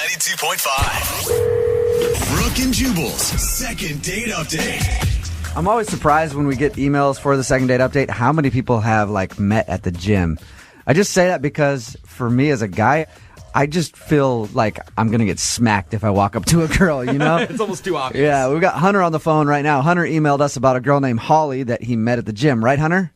92.5. Brooke and Jubal's second date update. I'm always surprised when we get emails for the second date update how many people have met at the gym. I just say that because for me as a guy, I just feel like I'm going to get smacked if I walk up to a girl, you know? It's almost too obvious. Yeah, we've got Hunter on the phone right now. Hunter emailed us about a girl named Holly that he met at the gym. Right, Hunter?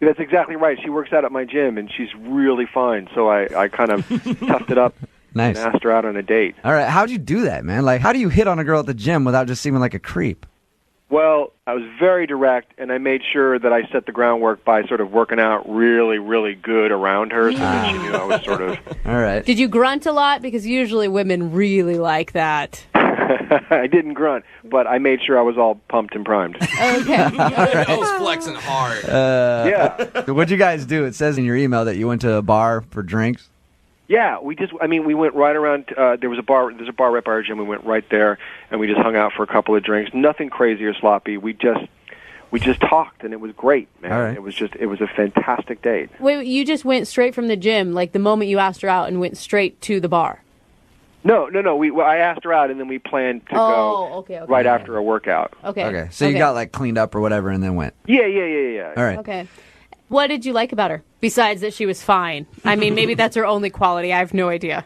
That's exactly right. She works out at my gym, and she's really fine. So I kind of toughed it up Nice. and asked her out on a date. All right, how'd you do that, man? How do you hit on a girl at the gym without just seeming like a creep? Well, I was very direct, and I made sure that I set the groundwork by sort of working out really, really good around her so that she knew I was sort of... All right. Did you grunt a lot? Because usually women really like that. I didn't grunt, but I made sure I was all pumped and primed. Okay. I was flexing hard. Yeah. What'd you guys do? It says in your email that you went to a bar for drinks. Yeah, we went right around, there's a bar right by our gym. We went right there, and we just hung out for a couple of drinks. Nothing crazy or sloppy. We just talked, and it was great, man. All right. It was a fantastic date. Wait, you just went straight from the gym, like the moment you asked her out, and went straight to the bar? No. I asked her out, and then we planned to go okay. right after a workout. Okay. So you got cleaned up or whatever and then went. Yeah. All right. Okay. What did you like about her, besides that she was fine? I mean, maybe that's her only quality. I have no idea.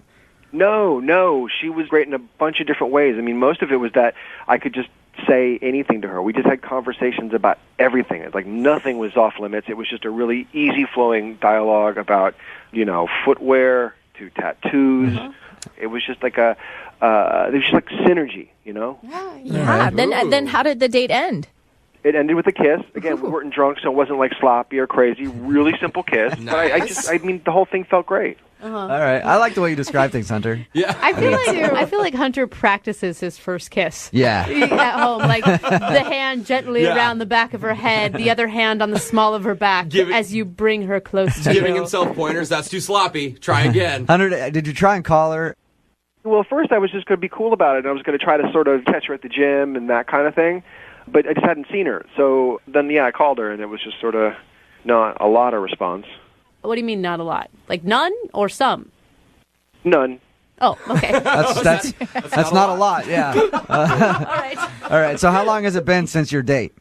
No. She was great in a bunch of different ways. I mean, most of it was that I could just say anything to her. We just had conversations about everything. It's like nothing was off limits. It was just a really easy-flowing dialogue about, footwear to tattoos. Mm-hmm. It was just like it was just like synergy, Yeah. Then how did the date end? It ended with a kiss. Again, we weren't drunk, so it wasn't sloppy or crazy. Really simple kiss. Nice. But the whole thing felt great. All right. I like the way you describe things, Hunter. Yeah. I feel like Hunter practices his first kiss. Yeah. At home, like the hand gently around the back of her head, the other hand on the small of her back as you bring her close to Giving you. himself pointers. That's too sloppy. Try again. Hunter, did you try and call her? Well, first I was just going to be cool about it. I was going to try to sort of catch her at the gym and that kind of thing. But I just hadn't seen her. So then, I called her, and it was just sort of not a lot of response. What do you mean not a lot? Like none or some? None. Oh, okay. That's not a lot, yeah. All right. So how long has it been since your date?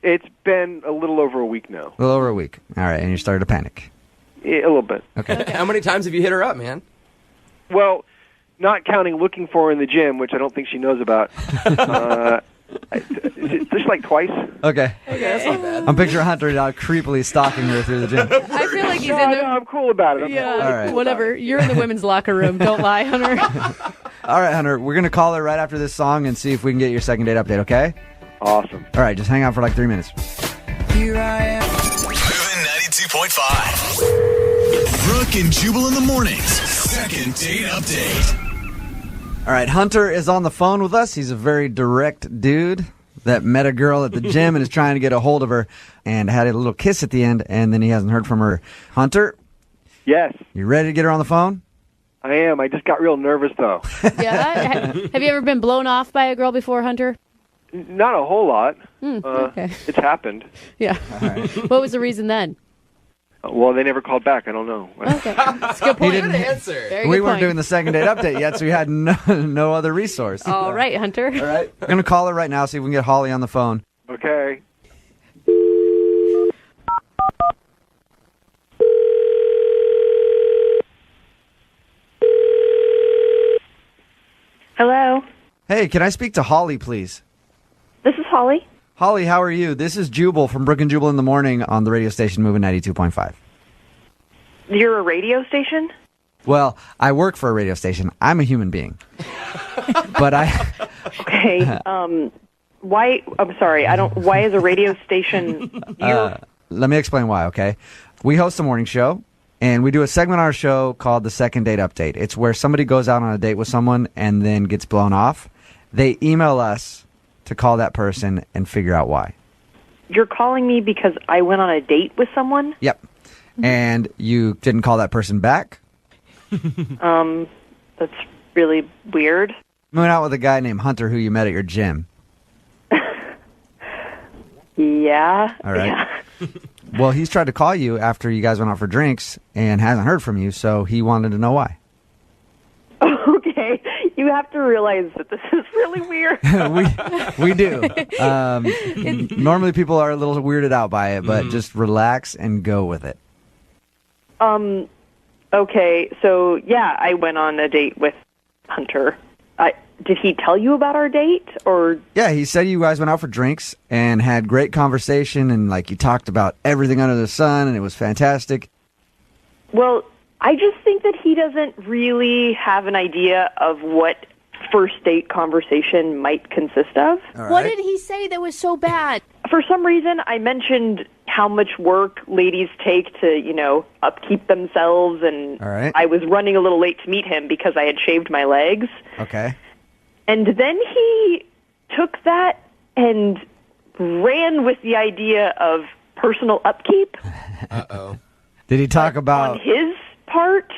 It's been a little over a week now. A little over a week. All right, and you started to panic. Yeah, a little bit. Okay. How many times have you hit her up, man? Well, not counting looking for her in the gym, which I don't think she knows about. Just twice. Okay. That's not bad. I'm picturing Hunter now creepily stalking her through the gym. I feel like he's in the... I'm cool about it. Yeah, All right. whatever. You're in the women's locker room. Don't lie, Hunter. All right, Hunter, we're going to call her right after this song and see if we can get your second date update, okay? Awesome. All right, just hang out for 3 minutes. Here I am. Moving 92.5. Brooke and Jubal in the mornings. Second date update. All right, Hunter is on the phone with us. He's a very direct dude that met a girl at the gym and is trying to get a hold of her and had a little kiss at the end, and then he hasn't heard from her. Hunter? Yes, You ready to get her on the phone? I am. I just got real nervous, though. Yeah. Have you ever been blown off by a girl before, Hunter? Not a whole lot. Okay. It's happened. Yeah. What was the reason then? Well, they never called back. I don't know. Okay. That's a good point. Good answer. Very We good weren't point. doing the second date update yet, so we had no other resource. All right, Hunter. All right. We're going to call her right now, see if we can get Holly on the phone. Okay. Hello, Hey, can I speak to Holly, please? this is Holly. Holly, how are you? This is Jubal from Brooke and Jubal in the morning on the radio station Moving 92.5. You're a radio station? Well, I work for a radio station. I'm a human being. But Okay. Why? I'm sorry. Why is a radio station? let me explain why, okay? We host a morning show, and we do a segment on our show called the Second Date Update. It's where somebody goes out on a date with someone and then gets blown off. They email us to call that person and figure out why. You're calling me because I went on a date with someone? Yep. And you didn't call that person back? That's really weird. I went out with a guy named Hunter who you met at your gym. Yeah. All right. Yeah. Well, he's tried to call you after you guys went out for drinks and hasn't heard from you, so he wanted to know why. Okay. You have to realize that this is really weird. we do. Normally people are a little weirded out by it, but just relax and go with it. Okay, so yeah, I went on a date with Hunter. Did he tell you about our date, or? Yeah, he said you guys went out for drinks and had great conversation, and like you talked about everything under the sun, and it was fantastic. Well, I just think that he doesn't really have an idea of what first date conversation might consist of. All right. What did he say that was so bad? For some reason, I mentioned how much work ladies take to, upkeep themselves, and All right. I was running a little late to meet him because I had shaved my legs. Okay. And then he took that and ran with the idea of personal upkeep Uh-oh. Did he talk about? on his part.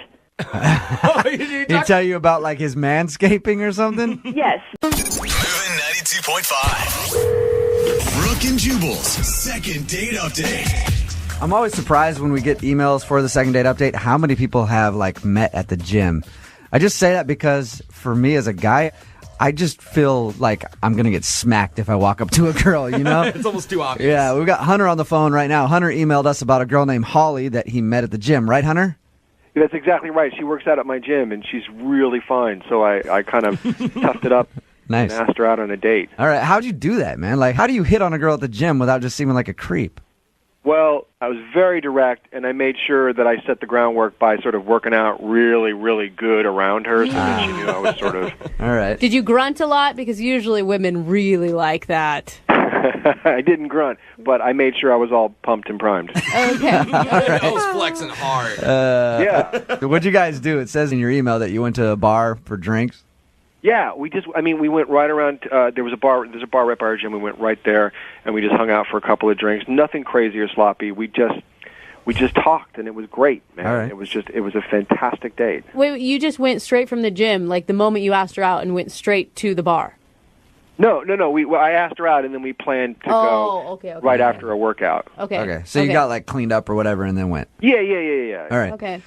Did he tell you about like his manscaping or something? Yes. Moving 92.5. Brooke and Jubal's second date update. I'm always surprised when we get emails for the second date update how many people have like met at the gym. I just say that because for me as a guy, I just feel like I'm going to get smacked if I walk up to a girl, you know? It's almost too obvious. Yeah, we've got Hunter on the phone right now. Hunter emailed us about a girl named Holly that he met at the gym. Right, Hunter? That's exactly right. She works out at my gym, and she's really fine. So I kind of toughed it up Nice. and asked her out on a date. All right, how'd you do that, man? Like, how do you hit on a girl at the gym without just seeming like a creep? Well, I was very direct, and I made sure that I set the groundwork by sort of working out really, really good around her so that she knew I was sort of... All right. Did you grunt a lot? Because usually women really like that. I didn't grunt, but I made sure I was all pumped and primed. Okay. I was flexing hard. Yeah. So what'd you guys do? It says in your email that you went to a bar for drinks. Yeah, we went right around, there's a bar right by our gym. We went right there, and we just hung out for a couple of drinks. Nothing crazy or sloppy. We just talked, and it was great, man. All right. It was a fantastic date. Wait, you just went straight from the gym, like the moment you asked her out, and went straight to the bar? No. I asked her out, and then we planned to go okay. right after a workout. Okay. Okay, so you got like cleaned up or whatever and then went. Yeah. All right. Okay.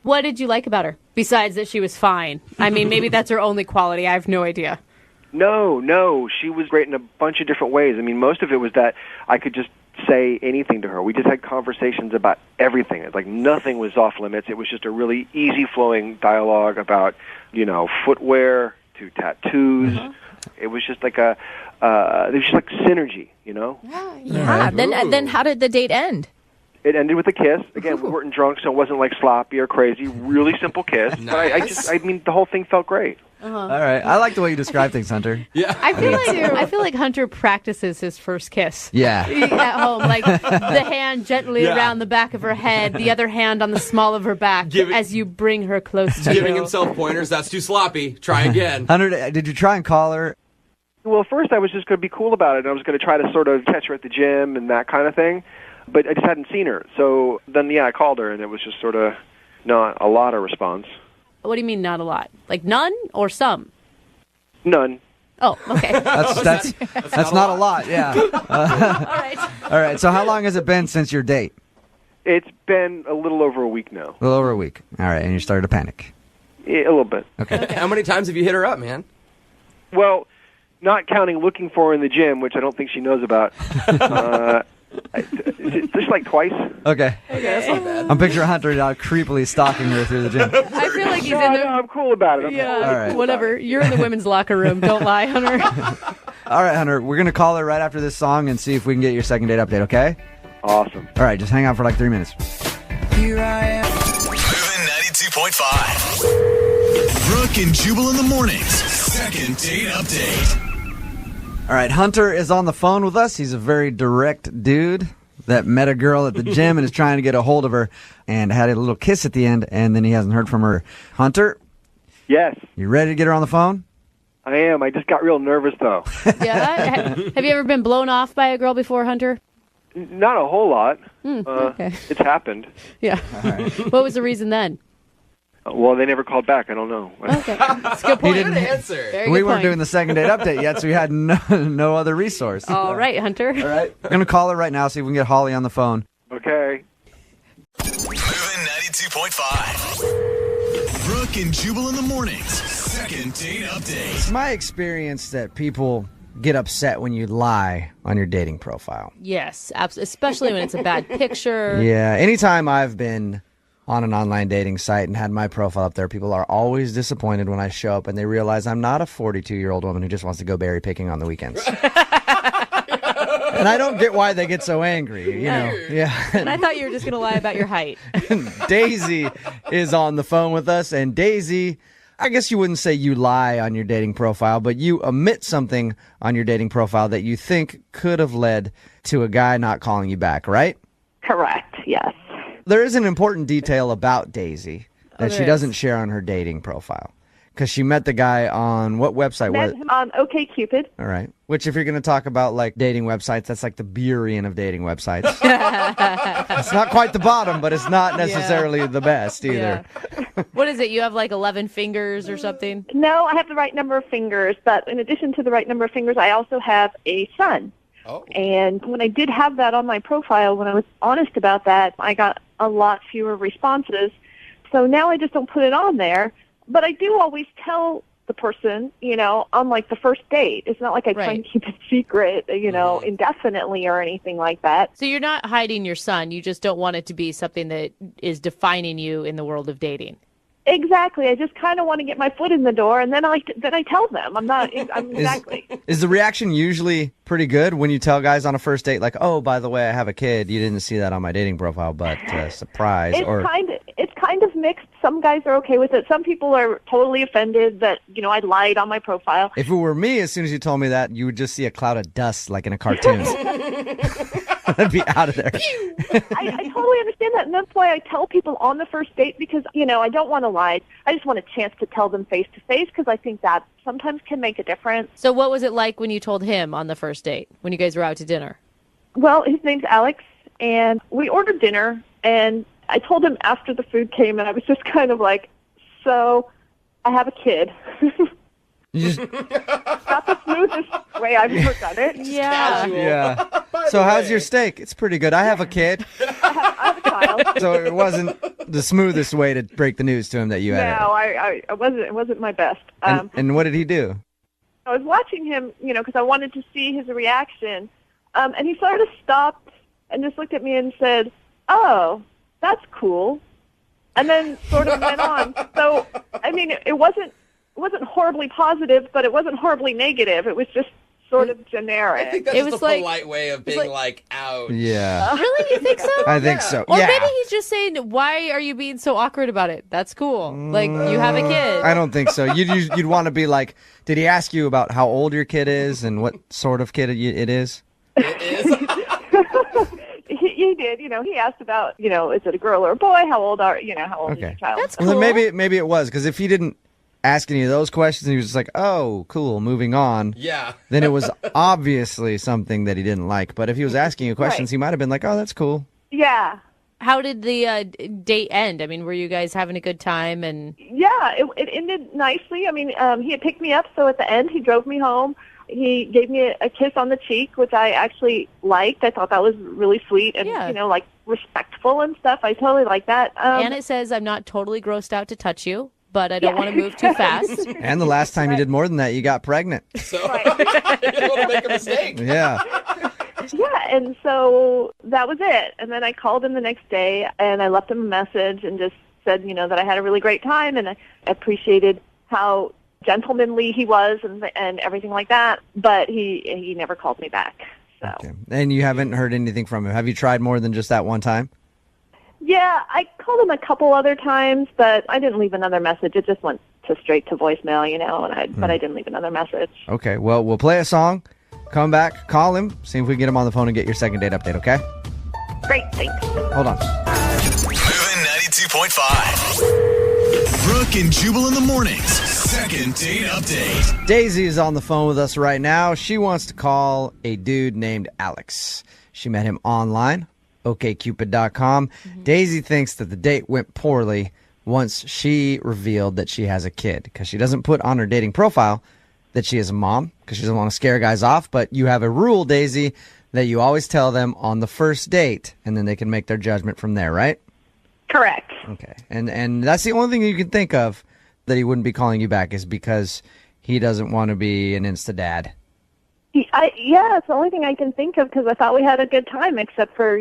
What did you like about her, besides that she was fine? I mean, maybe that's her only quality. I have no idea. No, she was great in a bunch of different ways. I mean, most of it was that I could just say anything to her. We just had conversations about everything. It's like nothing was off limits. It was just a really easy-flowing dialogue about, footwear to tattoos. It was just like it was just like synergy, Yeah. Then how did the date end? It ended with a kiss. Again, we weren't drunk, so it wasn't like sloppy or crazy. Really simple kiss. Nice. But the whole thing felt great. All right. I like the way you describe things, Hunter. Yeah. I feel like Hunter practices his first kiss. Yeah. At home, like the hand gently around the back of her head, the other hand on the small of her back as you bring her close to Giving you. himself pointers. That's too sloppy. Try again. Hunter, did you try and call her? Well, first I was just going to be cool about it. I was going to try to sort of catch her at the gym and that kind of thing. But I just hadn't seen her. So then, I called her, and it was just sort of not a lot of response. What do you mean not a lot? Like none or some? None. Oh, okay. That's not a lot, yeah. All right. So how long has it been since your date? It's been a little over a week now. A little over a week. All right, and you started to panic. Yeah, a little bit. Okay. How many times have you hit her up, man? Well, not counting looking for her in the gym, which I don't think she knows about. Just like twice. Okay. That's not bad. I'm picturing Hunter now creepily stalking her through the gym. I feel like he's No, in the... I'm cool about it. Yeah, All right. whatever. You're in the women's locker room. Don't lie, Hunter. All right, Hunter, we're going to call her right after this song and see if we can get your second date update, okay? Awesome. All right, just hang out for like 3 minutes. Moving 92.5. Brooke and Jubal in the mornings. Second date update. All right, Hunter is on the phone with us. He's a very direct dude that met a girl at the gym and is trying to get a hold of her and had a little kiss at the end, and then he hasn't heard from her. Hunter, Yes, you ready to get her on the phone? I am. I just got real nervous, though. Yeah. Have you ever been blown off by a girl before, Hunter? Not a whole lot. Okay. It's happened. Yeah. What was the reason then? Well, they never called back. I don't know. Okay. That's a good point. Good answer. Very We good weren't point. doing the second date update yet, so we had no other resource. All right, Hunter. All right. We're going to call her right now, see if we can get Holly on the phone. Okay. Moving 92.5. Brooke and Jubal in the mornings. Second date update. It's my experience that people get upset when you lie on your dating profile. Yes, especially when it's a bad picture. Yeah, anytime I've been on an online dating site and had my profile up there, people are always disappointed when I show up and they realize I'm not a 42-year-old woman who just wants to go berry picking on the weekends. And I don't get why they get so angry, you know. Yeah. And I thought you were just going to lie about your height. Daisy is on the phone with us, and Daisy, I guess you wouldn't say you lie on your dating profile, but you omit something on your dating profile that you think could have led to a guy not calling you back, right? Correct, yes. There is an important detail about Daisy that she doesn't share on her dating profile. Because she met the guy on what website? Met him on OkCupid. All right. Which, if you're going to talk about like dating websites, that's like the Burien of dating websites. It's not quite the bottom, but it's not necessarily the best either. Yeah. What is it? You have like 11 fingers or something? No, I have the right number of fingers, but in addition to the right number of fingers, I also have a son. Oh. And when I did have that on my profile, when I was honest about that, I got a lot fewer responses. So now I just don't put it on there. But I do always tell the person, you know, on like the first date. It's not like I try and keep it secret, you know, indefinitely or anything like that. So you're not hiding your son. You just don't want it to be something that is defining you in the world of dating. Exactly. I just kind of want to get my foot in the door, and then I tell them. Exactly. Is the reaction usually pretty good when you tell guys on a first date, like, oh, by the way, I have a kid. You didn't see that on my dating profile, but surprise. It's kind of mixed. Some guys are okay with it. Some people are totally offended that, you know, I lied on my profile. If it were me, as soon as you told me that, you would just see a cloud of dust like in a cartoon. I'd be out of there. I totally understand that, and that's why I tell people on the first date, because, you know, I don't want to lie. I just want a chance to tell them face to face, because I think that sometimes can make a difference. So what was it like when you told him on the first date, when you guys were out to dinner? Well, his name's Alex, and we ordered dinner, and I told him after the food came, and I was just kind of like, so I have a kid. Not the smoothest way I've ever done it. Yeah. Yeah. So how's your steak? It's pretty good. I have a kid. I have a child. So it wasn't the smoothest way to break the news to him that you had No, it wasn't my best. And what did he do? I was watching him, you know, because I wanted to see his reaction. And he sort of stopped and just looked at me and said, oh, that's cool. And then sort of went on. So, I mean, it wasn't horribly positive, but it wasn't horribly negative. It was just sort of generic. I think that's It just was a like- polite way of being like, ouch. Yeah. Really? You think so? I think so. Or yeah. maybe he's just saying, why are you being so awkward about it? That's cool. Like, you have a kid. I don't think so. You'd want to be like, did he ask you about how old your kid is and what sort of kid it is? It is. He did, you know. He asked about, you know, is it a girl or a boy? How old is your child? That's cool. Well, then maybe it was, because if he didn't ask any of those questions, he was just like, oh, cool, moving on. Yeah. Then it was obviously something that he didn't like. But if he was asking you questions, he might have been like, oh, that's cool. Yeah. How did the date end? I mean, were you guys having a good time? And Yeah, it ended nicely. I mean, he had picked me up, so at the end he drove me home. He gave me a kiss on the cheek, which I actually liked. I thought that was really sweet and, you know, like respectful and stuff. I totally like that. and it says, I'm not totally grossed out to touch you, but I don't want to move too fast. And the last time you did more than that, you got pregnant. So you don't want to make a mistake. Yeah. Yeah, and so that was it. And then I called him the next day, and I left him a message and just said, you know, that I had a really great time, and I appreciated how gentlemanly he was and everything like that. But he never called me back. So. Okay. And you haven't heard anything from him. Have you tried more than just that one time? Yeah, I called him a couple other times, but I didn't leave another message. It just went straight to voicemail, you know, but I didn't leave another message. Okay, well, we'll play a song, come back, call him, see if we can get him on the phone and get your second date update, okay? Great, thanks. Hold on. Moving 92.5. Brooke and Jubal in the mornings. Second date update. Daisy is on the phone with us right now. She wants to call a dude named Alex. She met him online, okcupid.com. Daisy thinks that the date went poorly once she revealed that she has a kid, because she doesn't put on her dating profile that she is a mom, because she doesn't want to scare guys off. But you have a rule, Daisy, that you always tell them on the first date, and then they can make their judgment from there, right? Correct. Okay. And that's the only thing you can think of that he wouldn't be calling you back is because he doesn't want to be an Insta dad. Yeah, it's the only thing I can think of because I thought we had a good time, except for,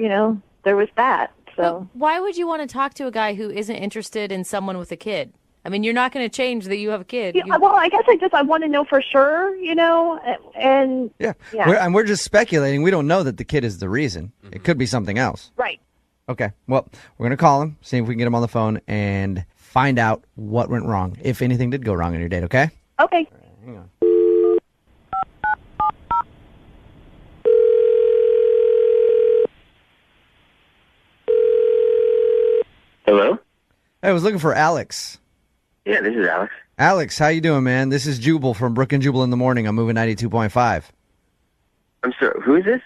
there was that. So why would you want to talk to a guy who isn't interested in someone with a kid? I mean, you're not going to change that you have a kid. Yeah, well, I guess I want to know for sure, and Yeah. We're just speculating. We don't know that the kid is the reason. It could be something else. Right. Okay. Well, we're going to call him, see if we can get him on the phone, and find out what went wrong, if anything did go wrong in your date, okay? Okay. Hang on. Hello? Hey, I was looking for Alex. Yeah, this is Alex. Alex, how you doing, man? This is Jubal from Brooke and Jubal in the morning. I'm moving 92.5. I'm sorry, who is this?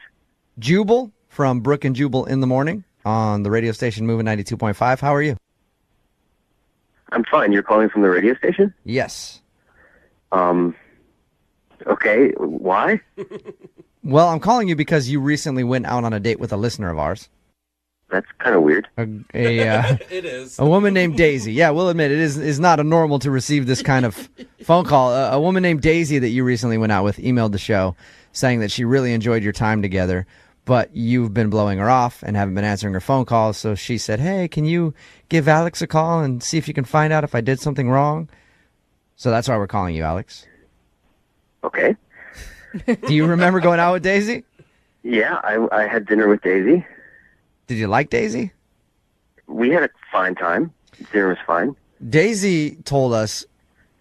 Jubal from Brooke and Jubal in the morning on the radio station moving 92.5. How are you? I'm fine. You're calling from the radio station? Yes. Okay. Why? Well, I'm calling you because you recently went out on a date with a listener of ours. That's kind of weird. It is. A woman named Daisy. Yeah, we'll admit it is not normal to receive this kind of phone call. A woman named Daisy that you recently went out with emailed the show saying that she really enjoyed your time together, but you've been blowing her off and haven't been answering her phone calls. So she said, hey, can you give Alex a call and see if you can find out if I did something wrong? So that's why we're calling you, Alex. Okay. Do you remember going out with Daisy? Yeah, I had dinner with Daisy. Did you like Daisy? We had a fine time. Dinner was fine. Daisy told us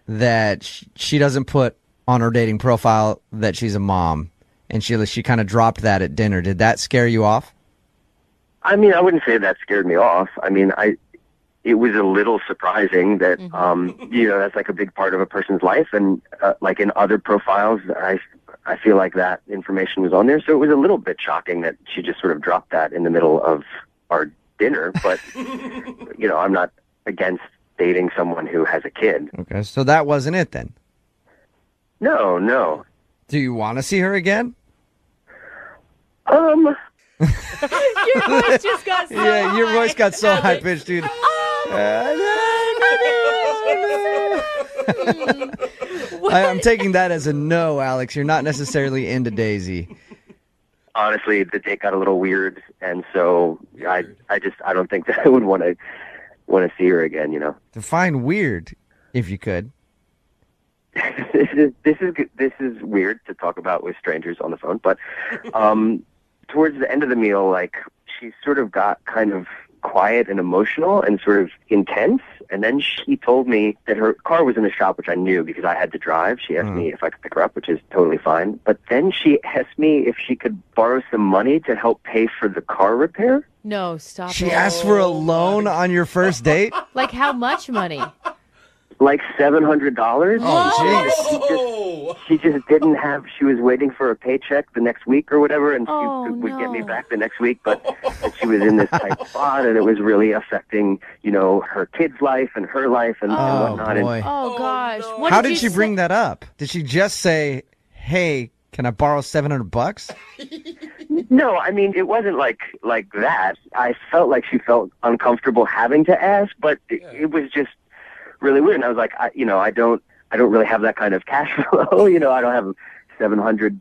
that she doesn't put on her dating profile that she's a mom, and she kind of dropped that at dinner. Did that scare you off? I mean, I wouldn't say that scared me off. I mean, it was a little surprising that, that's like a big part of a person's life. And like in other profiles, I feel like that information was on there. So it was a little bit shocking that she just sort of dropped that in the middle of our dinner. But, I'm not against dating someone who has a kid. Okay, so that wasn't it then? No. Do you want to see her again? Your voice just got so Yeah, your high. voice got so high-pitched, dude. I'm taking that as a no, Alex. You're not necessarily into Daisy. Honestly, the date got a little weird, and so I don't think that I would want to see her again. Define weird, if you could. This is weird to talk about with strangers on the phone, but towards the end of the meal, like she sort of got kind of quiet and emotional and sort of intense. And then she told me that her car was in the shop, which I knew because I had to drive. She asked me if I could pick her up, which is totally fine. But then she asked me if she could borrow some money to help pay for the car repair. No, stop She it. asked for a loan on your first date? Like how much money? Like $700. Oh, She just didn't have. She was waiting for a paycheck the next week or whatever, and Oh, she would get me no. back the next week. But she was in this tight spot, and it was really affecting, her kid's life and her life and whatnot. boy. Oh, gosh. no. What How did did she you bring say? that up? Did she just say, hey, can I borrow $700? No, I mean it wasn't like that. I felt like she felt uncomfortable having to ask, but it was just really weird. And I was like, I don't really have that kind of cash flow. I don't have $700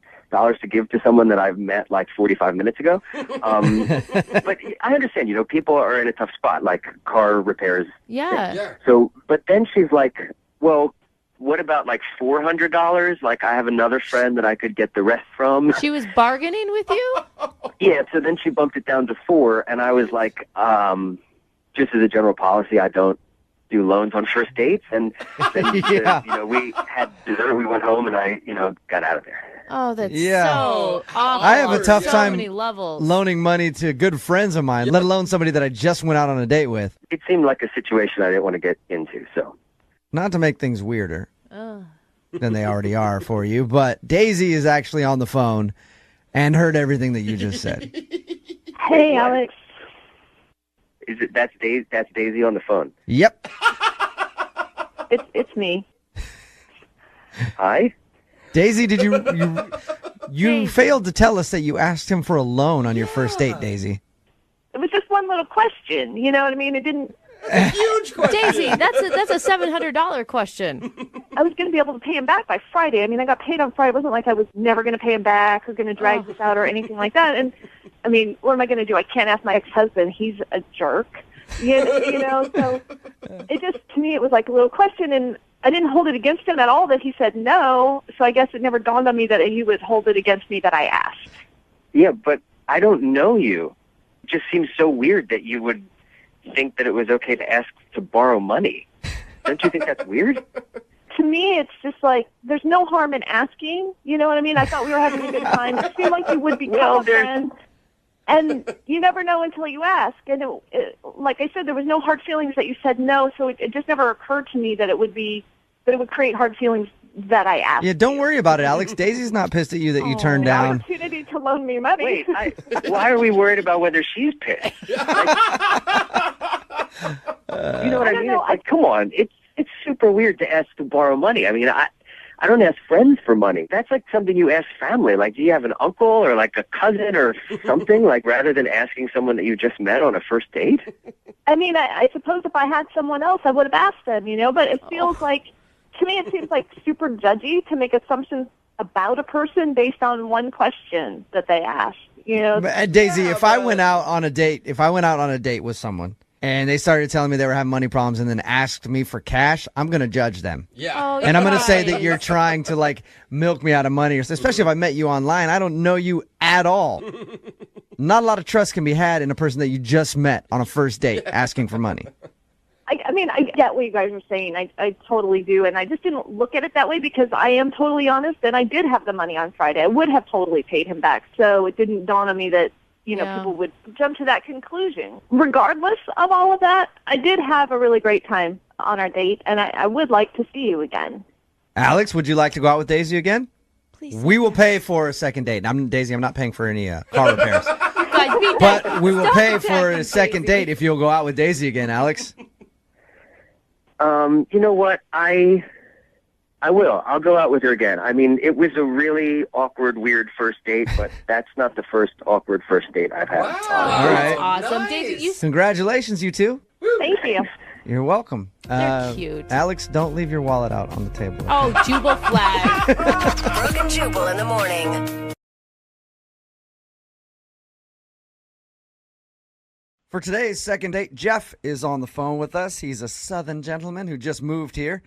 to give to someone that I've met like 45 minutes ago. But I understand, people are in a tough spot, like car repairs. Yeah. So, but then she's like, well, what about like $400? Like I have another friend that I could get the rest from. She was bargaining with you? Yeah. So then she bumped it down to $4, and I was like, just as a general policy, I don't do loans on first dates. And then, Yeah. we had dessert, we went home, and I, got out of there. Oh, that's Yeah. so awful. I have a tough so time many levels. loaning money to good friends of mine, let alone somebody that I just went out on a date with. It seemed like a situation I didn't want to get into. So Not to make things weirder Ugh. than they already are for you, but Daisy is actually on the phone and heard everything that you just said. Hey, Alex. that's Daisy on the phone. Yep. It's me. Hi. Daisy, did you failed to tell us that you asked him for a loan on your first date, Daisy? It was just one little question. You know what I mean? It didn't. Huge question. Daisy, that's a $700 question. I was going to be able to pay him back by Friday. I mean, I got paid on Friday. It wasn't like I was never going to pay him back or going to drag this out or anything like that. And, I mean, what am I going to do? I can't ask my ex-husband. He's a jerk. You know, so it just, to me, it was like a little question, and I didn't hold it against him at all that he said no, so I guess it never dawned on me that he would hold it against me that I asked. Yeah, but I don't know you. It just seems so weird that you would think that it was okay to ask to borrow money. Don't you think that's weird? To me, it's just like, there's no harm in asking, you know what I mean? I thought we were having a good time. It seemed like you would become a friend. And you never know until you ask. And like I said, there was no hard feelings that you said no, so it just never occurred to me that it would create hard feelings that I asked. Yeah, don't worry about it, Alex. Daisy's not pissed at you that you turned down. Opportunity to loan me money. Wait, why are we worried about whether she's pissed? You know what I mean? It's like, come on, it's super weird to ask to borrow money. I mean, I don't ask friends for money. That's like something you ask family. Like, do you have an uncle or like a cousin or something? Like, rather than asking someone that you just met on a first date? I mean, I suppose if I had someone else, I would have asked them, you know, but it feels like, to me, it seems like super judgy to make assumptions about a person based on one question that they asked, you know. Daisy, if I went out on a date with someone, and they started telling me they were having money problems and then asked me for cash, I'm going to judge them. Yeah. Oh, And I'm going to say that you're trying to, like, milk me out of money, especially if I met you online. I don't know you at all. Not a lot of trust can be had in a person that you just met on a first date asking for money. I mean, I get what you guys are saying. I totally do. And I just didn't look at it that way because I am totally honest, and I did have the money on Friday. I would have totally paid him back. So it didn't dawn on me that, you know, people would jump to that conclusion. Regardless of all of that, I did have a really great time on our date, and I would like to see you again. Alex, would you like to go out with Daisy again? Please. We will pay for a second date. Daisy, I'm not paying for any car repairs. Guys, be But nice. we will Stop pay for attacking a second Daisy. date if you'll go out with Daisy again, Alex. You know what? I will. I'll go out with her again. I mean, it was a really awkward, weird first date, but that's not the first awkward first date I've had. Wow. All right. Awesome. Nice. Daisy, you Congratulations, you two. Thank you. You're welcome. They're cute. Alex, don't leave your wallet out on the table. Oh, Jubal flag. Brooke and Jubal in the morning. For today's second date, Jeff is on the phone with us. He's a Southern gentleman who just moved here.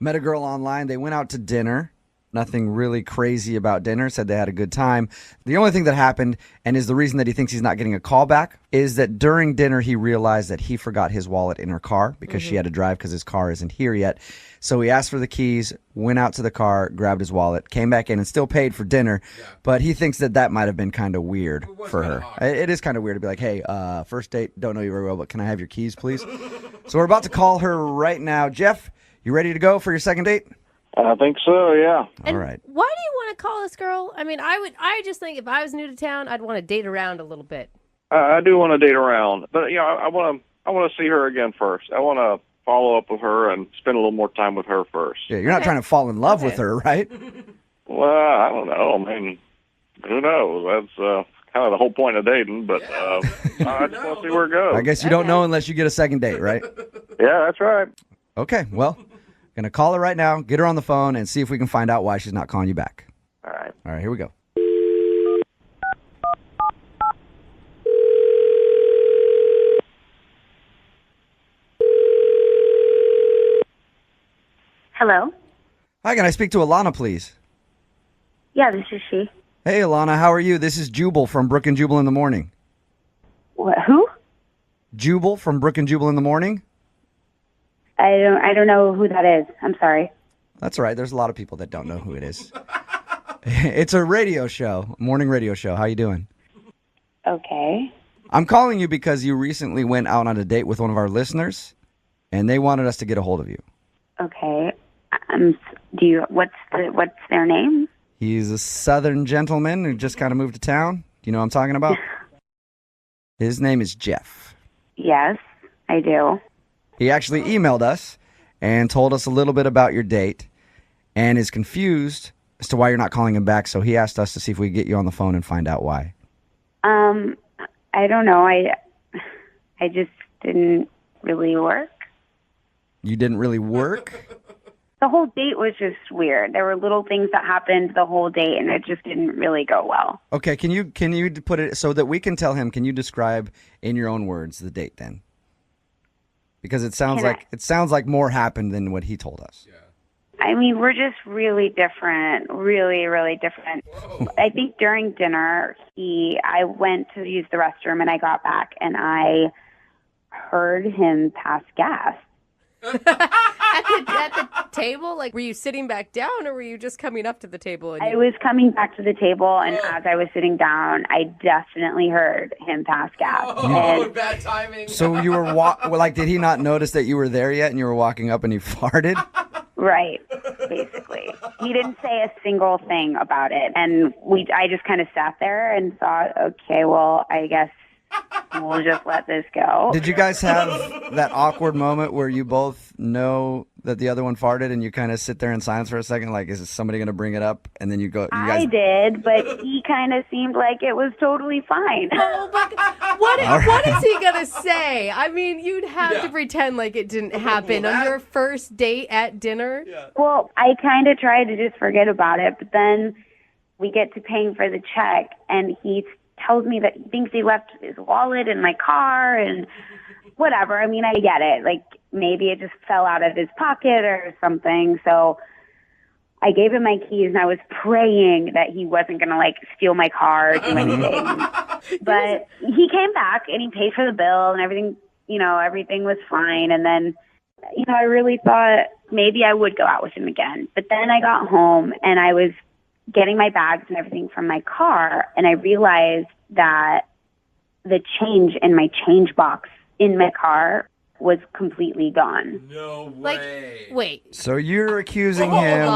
Met a girl online. They went out to dinner. Nothing really crazy about dinner. Said they had a good time. The only thing that happened, and is the reason that he thinks he's not getting a call back, is that during dinner he realized that he forgot his wallet in her car because she had to drive because his car isn't here yet. So he asked for the keys, went out to the car, grabbed his wallet, came back in and still paid for dinner. Yeah. But he thinks that might have been kind of weird for her. It is kind of weird to be like, hey, first date, don't know you very well, but can I have your keys, please? So we're about to call her right now. Jeff, you ready to go for your second date? I think so, yeah. And all right. Why do you want to call this girl? I mean, I just think if I was new to town, I'd want to date around a little bit. I do want to date around, but you know, I want to see her again first. I want to follow up with her and spend a little more time with her first. Yeah, you're not trying to fall in love with her, right? Well, I don't know. I mean, who knows? That's kind of the whole point of dating, but I just want to see where it goes. I guess you don't know unless you get a second date, right? Yeah, that's right. Okay, well, gonna call her right now, get her on the phone, and see if we can find out why she's not calling you back. All right. All right, here we go. Hello? Hi, can I speak to Alana, please? Yeah, this is she. Hey, Alana, how are you? This is Jubal from Brooke and Jubal in the morning. What, who? Jubal from Brooke and Jubal in the morning? I don't know who that is. I'm sorry. That's all right. There's a lot of people that don't know who it is. It's a radio show, a morning radio show. How you doing? Okay. I'm calling you because you recently went out on a date with one of our listeners, and they wanted us to get a hold of you. Okay. What's their name? He's a Southern gentleman who just kind of moved to town. Do you know what I'm talking about? His name is Jeff. Yes, I do. He actually emailed us and told us a little bit about your date and is confused as to why you're not calling him back. So he asked us to see if we could get you on the phone and find out why. I don't know. I just didn't really work. You didn't really work? The whole date was just weird. There were little things that happened the whole date, and it just didn't really go well. Okay, can you put it so that we can tell him? Can you describe in your own words the date then? Because it sounds like more happened than what he told us. Yeah. I mean, we're just really different, really, really different. Whoa. I think during dinner, I went to use the restroom, and I got back, and I heard him pass gas. At the table? Like, were you sitting back down, or were you just coming up to the table? I was coming back to the table, and as I was sitting down, I definitely heard him pass gas. Oh, bad timing. So you were did he not notice that you were there yet, and you were walking up, and he farted? Right, basically. He didn't say a single thing about it, and I just kind of sat there and thought, okay, well, I guess we'll just let this go. Did you guys have that awkward moment where you both know that the other one farted and you kind of sit there in silence for a second, like, is somebody going to bring it up? And then you go, I did, but he kind of seemed like it was totally fine. Oh, but what is he going to say? I mean, you'd have to pretend like it didn't happen on your first date at dinner. Yeah. Well, I kind of tried to just forget about it, but then we get to paying for the check, and he tells me that he thinks he left his wallet in my car and whatever. I mean, I get it. Like, maybe it just fell out of his pocket or something. So I gave him my keys, and I was praying that he wasn't going to, steal my car or do anything. But he came back, and he paid for the bill, and everything, everything was fine. And then, I really thought maybe I would go out with him again. But then I got home, and I was getting my bags and everything from my car, and I realized that the change in my change box in my car was completely gone. No way. Wait. So you're accusing him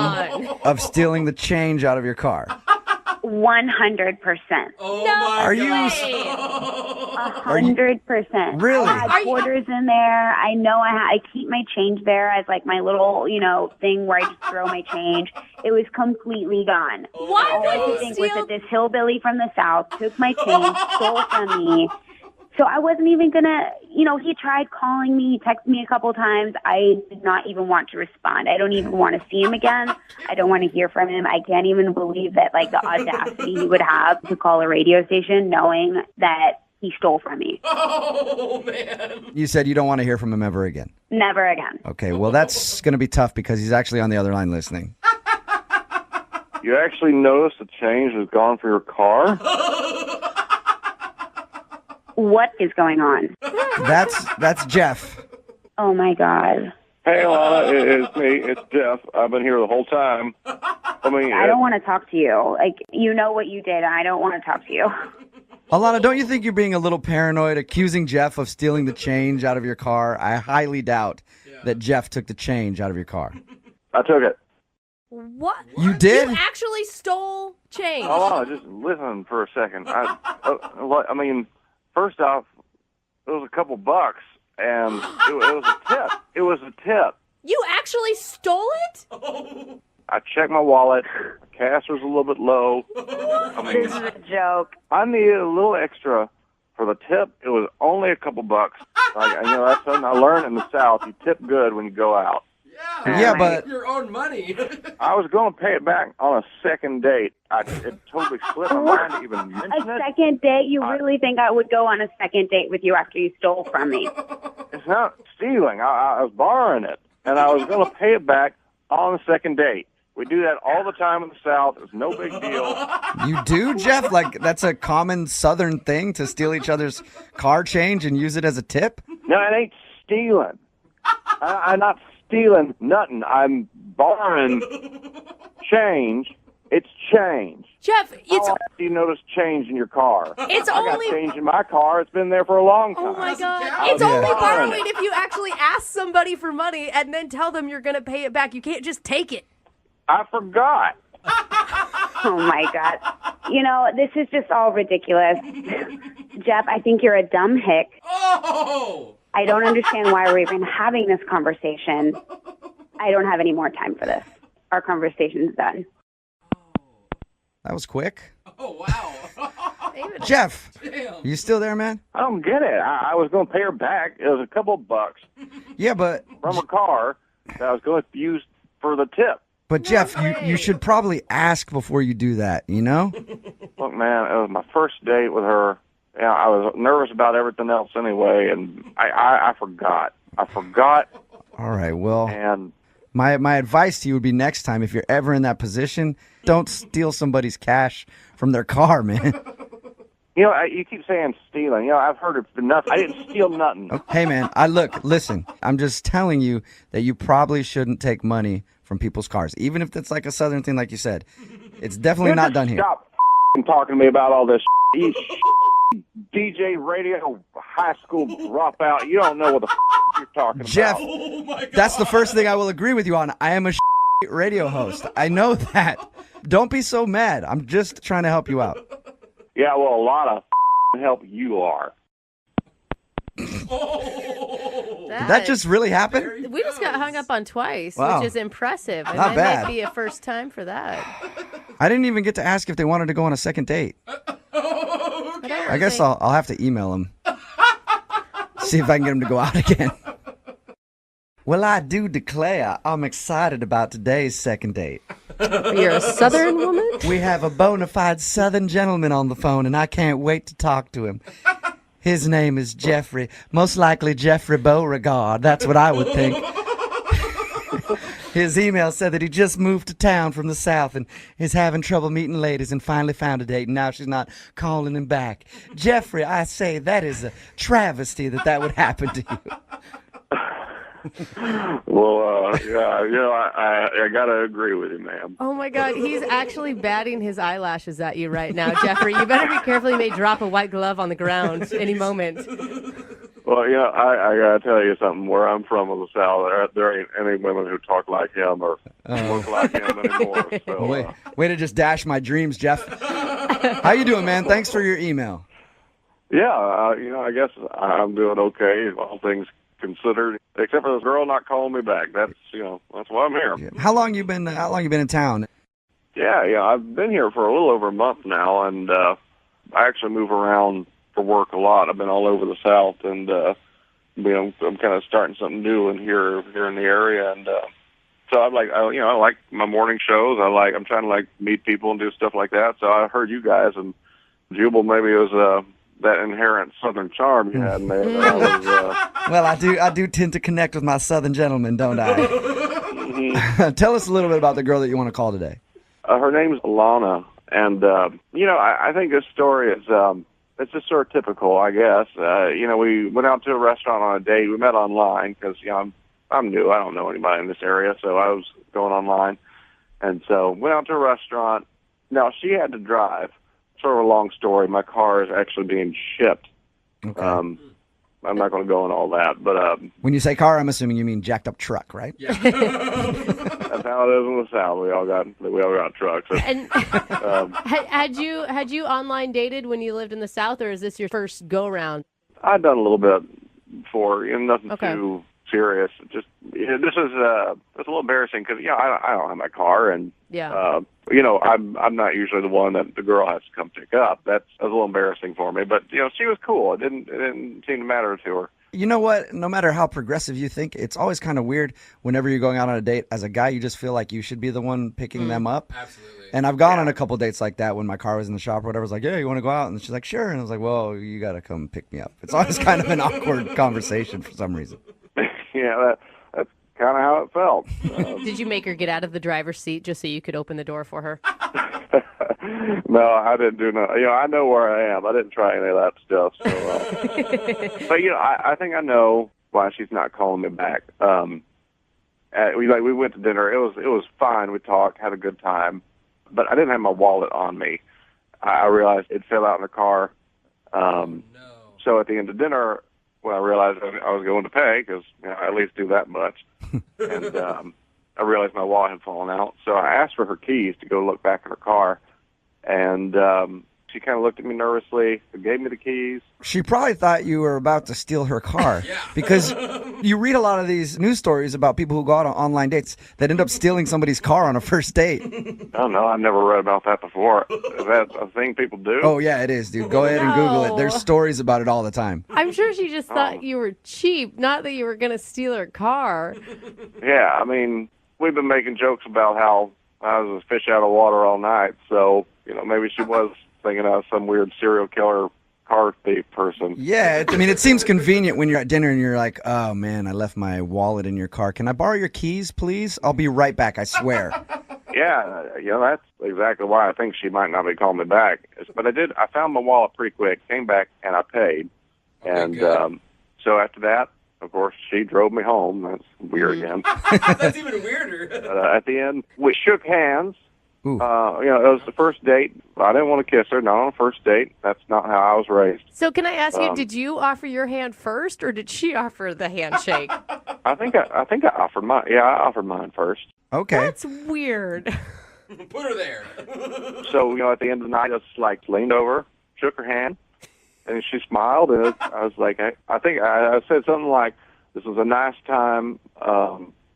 of stealing the change out of your car? 100%. Oh, no my Are God. you 100%. Really? I had quarters in there. I know I keep my change there as my little, thing where I just throw my change. It was completely gone. Why All I could think was that this hillbilly from the South took my change, stole from me. So I wasn't even going to, he tried calling me, he texted me a couple times. I did not even want to respond. I don't even want to see him again. I don't want to hear from him. I can't even believe that, the audacity he would have to call a radio station knowing that he stole from me. Oh, man. You said you don't want to hear from him ever again. Never again. Okay, well, that's going to be tough because he's actually on the other line listening. You actually noticed the change was gone for your car? What is going on? That's Jeff. Oh, my God. Hey, Alana, it's me. It's Jeff. I've been here the whole time. I don't want to talk to you. You know what you did, and I don't want to talk to you. Alana, don't you think you're being a little paranoid, accusing Jeff of stealing the change out of your car? I highly doubt that Jeff took the change out of your car. I took it. What? You did? You actually stole change? Alana, just listen for a second. First off, it was a couple bucks, and it was a tip. It was a tip. You actually stole it? I checked my wallet. The cash was a little bit low. This is a joke. I needed a little extra for the tip. It was only a couple bucks. That's something I learned in the South. You tip good when you go out. Yeah, but your own money. I was going to pay it back on a second date. It totally slipped my mind to even mention it. A second date? You really think I would go on a second date with you after you stole from me? It's not stealing. I was borrowing it, and I was going to pay it back on the second date. We do that all the time in the South. It's no big deal. You do, Jeff? That's a common Southern thing to steal each other's car change and use it as a tip? No, it ain't stealing. I'm not stealing nothing. I'm borrowing change. It's change. Jeff, How do you notice change in your car? I got only change in my car. It's been there for a long time. Oh my God. It's only borrowing if you actually ask somebody for money and then tell them you're going to pay it back. You can't just take it. I forgot. Oh my God. This is just all ridiculous. Jeff, I think you're a dumb hick. Oh! I don't understand why we're even having this conversation. I don't have any more time for this. Our conversation's done. That was quick. Oh, wow. David. Jeff, you still there, man? I don't get it. I was going to pay her back. It was a couple of bucks Yeah, but from a car that I was going to use for the tip. But Jeff, you should probably ask before you do that, you know? Look, man, it was my first date with her. Yeah, I was nervous about everything else anyway, and I forgot. All right, well, And my advice to you would be next time, if you're ever in that position, don't steal somebody's cash from their car, man. you know, you keep saying stealing. You know, I've heard it's enough. I didn't steal nothing. Hey, man, listen, I'm just telling you that you probably shouldn't take money from people's cars, even if it's like a Southern thing, like you said. It's definitely not done here. Stop talking to me about all this. You DJ radio high school dropout. You don't know what the you're talking Jeff, about. Oh my God. that's the first thing I will agree with you on. I am a radio host. I know that. Don't be so mad. I'm just trying to help you out. Yeah, well, a lot of help you are. Did that just really happen? We just got hung up on twice, Wow. which is impressive. And Not that bad. might be a first time for that. I didn't even get to ask if they wanted to go on a second date. I guess I'll have to email them. See if I can get them to go out again. Well, I do declare I'm excited about today's second date. You're a Southern woman? We have a bona fide Southern gentleman on the phone, and I can't wait to talk to him. His name is Jeffrey. Most likely Jeffrey Beauregard. That's what I would think. His email said that he just moved to town from the South and is having trouble meeting ladies and finally found a date, and now she's not calling him back. Jeffrey, I say that is a travesty that would happen to you. Well, I got to agree with you, ma'am. Oh my God, he's actually batting his eyelashes at you right now, Jeffrey. You better be careful. He may drop a white glove on the ground any moment. Well, yeah, I got to tell you something. Where I'm from in the South, there ain't any women who talk like him or look like him anymore. So, Way to just dash my dreams, Jeff. How you doing, man? Thanks for your email. yeah, I guess I'm doing okay, all things considered, except for this girl not calling me back. That's why I'm here. How long you been in town? Yeah, I've been here for a little over a month now, and I actually move around for work a lot. I've been all over the South, and I'm kind of starting something new in here in the area, and so I like my morning shows. I'm trying to meet people and do stuff like that. So I heard you guys, and Jubal, maybe it was that inherent Southern charm you had in there. Well, I do tend to connect with my Southern gentlemen, don't I? Mm-hmm. Tell us a little bit about the girl that you want to call today. Her name's Alana, and I think this story is it's just sort of typical, I guess. We went out to a restaurant on a date. We met online because I'm new. I don't know anybody in this area, so I was going online, and so went out to a restaurant. Now she had to drive. Sort of a long story. My car is actually being shipped. Okay. I'm not going to go in all that, but when you say car, I'm assuming you mean jacked up truck, right? Yeah. That's how it is in the South. We all got trucks. And had you online dated when you lived in the South, or is this your first go round? I've done a little bit before, nothing Okay. too serious. Just this is it's a little embarrassing because I don't have my car, and Yeah. I'm not usually the one that the girl has to come pick up. That's a little embarrassing for me, but she was cool. It didn't seem to matter to her. You know what? No matter how progressive you think, it's always kind of weird whenever you're going out on a date. As a guy, you just feel like you should be the one picking them up. Absolutely. And I've gone on a couple dates like that when my car was in the shop or whatever. I was like, yeah, you want to go out? And she's like, sure. And I was like, well, you got to come pick me up. It's always kind of an awkward conversation for some reason. Yeah, that's kind of how it felt. Did you make her get out of the driver's seat just so you could open the door for her? No, I didn't do no. I know where I am. I didn't try any of that stuff. So, but I think I know why she's not calling me back. We went to dinner. It was fine. We talked, had a good time, but I didn't have my wallet on me. I realized it fell out in the car. So at the end of dinner, when I realized I was going to pay, because I at least do that much, and I realized my wallet had fallen out. So I asked for her keys to go look back in her car, and She kind of looked at me nervously, gave me the keys. She probably thought you were about to steal her car. Because you read a lot of these news stories about people who go out on online dates that end up stealing somebody's car on a first date. Oh, no, I've never read about that before. Is that a thing people do? Oh, yeah, it is, dude. Go ahead and Google it. There's stories about it all the time. I'm sure she just thought you were cheap, not that you were going to steal her car. Yeah, I mean, we've been making jokes about how I was a fish out of water all night, so, maybe she was thinking of some weird serial killer car thief person. Yeah, I mean, it seems convenient when you're at dinner and you're like, oh, man, I left my wallet in your car. Can I borrow your keys, please? I'll be right back, I swear. Yeah, that's exactly why I think she might not be calling me back. But I found my wallet pretty quick, came back, and I paid. And so after that, of course, she drove me home. That's weird again. That's even weirder. At the end, we shook hands. It was the first date. I didn't want to kiss her, not on a first date. That's not how I was raised. So can I ask you, did you offer your hand first, or did she offer the handshake? I think I offered mine. Yeah, I offered mine first. Okay. That's weird. Put her there. So, at the end of the night, I just leaned over, shook her hand, and she smiled, and I was like, I think I said something like, this was a nice time,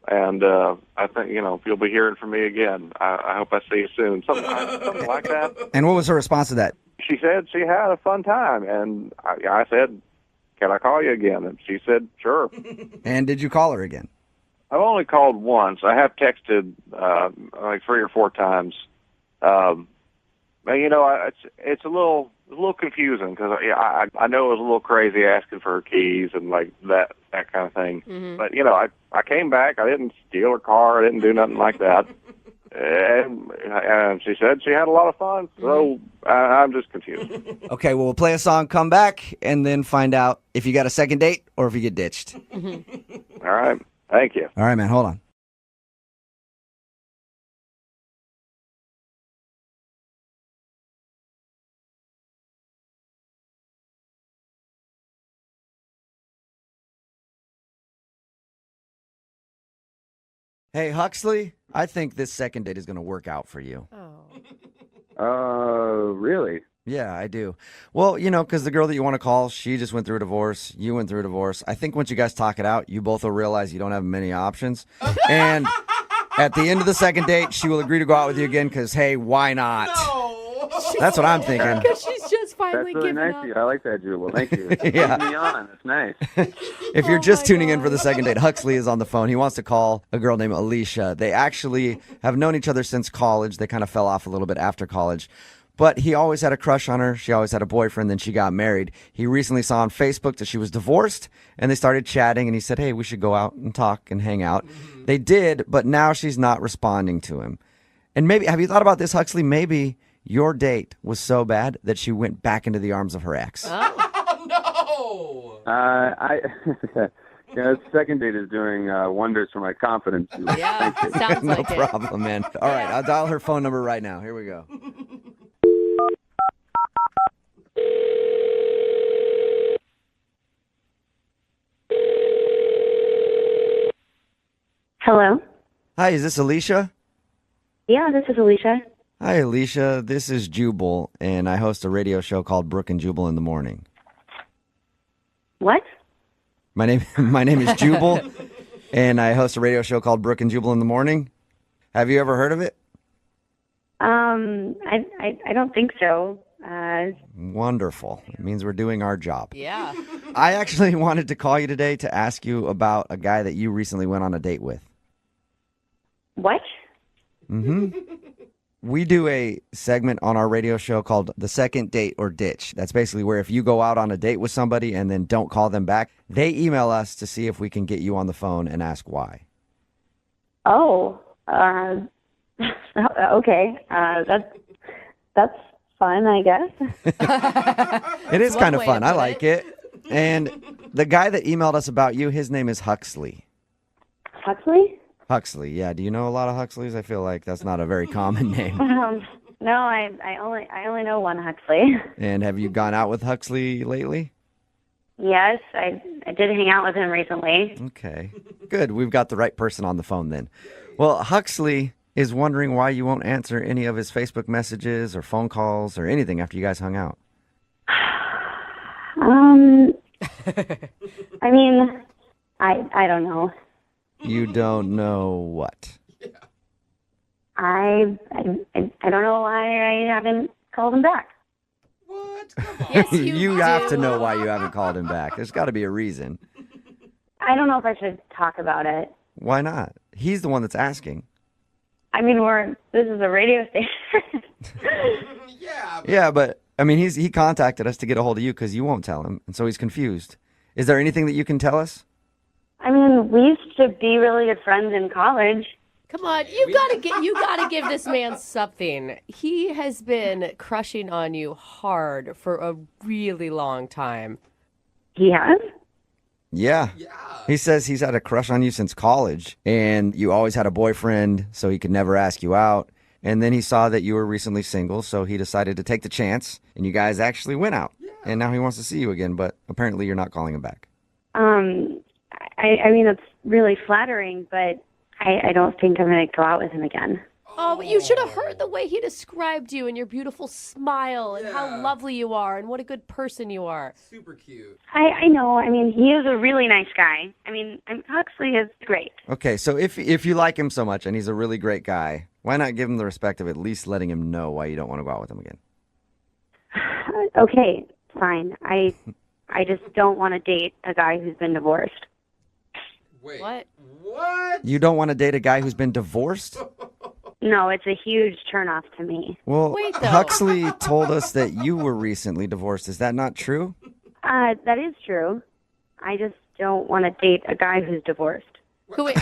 and I think, if you'll be hearing from me again, I hope I see you soon. Something like that. And what was her response to that? She said she had a fun time, and I said, can I call you again? And she said, sure. And did you call her again? I've only called once. I have texted like 3 or 4 times. It's a little confusing because I know it was a little crazy asking for her keys and like that kind of thing. Mm-hmm. But I came back. I didn't steal her car. I didn't do nothing like that. And she said she had a lot of fun. So I'm just confused. Okay, well, we'll play a song, come back, and then find out if you got a second date or if you get ditched. All right. Thank you. All right, man. Hold on. Hey, Huxley, I think this second date is going to work out for you. Really? Yeah, I do. Well, because the girl that you want to call, she just went through a divorce. You went through a divorce. I think once you guys talk it out, you both will realize you don't have many options. And at the end of the second date, she will agree to go out with you again because, hey, why not? No. That's what I'm thinking. Because she's just finally That's really giving nice up. of you. I like that, Jubal. Thank you. Yeah. Putting me on. That's nice. If you're just tuning in for the second date, Huxley is on the phone. He wants to call a girl named Alicia. They actually have known each other since college. They kind of fell off a little bit after college. But he always had a crush on her. She always had a boyfriend. Then she got married. He recently saw on Facebook that she was divorced, and they started chatting, and he said, hey, we should go out and talk and hang out. They did, but now she's not responding to him. And maybe, have you thought about this, Huxley? Maybe your date was so bad that she went back into the arms of her ex. Oh, no. This second date is doing wonders for my confidence. Yeah, sounds No like it. problem, man. All right, I'll dial her phone number right now. Here we go. Hello? Hi, is this Alicia? Yeah, this is Alicia. Hi, Alicia. This is Jubal, and I host a radio show called Brooke and Jubal in the morning. What? My name is Jubal, and I host a radio show called Brooke and Jubal in the morning. Have you ever heard of it? I don't think so. Wonderful. It means we're doing our job. Yeah. I actually wanted to call you today to ask you about a guy that you recently went on a date with. What? Mm-hmm. We do a segment on our radio show called The Second Date or Ditch. That's basically where if you go out on a date with somebody and then don't call them back, they email us to see if we can get you on the phone and ask why. Oh, okay. That's fun, I guess. It is One kind of way fun. to I put like it. it. And the guy that emailed us about you, his name is Huxley. Huxley? Huxley, yeah. Do you know a lot of Huxleys? I feel like that's not a very common name. No, I only know one Huxley. And have you gone out with Huxley lately? Yes, I did hang out with him recently. Okay, good. We've got the right person on the phone then. Well, Huxley is wondering why you won't answer any of his Facebook messages or phone calls or anything after you guys hung out. I mean, I don't know. You don't know what? I don't know why I haven't called him back. What? Come on. Yes, You do. have to know why you haven't called him back. There's got to be a reason. I don't know if I should talk about it. Why not? He's the one that's asking. I mean, this is a radio station. Yeah. But I mean, he contacted us to get a hold of you because you won't tell him, and so he's confused. Is there anything that you can tell us? I mean, we used to be really good friends in college. Come on, you gotta give this man something. He has been crushing on you hard for a really long time. He has? Yeah. He says he's had a crush on you since college, and you always had a boyfriend, so he could never ask you out. And then he saw that you were recently single, so he decided to take the chance, and you guys actually went out. Yeah. And now he wants to see you again, but apparently you're not calling him back. I mean, that's really flattering, but I don't think I'm going to go out with him again. Oh, but you should have heard the way he described you and your beautiful smile and how lovely you are and what a good person you are. Super cute. I know. I mean, he is a really nice guy. I mean, Huxley is great. Okay, so if you like him so much and he's a really great guy, why not give him the respect of at least letting him know why you don't want to go out with him again? Okay, fine. I just don't want to date a guy who's been divorced. Wait. What? You don't want to date a guy who's been divorced? No, it's a huge turnoff to me. Well, Wait, though. Huxley told us that you were recently divorced. Is that not true? That is true. I just don't want to date a guy who's divorced. Wait,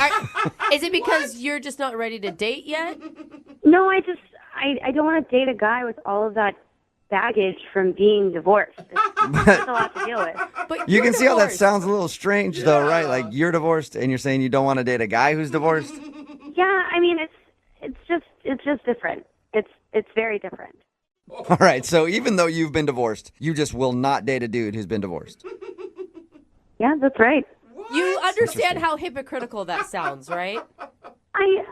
is it because you're just not ready to date yet? No, I don't want to date a guy with all of that baggage from being divorced. It's a lot to deal with. But You you're can see how that divorced. sounds a little strange, though, right? Like, you're divorced, and you're saying you don't want to date a guy who's divorced? Yeah, I mean, it's just different. It's very different. All right, so even though you've been divorced, you just will not date a dude who's been divorced. Yeah, that's right. You understand how hypocritical that sounds, right? I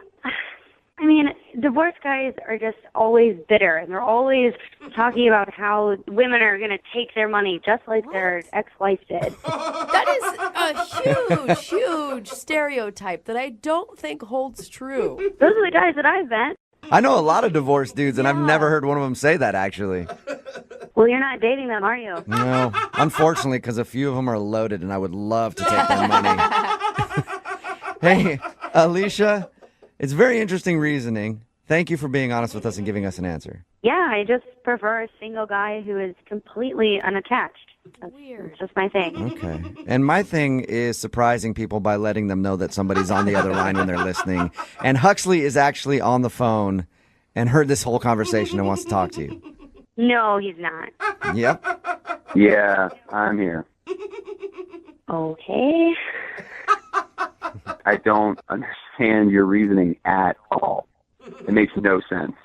mean, divorced guys are just always bitter, and they're always talking about how women are going to take their money just like their ex-wife did. That is a huge, huge stereotype that I don't think holds true. Those are the guys that I've met. I know a lot of divorced dudes, and I've never heard one of them say that, actually. Well, you're not dating them, are you? No, unfortunately, because a few of them are loaded, and I would love to take their money. Hey, Alicia, it's very interesting reasoning. Thank you for being honest with us and giving us an answer. Yeah, I just prefer a single guy who is completely unattached. That's Weird. It's just my thing. Okay. And my thing is surprising people by letting them know that somebody's on the other line when they're listening. And Huxley is actually on the phone and heard this whole conversation and wants to talk to you. No, he's not. Yep. Yeah, I'm here. Okay. I don't understand your reasoning at all. It makes no sense.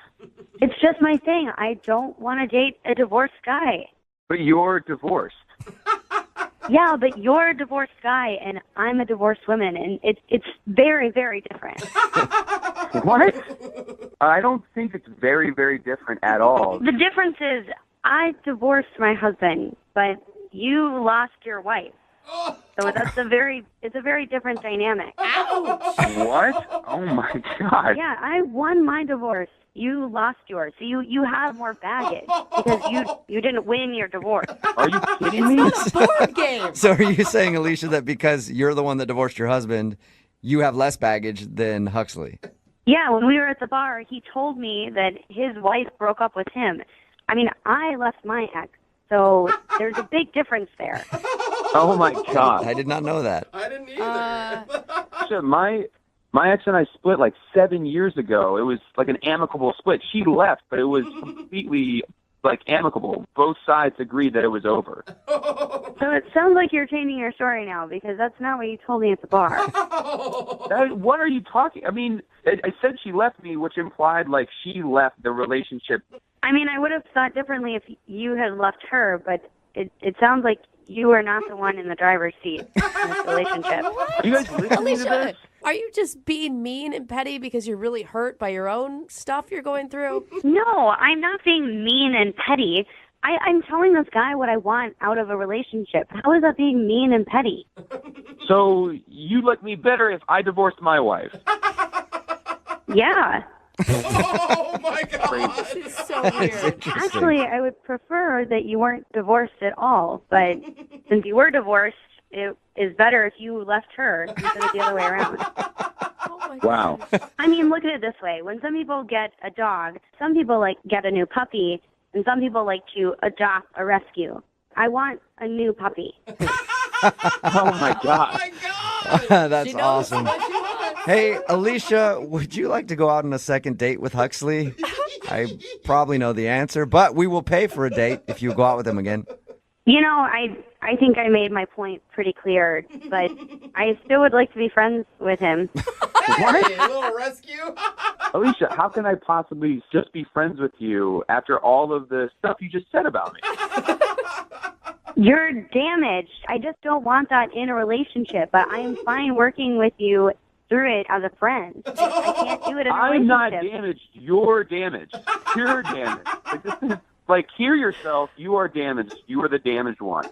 It's just my thing. I don't want to date a divorced guy. But you're divorced. Yeah, but you're a divorced guy, and I'm a divorced woman, and it's very, very different. What? I don't think it's very, very different at all. The difference is I divorced my husband, but you lost your wife. So it's a very different dynamic. What? Oh my God. Yeah, I won my divorce. You lost yours. So you have more baggage because you didn't win your divorce. Are you kidding me? It's not a board game. So are you saying, Alicia, that because you're the one that divorced your husband, you have less baggage than Huxley? Yeah, when we were at the bar, he told me that his wife broke up with him. I mean, I left my ex, so there's a big difference there. Oh my God. I did not know that. I didn't either. Shit, my ex and I split like 7 years ago. It was like an amicable split. She left, but it was completely like amicable. Both sides agreed that it was over. So it sounds like you're changing your story now because that's not what you told me at the bar. What are you talking? I mean, I said she left me, which implied like she left the relationship. I mean, I would have thought differently if you had left her, but it sounds like you are not the one in the driver's seat in this relationship. Are you guys listening to Alicia, this? Are you just being mean and petty because you're really hurt by your own stuff you're going through? No, I'm not being mean and petty. I'm telling this guy what I want out of a relationship. How is that being mean and petty? So you like me better if I divorced my wife? Yeah. Oh my God. This is so weird. Actually, I would prefer that you weren't divorced at all. But since you were divorced, it is better if you left her instead of the other way around. Wow. I mean, look at it this way. When some people get a dog, some people like get a new puppy, and some people like to adopt a rescue. I want a new puppy. Oh my God. That's awesome. Hey, Alicia, would you like to go out on a second date with Huxley? I probably know the answer, but we will pay for a date if you go out with him again. You know, I think I made my point pretty clear, but I still would like to be friends with him. Hey, a little rescue. Alicia, how can I possibly just be friends with you after all of the stuff you just said about me? You're damaged. I just don't want that in a relationship, but I am fine working with you through it as a friend. I can't do it in a I'm not relationship. damaged. You're damaged. Pure damage. Like, this is, like, hear yourself. You are damaged. You are the damaged one.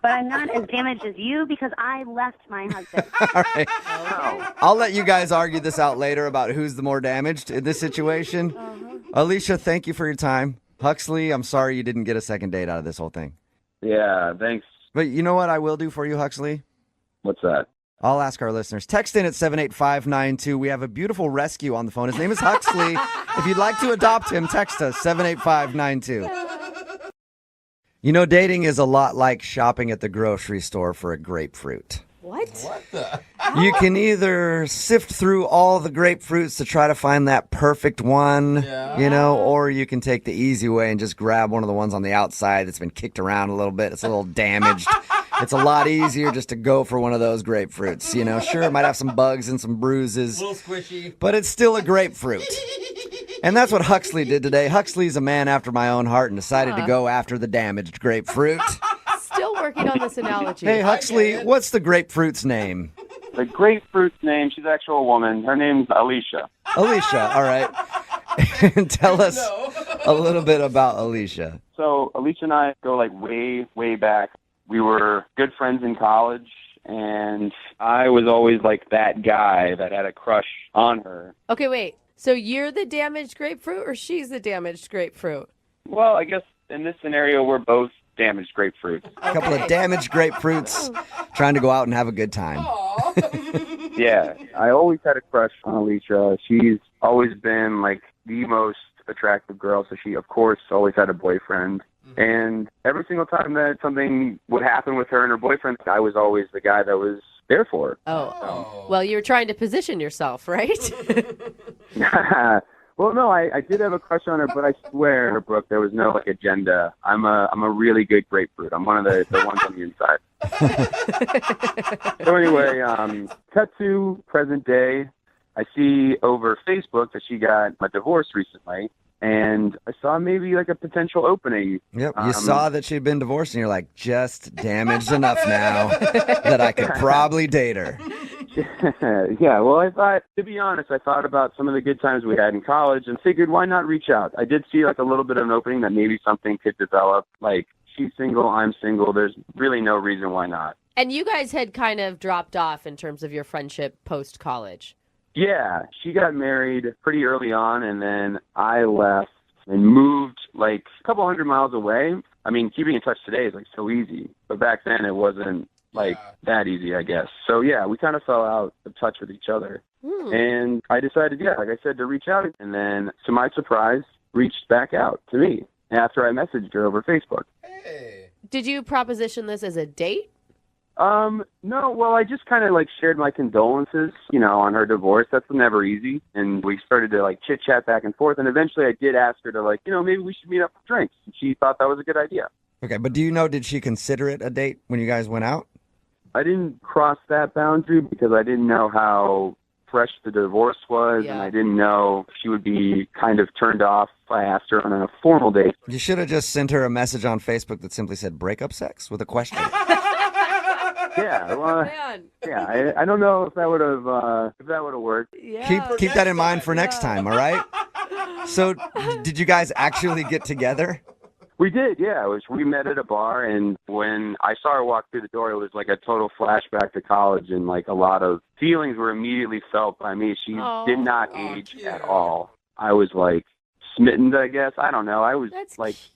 But I'm not as damaged as you because I left my husband. All right. I'll let you guys argue this out later about who's the more damaged in this situation. Alicia, thank you for your time. Huxley, I'm sorry you didn't get a second date out of this whole thing. Yeah, thanks. But you know what I will do for you, Huxley? What's that? I'll ask our listeners. Text in at 78592. We have a beautiful rescue on the phone. His name is Huxley. If you'd like to adopt him, text us 78592. You know, dating is a lot like shopping at the grocery store for a grapefruit. What? What the? You can either sift through all the grapefruits to try to find that perfect one, you know, or you can take the easy way and just grab one of the ones on the outside that's been kicked around a little bit. It's a little damaged. It's a lot easier just to go for one of those grapefruits, you know. Sure, it might have some bugs and some bruises, A little squishy. but it's still a grapefruit. And that's what Huxley did today. Huxley's a man after my own heart and decided to go after the damaged grapefruit. Still working on this analogy. Hey, Huxley, what's the grapefruit's name? The grapefruit's name, she's actually a woman. Her name's Alicia. Alicia, all right. And tell us a little bit about Alicia. So Alicia and I go like way, way back. We were good friends in college, and I was always like that guy that had a crush on her. Okay, wait. So you're the damaged grapefruit or she's the damaged grapefruit? Well, I guess in this scenario, we're both damaged grapefruits. A couple of damaged grapefruits trying to go out and have a good time. Yeah, I always had a crush on Alicia. She's always been like the most attractive girl, so she, of course, always had a boyfriend. And every single time that something would happen with her and her boyfriend, I was always the guy that was there for her. Oh. Well, you were trying to position yourself, right? Well, no, I did have a crush on her, but I swear, Brooke, there was no like agenda. I'm a really good grapefruit. I'm one of the ones on the inside. So anyway, cut to present day. I see over Facebook that she got a divorce recently, and I saw maybe like a potential opening. Yep, you saw that she'd been divorced, and you're like, just damaged enough now that I could probably date her. Yeah, well, I thought, to be honest, I thought about some of the good times we had in college and figured why not reach out. I did see like a little bit of an opening that maybe something could develop. Like, she's single, I'm single. There's really no reason why not. And you guys had kind of dropped off in terms of your friendship post-college. Yeah, she got married pretty early on, and then I left and moved like a couple 100 miles away. I mean, keeping in touch today is like so easy, but back then it wasn't like that easy, I guess. So yeah, we kind of fell out of touch with each other. And I decided, like I said, to reach out, and then to my surprise, reached back out to me after I messaged her over Facebook. Hey. Did you proposition this as a date? No, well, I just kind of like shared my condolences, you know, on her divorce. That's never easy. And we started to like chit chat back and forth. And eventually I did ask her to like, you know, maybe we should meet up for drinks. And she thought that was a good idea. Okay, but do you know, did she consider it a date when you guys went out? I didn't cross that boundary because I didn't know how fresh the divorce was, and I didn't know if she would be kind of turned off if I asked her on a formal date. You should have just sent her a message on Facebook that simply said breakup sex with a question. Yeah, well, Man. yeah. I don't know if that would have worked. Yeah. Keep that in mind for next time, all right? So, did you guys actually get together? We did, yeah. We met at a bar, and when I saw her walk through the door, it was like a total flashback to college, and like a lot of feelings were immediately felt by me. She did not age at all. I was like smitten, I guess. I don't know. I was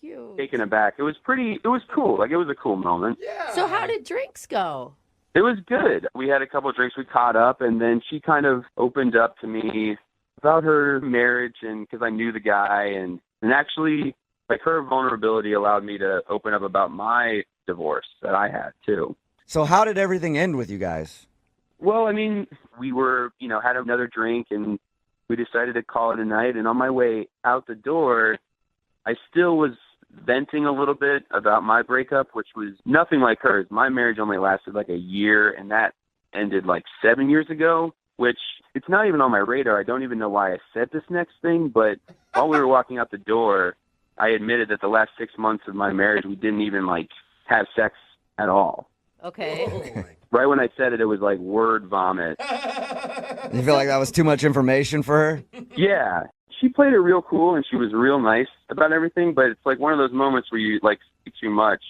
cute. taken aback. It was cool. Like, it was a cool moment. Yeah. So how did drinks go? It was good. We had a couple of drinks. We caught up, and then she kind of opened up to me about her marriage, and because I knew the guy, and actually, like, her vulnerability allowed me to open up about my divorce that I had too. So how did everything end with you guys? Well, I mean, we were, had another drink, and we decided to call it a night. And on my way out the door, I still was venting a little bit about my breakup, which was nothing like hers. My marriage only lasted like a year, and that ended like 7 years ago, which it's not even on my radar. I don't even know why I said this next thing, but while we were walking out the door, I admitted that the last 6 months of my marriage, we didn't even like have sex at all. Okay. Right when I said it, it was like word vomit. You feel like that was too much information for her? Yeah. She played it real cool, and she was real nice about everything, but it's like one of those moments where you like speak too much,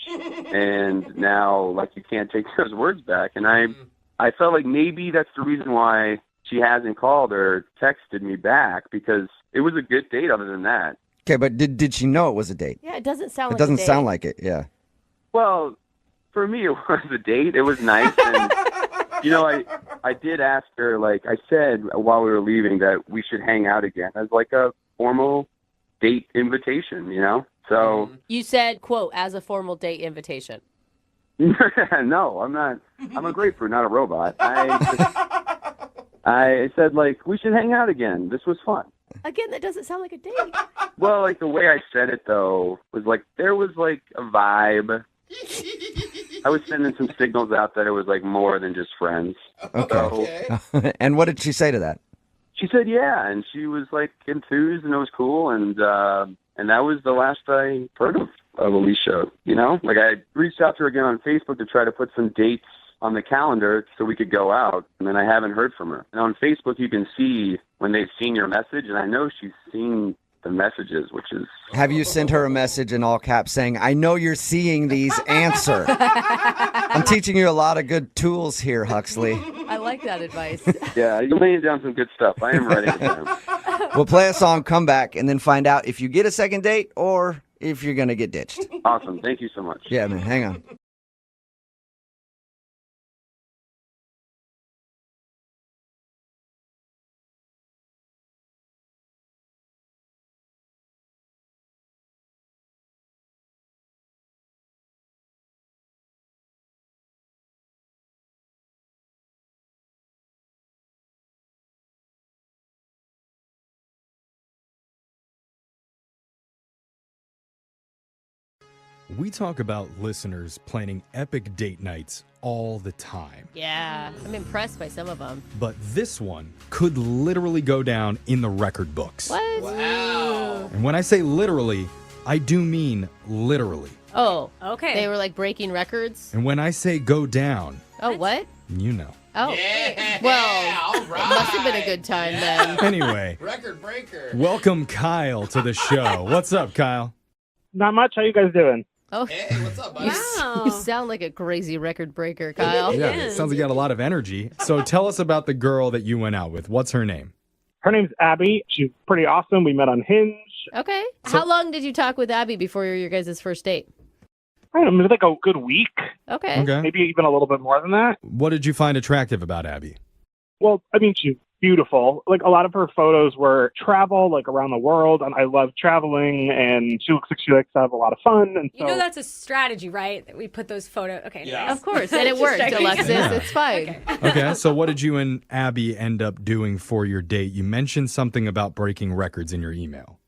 and now like you can't take those words back. And I felt like maybe that's the reason why she hasn't called or texted me back, because it was a good date other than that. Okay, but did she know it was a date? Yeah, it doesn't sound It like doesn't a date. sound like it, yeah. Well, for me, it was a date. It was nice. And, I did ask her, like I said while we were leaving, that we should hang out again as like a formal date invitation, So, You said, quote, as a formal date invitation. no, I'm not. I'm a grapefruit, not a robot. I said, like, we should hang out again. This was fun. Again, that doesn't sound like a date. Well, like, the way I said it, though, was like, there was, like, a vibe. I was sending some signals out that it was, like, more than just friends. Okay. So, and what did she say to that? She said, yeah, and she was, like, enthused, and it was cool, and that was the last I heard of Alicia, Like, I reached out to her again on Facebook to try to put some dates on the calendar so we could go out, and then I haven't heard from her. And on Facebook, you can see when they've seen your message, and I know she's seen the messages, which is... Have you sent her a message in all caps saying, I know you're seeing these, answer? I'm teaching you a lot of good tools here, Huxley. I like that advice. Yeah, you're laying down some good stuff. I am writing it down. We'll play a song, come back, and then find out if you get a second date or if you're going to get ditched. Awesome. Thank you so much. Yeah, man, hang on. We talk about listeners planning epic date nights all the time. Yeah, I'm impressed by some of them. But this one could literally go down in the record books. What? Wow. And when I say literally, I do mean literally. Oh, Okay. They were like breaking records? And when I say go down, Oh, what? you know. Oh. Yeah, Well, all right. it must have been a good time then. Anyway, Record breaker. welcome Kyle to the show. What's up, Kyle? Not much. How you guys doing? Oh, Hey, what's up, buddy? you sound like a crazy record breaker, Kyle. Yeah, it sounds like you got a lot of energy. So tell us about the girl that you went out with. What's her name? Her name's Abby. She's pretty awesome. We met on Hinge. Okay. How long did you talk with Abby before your guys' first date? I don't know, maybe like a good week. Okay. Okay. Maybe even a little bit more than that. What did you find attractive about Abby? Well, I mean, she's beautiful. Like, a lot of her photos were travel, like, around the world, and I love traveling, and she looks like she likes to have a lot of fun, and so... You know that's a strategy, right? That we put those photos... Okay. Yeah. anyways. Of course, and it Just worked, checking. Alexis. Yeah. It's fine. Okay, so what did you and Abby end up doing for your date? You mentioned something about breaking records in your email.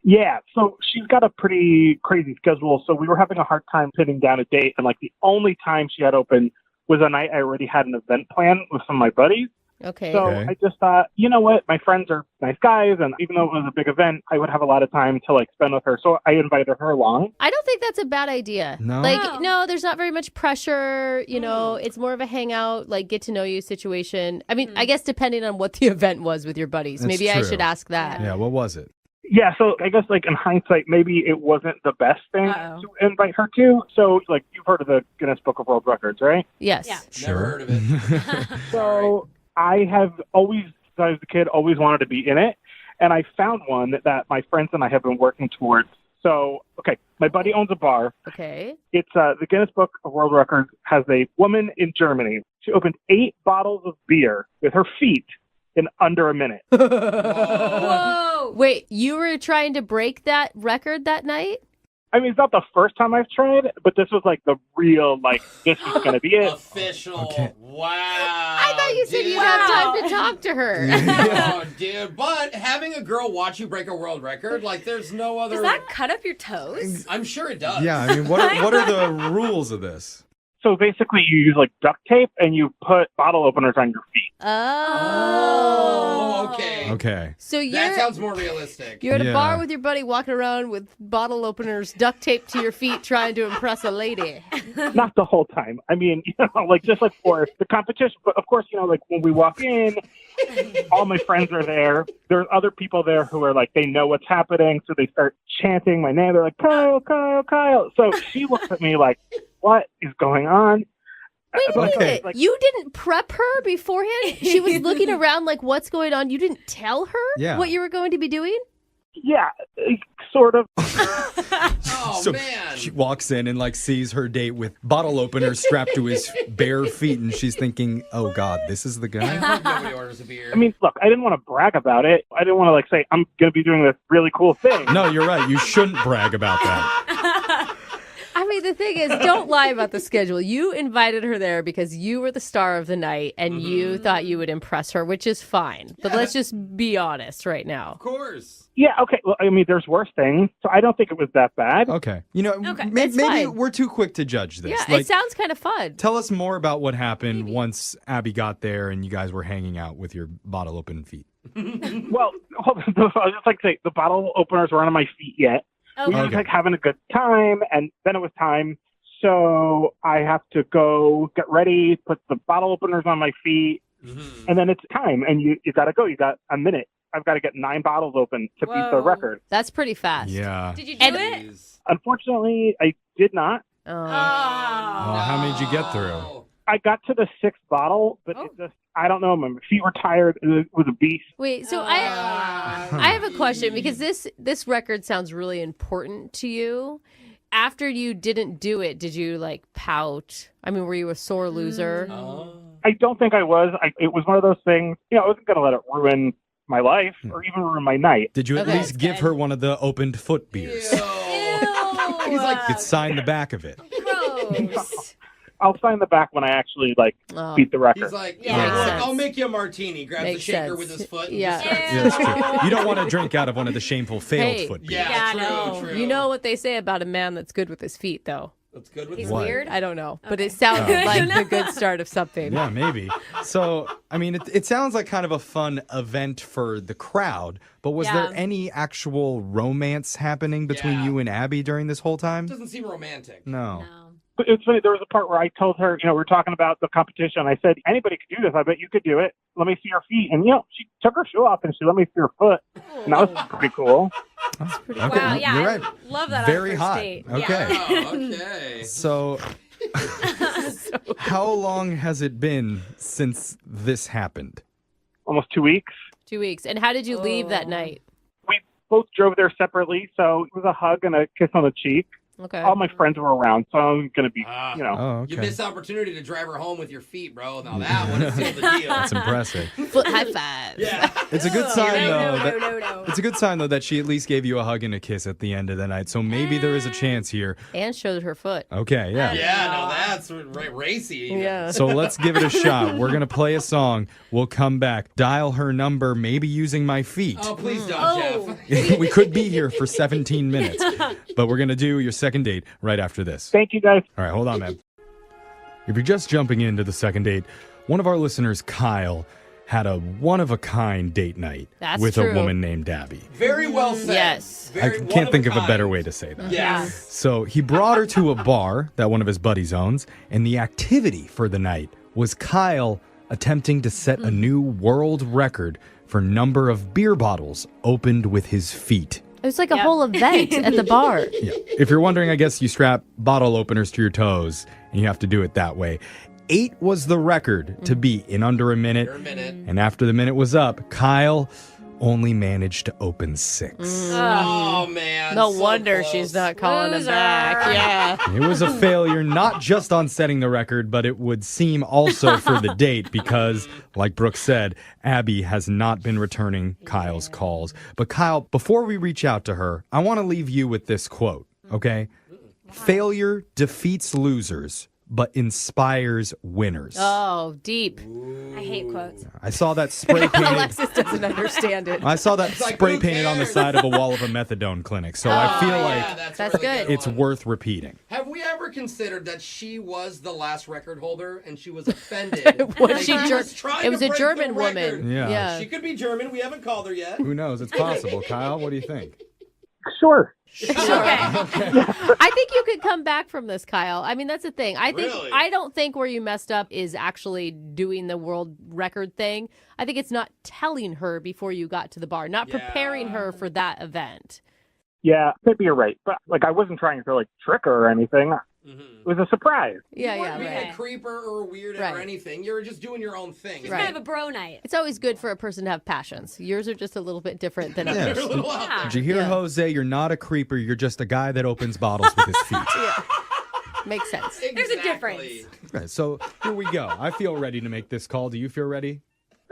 Yeah, so she's got a pretty crazy schedule, so we were having a hard time pinning down a date, and, like, the only time she had open was a night I already had an event planned with some of my buddies. Okay. So I just thought, you know what? My friends are nice guys, and even though it was a big event, I would have a lot of time to like spend with her. So I invited her along. I don't think that's a bad idea. No? No, there's not very much pressure. You know, it's more of a hangout, like get to know you situation. I mean, I guess depending on what the event was with your buddies. That's Maybe I true. should ask that. Yeah, what was it? Yeah, so I guess like in hindsight, maybe it wasn't the best thing Uh-oh. to invite her to. So like you've heard of the Guinness Book of World Records, right? Yes. Yeah. Sure. Never heard of it. So I have always, since I was a kid, always wanted to be in it. And I found one that my friends and I have been working towards. So, okay, my buddy owns a bar. Okay. It's the Guinness Book of World Records has a woman in Germany. She opened 8 bottles of beer with her feet in under a minute. Whoa. Wait, you were trying to break that record that night? I mean, it's not the first time I've tried, but this was like the real, like, this is going to be it. Official. Okay. Wow. I thought you said you'd have time to talk to her. Oh, dude. But having a girl watch you break a world record, like, there's no other. Does that cut up your toes? I'm sure it does. Yeah, I mean, what are the rules of this? So basically, you use like duct tape and you put bottle openers on your feet. Oh, okay. Okay. So That sounds more realistic. You're at a Yeah. bar with your buddy walking around with bottle openers duct taped to your feet trying to impress a lady. Not the whole time. I mean, like just like for the competition. But of course, like when we walk in, all my friends are there. There's other people there who are like, they know what's happening. So they start chanting my name. They're like, Kyle, Kyle, Kyle. So she looks at me like, what is going on? Wait a But, minute. like, You didn't prep her beforehand? She was looking around like, what's going on? You didn't tell her Yeah. what you were going to be doing? yeah, sort of. Oh, So man. she walks in and like sees her date with bottle openers strapped to his bare feet, and she's thinking, "Oh God, this is the I guy." hope nobody orders a beer. I mean, look, I didn't want to brag about it. I didn't want to like say, I'm going to be doing this really cool thing. No, you're right. You shouldn't brag about that. I mean, the thing is, don't lie about the schedule. You invited her there because you were the star of the night and you thought you would impress her, which is fine. But let's just be honest right now. Of course. Yeah, okay. Well, I mean, there's worse things. So I don't think it was that bad. Okay. You know, Okay, it's maybe fine. we're too quick to judge this. Yeah, it sounds kind of fun. Tell us more about what happened once Abby got there and you guys were hanging out with your bottle open feet. Well, hold on. I was just like say the bottle openers weren't on my feet yet. We were just Okay. like having a good time, and then it was time. So I have to go get ready, put the bottle openers on my feet, and then it's time. And you got to go. You got a minute. I've got to get 9 bottles open to beat the Whoa. record. That's pretty fast. Yeah. Did you do it? Jeez. Unfortunately, I did not. Oh. Oh. How many did you get through? I got to the 6th bottle, but it just, I don't know. My feet were tired. It was a beast. Wait, so I have a question because this record sounds really important to you. After you didn't do it, did you like pout? I mean, were you a sore loser? I don't think I was. It was one of those things, I wasn't going to let it ruin my life or even ruin my night. Did you at Okay. least give her one of the opened foot beers? Ew. He's like, You could sign the back of it. Gross. I'll sign the back when I actually Oh. beat the record. he's like, Yeah. yeah, Makes look, sense. I'll make you a martini. Grabs Makes the shaker sense. with his foot. And Yeah. just starts- Yeah, that's true. You don't want to drink out of one of the shameful failed Hey. foot beers. Yeah, Yeah, true, no. true. You know what they say about a man that's good with his feet, though? That's good with He's the- What? weird. I don't know, but Okay. it sounded Oh. like the good start of something. Yeah, maybe. So, I mean, it sounds like kind of a fun event for the crowd, but was Yeah. there any actual romance happening between Yeah. you and Abby during this whole time? Doesn't seem romantic. No. No. But it's funny. There was a part where I told her, we were talking about the competition. I said, anybody could do this. I bet you could do it. Let me see your feet. And, she took her shoe off and she let me see her foot. And that was pretty cool. Okay, Wow, yeah, you're I right. love that. Very on a first hot. Date. Okay. Yeah. Oh, okay. So, how long has it been since this happened? Almost 2 weeks. 2 weeks. And how did you leave that night? We both drove there separately. So it was a hug and a kiss on the cheek. Okay. All my friends were around. So I was going to be, Ah. Oh, okay. You missed the opportunity to drive her home with your feet, bro. Now that one is sealed the deal. That's impressive. Foot high five. Yeah. It's a good sign, though. No, that, no, no. It's a good sign, though, that she at least gave you a hug and a kiss at the end of the night. So maybe there is a chance here. And showed her foot. Okay, yeah. Yeah, no, that's racy. even. Yeah. So let's give it a shot. We're going to play a song. We'll come back, dial her number, maybe using my feet. Oh, please don't, Oh. Jeff. We could be here for 17 minutes, but we're going to do your second date right after this. Thank you, guys. All right, hold on, man. If you're just jumping into the second date, one of our listeners, Kyle, had a one-of-a-kind date night That's with true. a woman named Abby. Very well said. Yes. I Very can't think of a kind. better way to say that. Yes. So he brought her to a bar that one of his buddies owns, and the activity for the night was Kyle attempting to set a new world record for number of beer bottles opened with his feet. It was like a whole event at the bar. Yeah. If you're wondering, I guess you strap bottle openers to your toes, and you have to do it that way. 8 was the record to beat in under a minute. And after the minute was up, Kyle only managed to open 6. Oh, man. No so wonder close. she's not calling him back. Yeah. It was a failure, not just on setting the record, but it would seem also for the date because, like Brooke said, Abby has not been returning Kyle's calls. But Kyle, before we reach out to her, I want to leave you with this quote, okay? Failure defeats losers, but inspires winners. Oh, deep. I hate quotes. I saw that spray painted. Alexis doesn't understand it. I saw that spray painted on the side of a wall of a methadone clinic. So I feel like that's good. it's worth repeating. Have we ever considered that she was the last record holder and she was offended? Was she Like, It was a break German the record. woman. Yeah. She could be German. We haven't called her yet. Who knows? It's possible. Kyle, what do you think? Sure. I think you could come back from this, Kyle. I mean, that's the thing. I don't think where you messed up is actually doing the world record thing. I think it's not telling her before you got to the bar, not preparing her for that event. Yeah, maybe you're right. But I wasn't trying to trick her or anything. It was a surprise. Yeah, You weren't being right. a creeper or a weirdo or anything. You were just doing your own thing. It's kind of a bro night. It's always good for a person to have passions. Yours are just a little bit different than Yeah. others. Did you hear, Jose? You're not a creeper. You're just a guy that opens bottles with his feet. Makes sense. There's a difference. Okay, so here we go. I feel ready to make this call. Do you feel ready?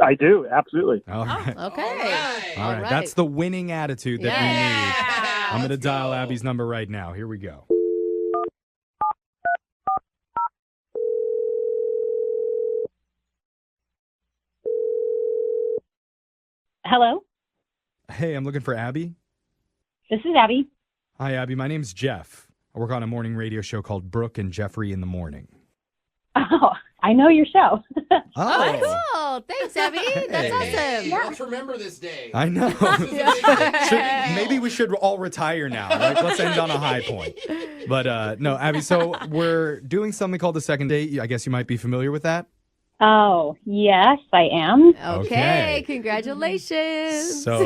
I do, absolutely. All right. Okay. All right. That's the winning attitude that we need. I'm going to dial Abby's number right now. Here we go. Hello, Hey, I'm looking for Abby. this is Abby. Hi, Abby. My name's Jeff. I work on a morning radio show called Brooke and Jeffrey in the Morning. Oh, I know your show. Oh, cool. Thanks, Abby. That's awesome. Let's remember this day. I know. Maybe we should all retire now. Like, let's end on a high point. But no, Abby, so we're doing something called the second date. I guess you might be familiar with that. Oh, yes, I am. Okay. Congratulations. So,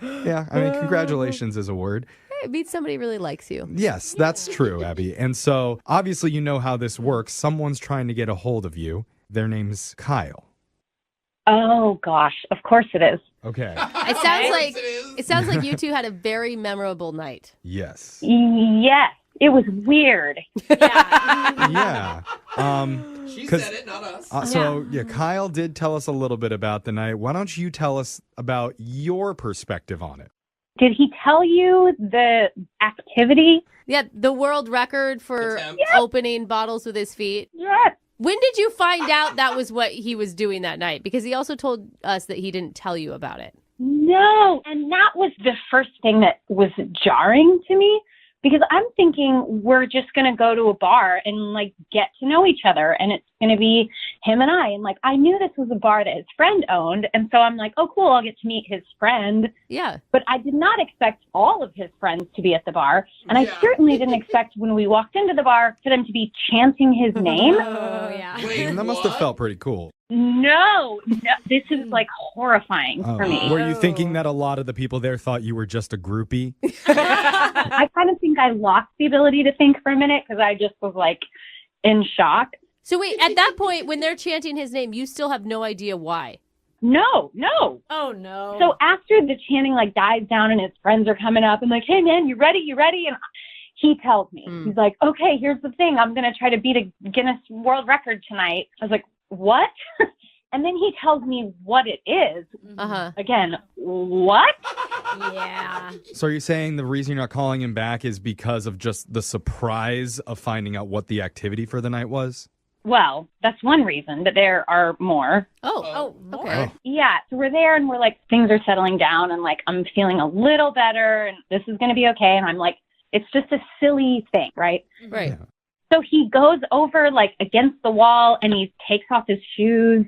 yeah, I mean, congratulations is a word. It means somebody really likes you. Yes, that's true, Abby. And so, obviously, you know how this works. Someone's trying to get a hold of you. Their name's Kyle. Oh, gosh. Of course it is. Okay. It sounds like you two had a very memorable night. Yes. Yes, it was weird. Yeah. She 'cause- said it, not us. So, Kyle did tell us a little bit about the night. Why don't you tell us about your perspective on it? Did he tell you the activity? Yeah, the world record for opening bottles with his feet. Yes. When did you find out that was what he was doing that night? Because he also told us that he didn't tell you about it. No, and that was the first thing that was jarring to me. Because I'm thinking we're just going to go to a bar and get to know each other, and it's going to be him and I. And I knew this was a bar that his friend owned. And so I'm like, oh, cool, I'll get to meet his friend. Yeah. But I did not expect all of his friends to be at the bar. And I certainly didn't expect when we walked into the bar for them to be chanting his name. Oh, yeah. That must have felt pretty cool. No, this is horrifying for me. Were you thinking that a lot of the people there thought you were just a groupie? I kind of think I lost the ability to think for a minute because I just was in shock. So wait, at that point, when they're chanting his name, you still have no idea why? No. Oh, no. So after the chanting dies down and his friends are coming up and hey man, you ready? And he tells me, he's like, okay, here's the thing. I'm going to try to beat a Guinness World Record tonight. I was like, what? And then he tells me what it is. Again, what? Yeah. So are you saying the reason you're not calling him back is because of just the surprise of finding out what the activity for the night was? Well, that's one reason, but there are more. Oh, okay. Yeah, so we're there and we're things are settling down and I'm feeling a little better and this is going to be okay. And I'm it's just a silly thing, right? Right. Yeah. So he goes over against the wall and he takes off his shoes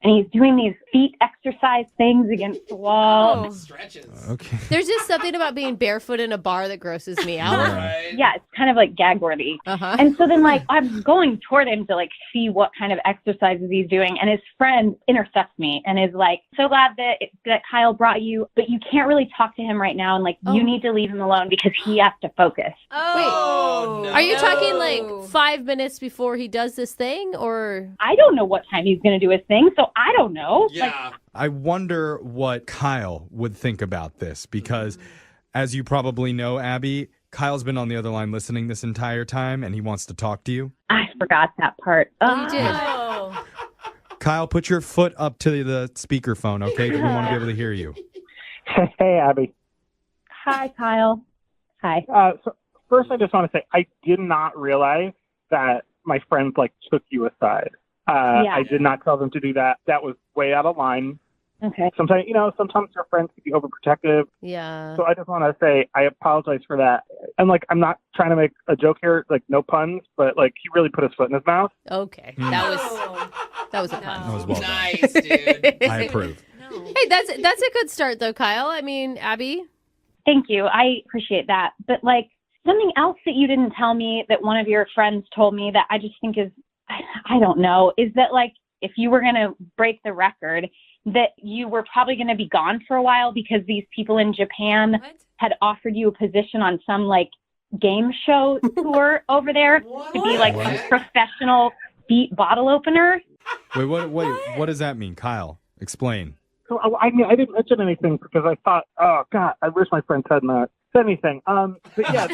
and he's doing these feet exercise things against the wall. Stretches. Okay. There's just something about being barefoot in a bar that grosses me out. Yeah, it's kind of like gag worthy. And so then like I'm going toward him to like see what kind of exercises he's doing, and his friend intercepts me and is like, so glad that Kyle brought you, but you can't really talk to him right now, and like you need to leave him alone because he has to focus. Are you talking like 5 minutes before he does this thing, or? I don't know what time he's going to do his thing, so I don't know. Yeah. I wonder what Kyle would think about this because, as you probably know, Abby, Kyle's been on the other line listening this entire time, and he wants to talk to you. I forgot that part. You did. Kyle, put your foot up to the speakerphone, okay? We want to be able to hear you. Hey, Abby. Hi, Kyle. Hi. So first, I just want to say I did not realize that my friends like took you aside. I did not tell them to do that. That was way out of line. Okay. Sometimes your friends can be overprotective. Yeah. So I just want to say I apologize for that. And like, I'm not trying to make a joke here, like no puns, but like he really put his foot in his mouth. Okay. That was a pun. That was well done. Nice, dude. I approve. Hey, that's a good start though, Kyle. I mean, Abby. Thank you. I appreciate that. But like something else that you didn't tell me that one of your friends told me that I just think is, I don't know, is that like if you were going to break the record, that you were probably going to be gone for a while because these people in Japan had offered you a position on some like game show tour over there to be like a professional feet bottle opener. Wait, what does that mean? Kyle, explain. So I mean, I didn't mention anything because I thought, oh God, I wish my friends had not said anything. But yeah,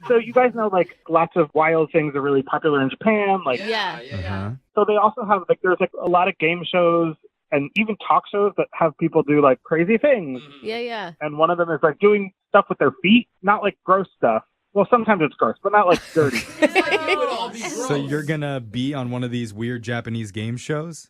so you guys know like lots of wild things are really popular in Japan. Like, yeah. So they also have like there's like a lot of game shows and even talk shows that have people do like crazy things. Yeah. And one of them is like doing stuff with their feet, not like gross stuff. Well, sometimes it's gross, but not like dirty. So you're gonna be on one of these weird Japanese game shows?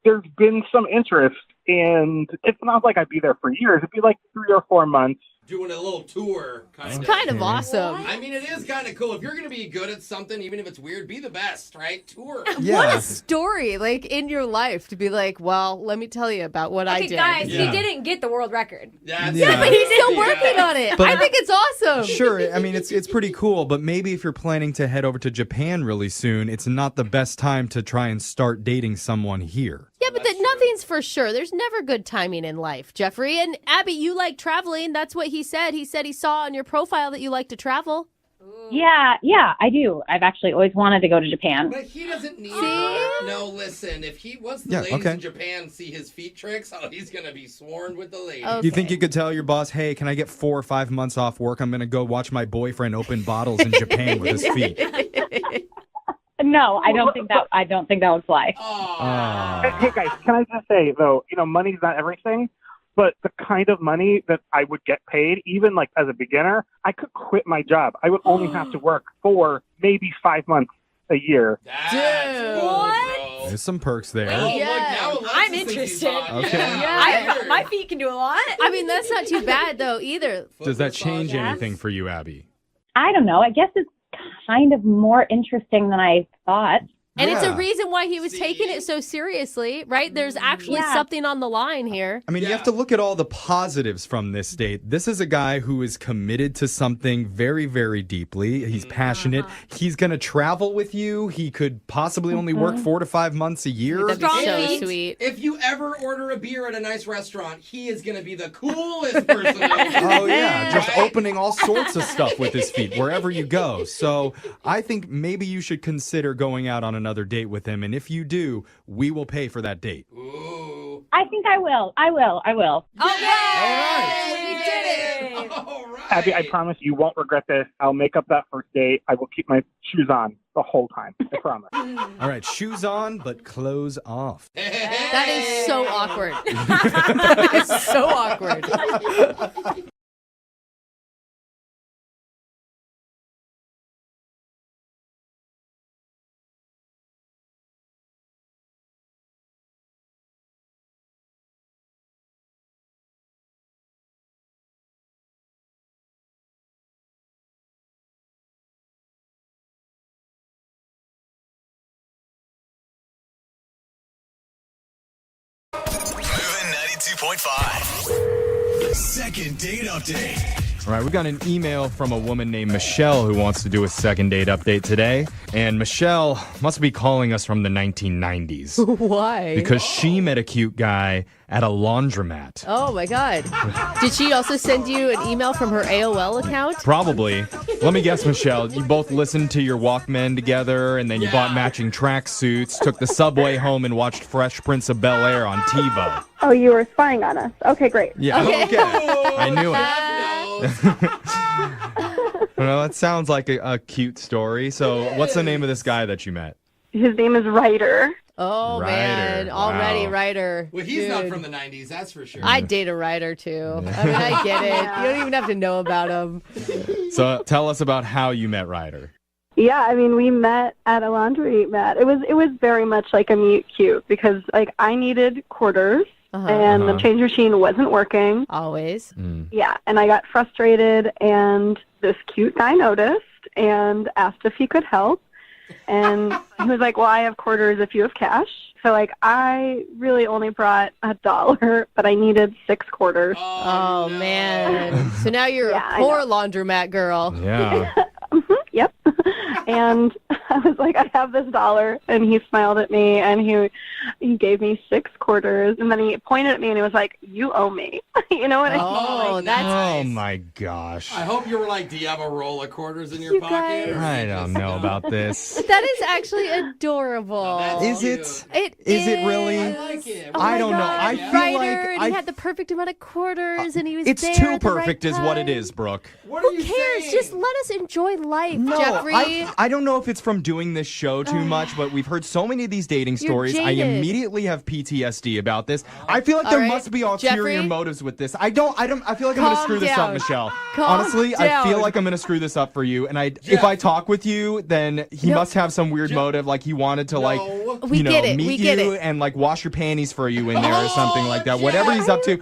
There's been some interest, and it's not like I'd be there for years. It'd be like 3 or 4 months. Doing a little tour. It's kind of awesome. I mean, it is kind of cool. If you're going to be good at something, even if it's weird, be the best, right? Tour. What a story, like, in your life to be like, well, let me tell you about what I did. Guys, he didn't get the world record. But he's still working on it. But- I think it's awesome. Sure, I mean, it's pretty cool, but maybe if you're planning to head over to Japan really soon, it's not the best time to try and start dating someone here. Yeah, but nothing's for sure. There's never good timing in life, Jeffrey. And Abby, you like traveling. That's what he said. He said he saw on your profile that you like to travel. Yeah, I do. I've actually always wanted to go to Japan. But he doesn't need her. No, listen. If he wants the ladies in Japan see his feet tricks, he's going to be sworn with the ladies. You think you could tell your boss, hey, can I get 4 or 5 months off work? I'm going to go watch my boyfriend open bottles in Japan with his feet. No, I don't think that would fly. Hey guys, can I just say though, money's not everything, but the kind of money that I would get paid, even like as a beginner, I could quit my job. I would only have to work for maybe 5 months a year. What? There's some perks there. I'm interested. Okay. My feet can do a lot. I mean, that's not too bad though either. Does that change anything for you, Abby? I don't know. I guess it's kind of more interesting than I thought. And it's a reason why he was taking it so seriously, right? There's actually something on the line here. I mean, you have to look at all the positives from this date. This is a guy who is committed to something very, very deeply. He's passionate. He's going to travel with you. He could possibly only work 4 to 5 months a year. That'd be so sweet. If you ever order a beer at a nice restaurant, he is going to be the coolest person. Oh, yeah. Just opening all sorts of stuff with his feet wherever you go. So I think maybe you should consider going out on another date with him. And if you do, we will pay for that date. Ooh. I think I will. We did it. All right. Abby, I promise you won't regret this. I'll make up that first date. I will keep my shoes on the whole time. I promise. All right, shoes on, but clothes off. That is so awkward. That is so awkward. 104.5. Second date update. All right, we got an email from a woman named Michelle who wants to do a second date update today. And Michelle must be calling us from the 1990s. Why? Because she met a cute guy at a laundromat. Oh, my God. Did she also send you an email from her AOL account? Probably. Let me guess, Michelle. You both listened to your Walkman together, and then you bought matching tracksuits, took the subway home, and watched Fresh Prince of Bel-Air on TiVo. Oh, you were spying on us. Okay, great. Yeah, okay. I knew it. Well, that sounds like a cute story. So what's the name of this guy that you met? His name is Ryder. Oh, Ryder. man. Already, Wow. Ryder. Well, he's not from the 90s, that's for sure. I'd date a Ryder, too. I mean, I get it. You don't even have to know about him. So tell us about how you met Ryder. Yeah, I mean, we met at a laundromat. It was very much like a meet cute because like I needed quarters and the change machine wasn't working. Always. Yeah, and I got frustrated and this cute guy noticed and asked if he could help. And he was like, well, I have quarters if you have cash. So, like, I really only brought $1, but I needed 6 quarters. Oh, man. So now you're a poor laundromat girl. Yeah. Yep. And I was like, I have this $1. And he smiled at me, and he gave me 6 quarters. And then he pointed at me, and he was like, you owe me. You know what I mean? Oh, that's Oh, my gosh. I hope you were like, do you have a roll of quarters in your pocket? I don't know about this. That is actually adorable. Is it? Is it really? I like it. Oh I my don't know. God, I feel Ryder, like and he had the perfect amount of quarters, and he was it's there too at the right perfect is what it time. is, Brooke. What Who cares? Just let us enjoy life, No, Jeffrey. I don't know if it's from doing this show too much, but we've heard so many of these dating You're stories. I jaded. immediately have PTSD about this. I feel like All there right, must be ulterior Jeffrey? motives with this. I feel like I'm going to Calm screw this up, down. Michelle. Calm Honestly, I feel down. like I'm going to screw this up for you. And if I talk with you, then he must have some weird motive, like he wanted to We get it. meet We get you it. and like wash your panties for you in there or something like that. Whatever he's up to.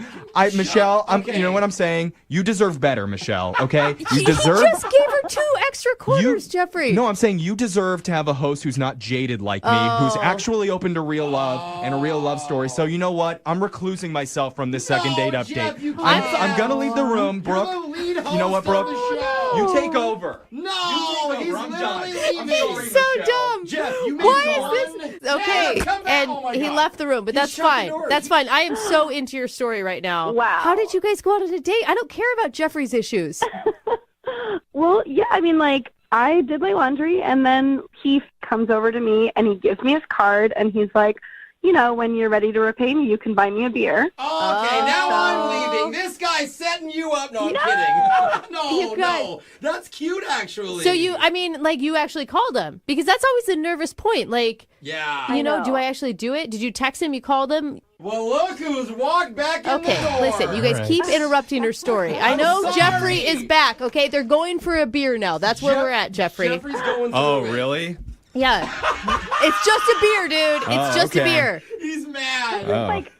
Michelle, you know what I'm saying? You deserve better, Michelle, okay? You deserve He just gave her 2 extra quarters, Jeffrey. No, I'm saying you deserve to have a host who's not jaded like me, who's actually open to real love and a real love story. So you know what? I'm reclusing myself from this second date update. Jeff, you I'm gonna leave the room, Brooke. You know what, Brooke? You take over. No, he's I'm literally done. leaving. He's so dumb. Jeff, you Why is this? Okay, Yeah, come back. and Oh my he God. left the room, but He that's shut the fine. door. That's fine. I am so into your story right now. Wow. How did you guys go out on a date? I don't care about Jeffrey's issues. Well, yeah, I mean, like, I did my laundry, and then he comes over to me, and he gives me his card, and he's like, you know, when you're ready to repay me, you can buy me a beer. Okay, now I'm leaving. This guy's setting you up. No, I'm kidding. No. That's cute, actually. So you actually called him because that's always the nervous point. Like, yeah. you know, do I actually do it? Did you text him? You called him? Well, look who's walked back in the door. Okay, listen, you guys keep interrupting her story. I know sorry. Jeffrey is back, okay? They're going for a beer now. That's where we're at, Jeffrey. Jeffrey's going Oh, through it. really? Yeah. It's just a beer, dude. It's just a okay. beer. He's mad. Like,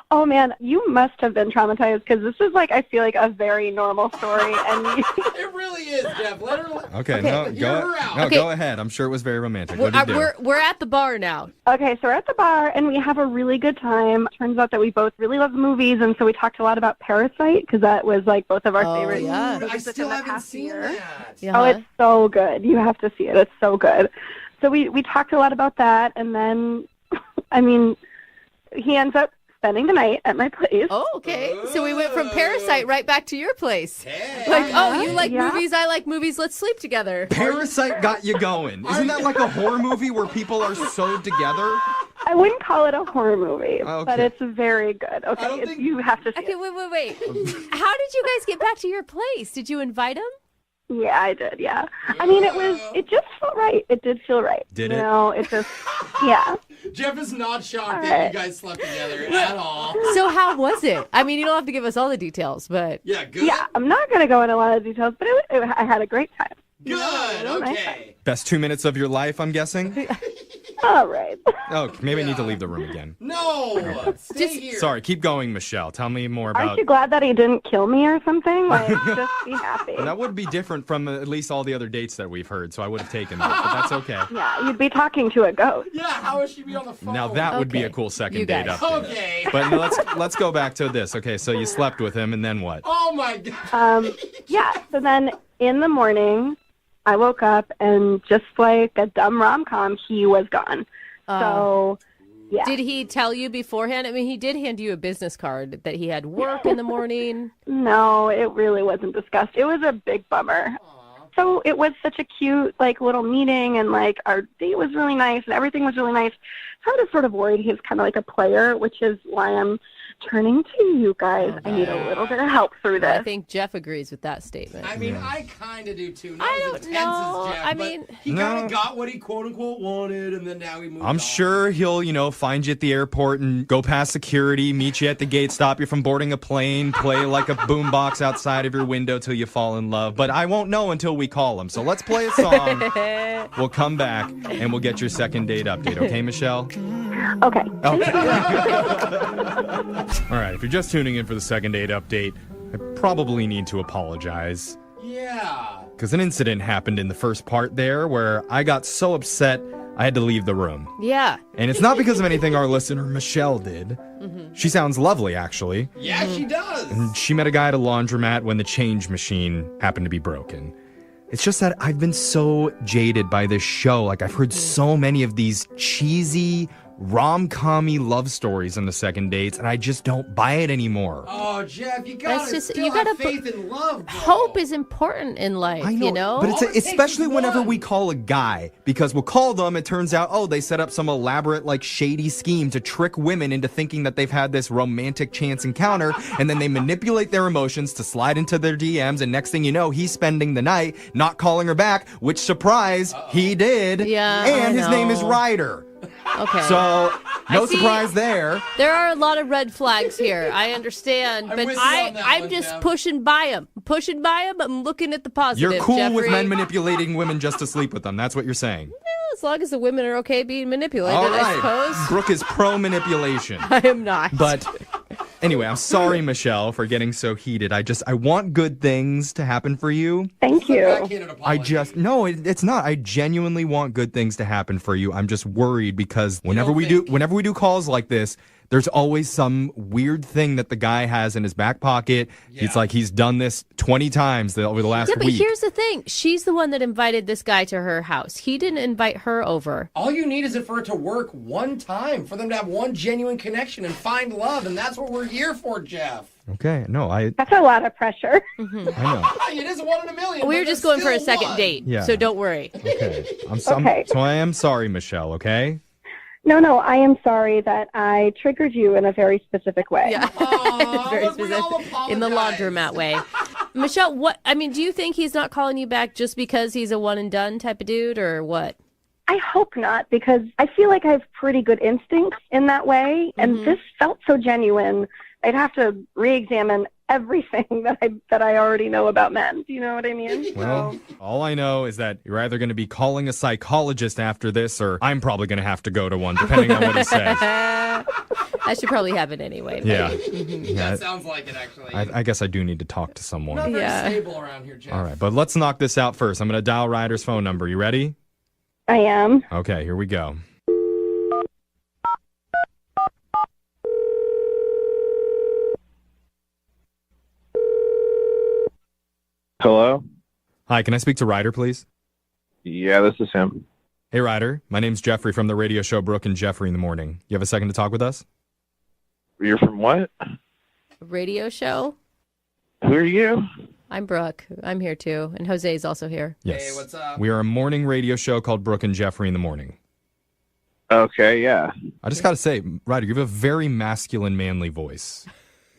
oh man, you must have been traumatized because this is like, I feel like a very normal story, and It really is, Jeff. Let her. Okay, Hear her out. No, Okay. go ahead. I'm sure it was very romantic. We're, What did you do? we're at the bar now. Okay, so we're at the bar, and we have a really good time. Turns out that we both really love movies, and so we talked a lot about Parasite, because that was, like, both of our favorite yeah. movies I within still the haven't past seen year. that. Oh, it's so good. You have to see it. It's so good. So we talked a lot about that, and then, I mean, he ends up spending the night at my place. Oh, okay. So we went from Parasite right back to your place. Like, oh, you like movies, I like movies, let's sleep together. Parasite got you going. Isn't that like a horror movie where people are sewed together? I wouldn't call it a horror movie, Okay. but it's very good. Okay, you have to see Okay, it. wait. How did you guys get back to your place? Did you invite him? Yeah, I did, yeah. I mean, it just felt right. It did feel right. Did you it? know, it just, yeah. Jeff is not shocked All that right. you guys slept together at all. So how was it? I mean, you don't have to give us all the details, but... Yeah, good. Yeah, I'm not going to go into a lot of details, but I had a great time. Good. Nice time. Okay. Best 2 minutes of your life, I'm guessing? All right. Oh, maybe I need to leave the room again. No, stay here. Sorry, keep going, Michelle. Tell me more about... Aren't you glad that he didn't kill me or something? Like, just be happy. That would be different from at least all the other dates that we've heard, so I would have taken that, but that's okay. Yeah, you'd be talking to a ghost. Yeah, how would she be on the phone? Now that would be a cool second date update. Okay. But let's go back to this. Okay, so you slept with him, and then what? Oh my God. Yeah, so then in the morning, I woke up and just like a dumb rom-com, he was gone. So, yeah. Did he tell you beforehand? I mean, he did hand you a business card that he had work in the morning. No, it really wasn't discussed. It was a big bummer. So it was such a cute, like, little meeting, and, like, our date was really nice, and everything was really nice. So I'm just sort of worried he's kind of like a player, which is why I'm turning to you guys. I need a little bit of help through this. I think Jeff agrees with that statement. I mean, I kind of do too. Not I as don't intense know. as Jeff, I but mean- he kind of got what he quote unquote wanted, and then now he moved I'm sure he'll, find you at the airport and go past security, meet you at the gate, stop you from boarding a plane, play like a boombox outside of your window till you fall in love. But I won't know until we call him. So let's play a song. We'll come back and we'll get your second date update. Okay, Michelle? Okay. All right, if you're just tuning in for the second date update, I probably need to apologize. Yeah. Because an incident happened in the first part there where I got so upset I had to leave the room. Yeah. And it's not because of anything our listener Michelle did. She sounds lovely, actually. Yeah, she does. And she met a guy at a laundromat when the change machine happened to be broken. It's just that I've been so jaded by this show. Like, I've heard so many of these cheesy, rom-com-y love stories on the second dates, and I just don't buy it anymore. Oh, Jeff, you gotta you gotta have faith in love, bro. Hope is important in life, you know? But it's especially whenever we call a guy, because we'll call them, it turns out, they set up some elaborate, like, shady scheme to trick women into thinking that they've had this romantic chance encounter, and then they manipulate their emotions to slide into their DMs, and next thing you know, he's spending the night not calling her back, which, surprise, he did. Yeah, and I his name is know. Ryder. Okay. So, no I see- surprise there. There are a lot of red flags here. I understand, but with you on that I'm one, just Jeff. pushing by him. Pushing by him. I'm looking at the positive. You're cool Jeffrey. with men manipulating women just to sleep with them. That's what you're saying. As long as the women are okay being manipulated, All I right. suppose. Brooke is pro manipulation. I am not. But anyway, I'm sorry, Michelle, for getting so heated. I want good things to happen for you. Thank you. It's not. I genuinely want good things to happen for you. I'm just worried because whenever we do calls like this, there's always some weird thing that the guy has in his back pocket. Yeah. It's like he's done this 20 times over the last week. Yeah, but here's the thing. She's the one that invited this guy to her house. He didn't invite her over. All you need is for it to work one time, for them to have one genuine connection and find love, and that's what we're here for, Jeff. Okay, That's a lot of pressure. I know. It is 1 in a million. We but were just there's going for a still second one. date, Yeah. so don't worry. Okay. Okay. So I am sorry, Michelle, okay? No, I am sorry that I triggered you in a very specific way. Yeah. Very specific. In the laundromat way. Michelle, do you think he's not calling you back just because he's a one and done type of dude, or what? I hope not, because I feel like I have pretty good instincts in that way, and this felt so genuine. I'd have to re-examine everything that I already know about men. Do you know what I mean? Well, all I know is that you're either going to be calling a psychologist after this, or I'm probably going to have to go to one, depending on what he says. That should probably happen anyway. Yeah. That sounds like it, actually. I guess I do need to talk to someone. Not very stable around here, Jeff. All right, but let's knock this out first. I'm going to dial Ryder's phone number. You ready? I am. Okay, here we go. Hello? Hi, can I speak to Ryder, please? Yeah, this is him. Hey, Ryder. My name's Jeffrey from the radio show Brooke and Jeffrey in the Morning. You have a second to talk with us? You're from what? Radio show? Who are you? I'm Brooke. I'm here too. And Jose's also here. Yes. Hey, what's up? We are a morning radio show called Brooke and Jeffrey in the Morning. Okay, yeah. I just got to say, Ryder, you have a very masculine, manly voice.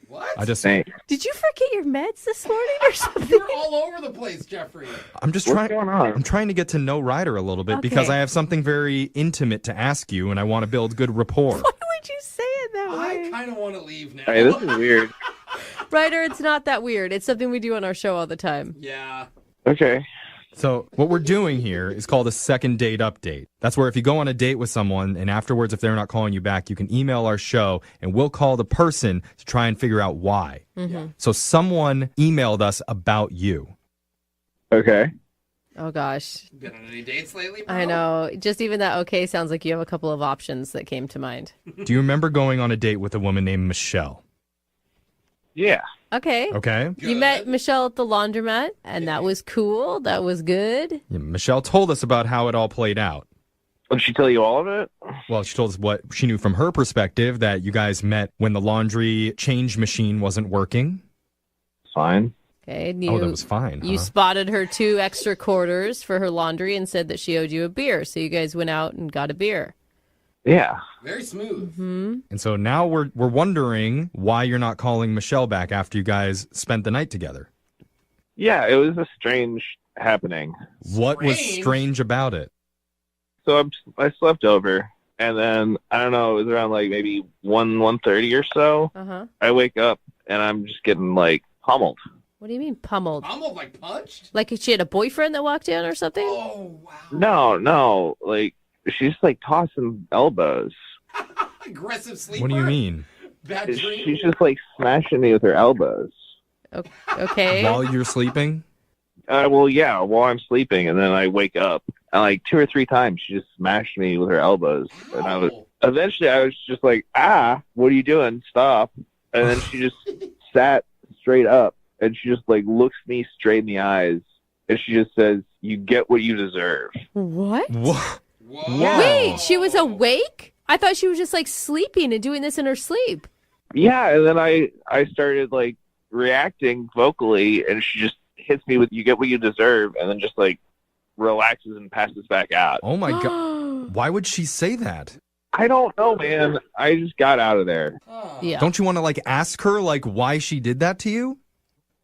What? I just... Thanks. Did you forget your meds this morning or something? You're all over the place, Jeffrey. I'm just What's going on? I'm trying to get to know Ryder a little bit because I have something very intimate to ask you, and I want to build good rapport. Why would you say it that way? I kind of want to leave now. Hey, this is weird. Ryder, it's not that weird. It's something we do on our show all the time. Yeah. Okay. So what we're doing here is called a second date update. That's where if you go on a date with someone and afterwards if they're not calling you back, you can email our show and we'll call the person to try and figure out why. Mm-hmm. So someone emailed us about you. Okay. Oh, gosh. Been on any dates lately, bro? I know. Just even that okay sounds like you have a couple of options that came to mind. Do you remember going on a date with a woman named Michelle? Yeah. Okay. Okay. You met Michelle at the laundromat, and that was cool. That was good. Yeah, Michelle told us about how it all played out. Did she tell you all of it? Well, she told us what she knew from her perspective, that you guys met when the laundry change machine wasn't working. Fine. Okay. And that was fine. You spotted her 2 extra quarters for her laundry and said that she owed you a beer. So you guys went out and got a beer. Yeah. Very smooth. Mm-hmm. And so now we're wondering why you're not calling Michelle back after you guys spent the night together. Yeah, it was a strange happening. What was strange about it? So I slept over, and then, I don't know, it was around like maybe 1:30 or so. Uh-huh. I wake up, and I'm just getting, like, pummeled. What do you mean pummeled? Pummeled, like punched? Like she had a boyfriend that walked in or something? Oh, wow. No, like, she's, like, tossing elbows. Aggressive sleeper? What do you mean? Bad dream? She's just, like, smashing me with her elbows. Okay. While you're sleeping? Well, yeah, while I'm sleeping, and then I wake up, and like 2 or 3 times she just smashed me with her elbows, and eventually I was just like, what are you doing? Stop! And then she just sat straight up, and she just like looks me straight in the eyes, and she just says, "You get what you deserve." What? Whoa. Wait, she was awake? I thought she was just like sleeping and doing this in her sleep. Yeah, and then I started like reacting vocally, and she just hits me with "You get what you deserve," and then just like relaxes and passes back out. Oh my God. Why would she say that? I don't know, man. I just got out of there. Yeah. Don't you want to like ask her like why she did that to you?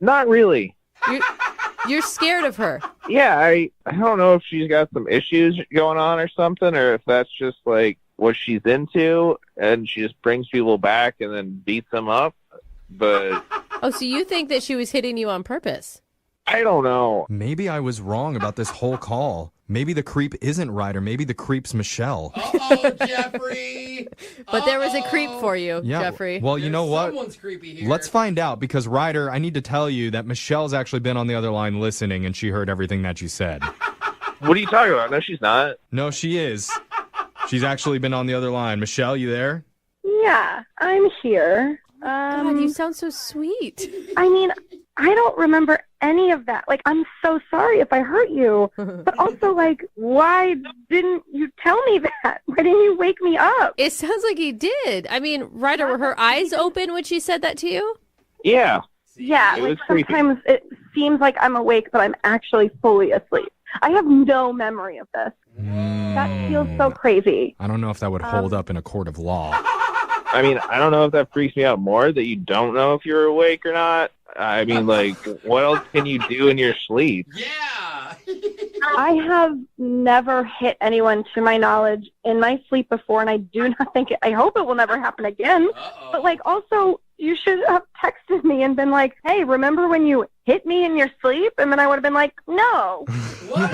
Not really. You're scared of her. Yeah, I don't know if she's got some issues going on or something, or if that's just like what she's into, and she just brings people back and then beats them up. But Oh, so you think that she was hitting you on purpose? I don't know. Maybe I was wrong about this whole call. Maybe the creep isn't Ryder. Maybe the creep's Michelle. Uh-oh, Jeffrey. But there was a creep for you, Yeah. Jeffrey. Well, you know what? Someone's creepy here. Let's find out, because Ryder, I need to tell you that Michelle's actually been on the other line listening, and she heard everything that you said. What are you talking about? No, she's not. No, she is. She's actually been on the other line. Michelle, you there? Yeah, I'm here. God, you sound so sweet. I mean, I don't remember any of that. Like, I'm so sorry if I hurt you. But also, like, why didn't you tell me that? Why didn't you wake me up? It sounds like he did. I mean, Ryder, were her eyes open when she said that to you? Yeah. Yeah, It like was creepy. sometimes it seems like I'm awake, but I'm actually fully asleep. I have no memory of this. That feels so crazy. I don't know if that would hold up in a court of law. I mean, I don't know if that freaks me out more that you don't know if you're awake or not. I mean, like, what else can you do in your sleep? Yeah. I have never hit anyone, to my knowledge, in my sleep before, and I do not think I hope it will never happen again. Uh-oh. But, like, also, you should have texted me and been like, hey, remember when you hit me in your sleep? And then I would have been like, no. What?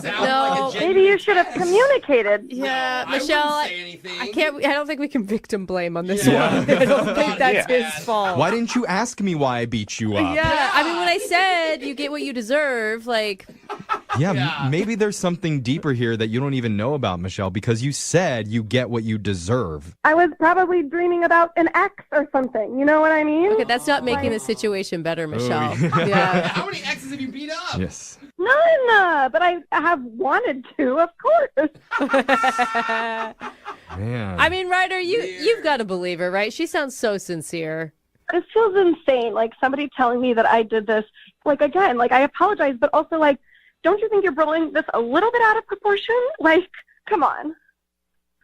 No. Maybe you should have communicated. Yeah, I Michelle, wouldn't say anything. I don't think we can victim blame on this Yeah. one. I don't think that's Yeah. his fault. Why didn't you ask me why I beat you up? Yeah, I mean, when I said you get what you deserve, like, Yeah, maybe there's something deeper here that you don't even know about, Michelle, because you said you get what you deserve. I was probably dreaming about an ex or something. You know what I mean? okay, that's not making the situation better, Michelle. yeah. Yeah. How many exes have you beat up? Yes. None, but I have wanted to, of course. Man. I mean, Ryder, you've got to believe her, right? She sounds so sincere. This feels insane. Like somebody telling me that I did this. Like, again, like I apologize, but also like, don't you think you're blowing this a little bit out of proportion? Like, come on.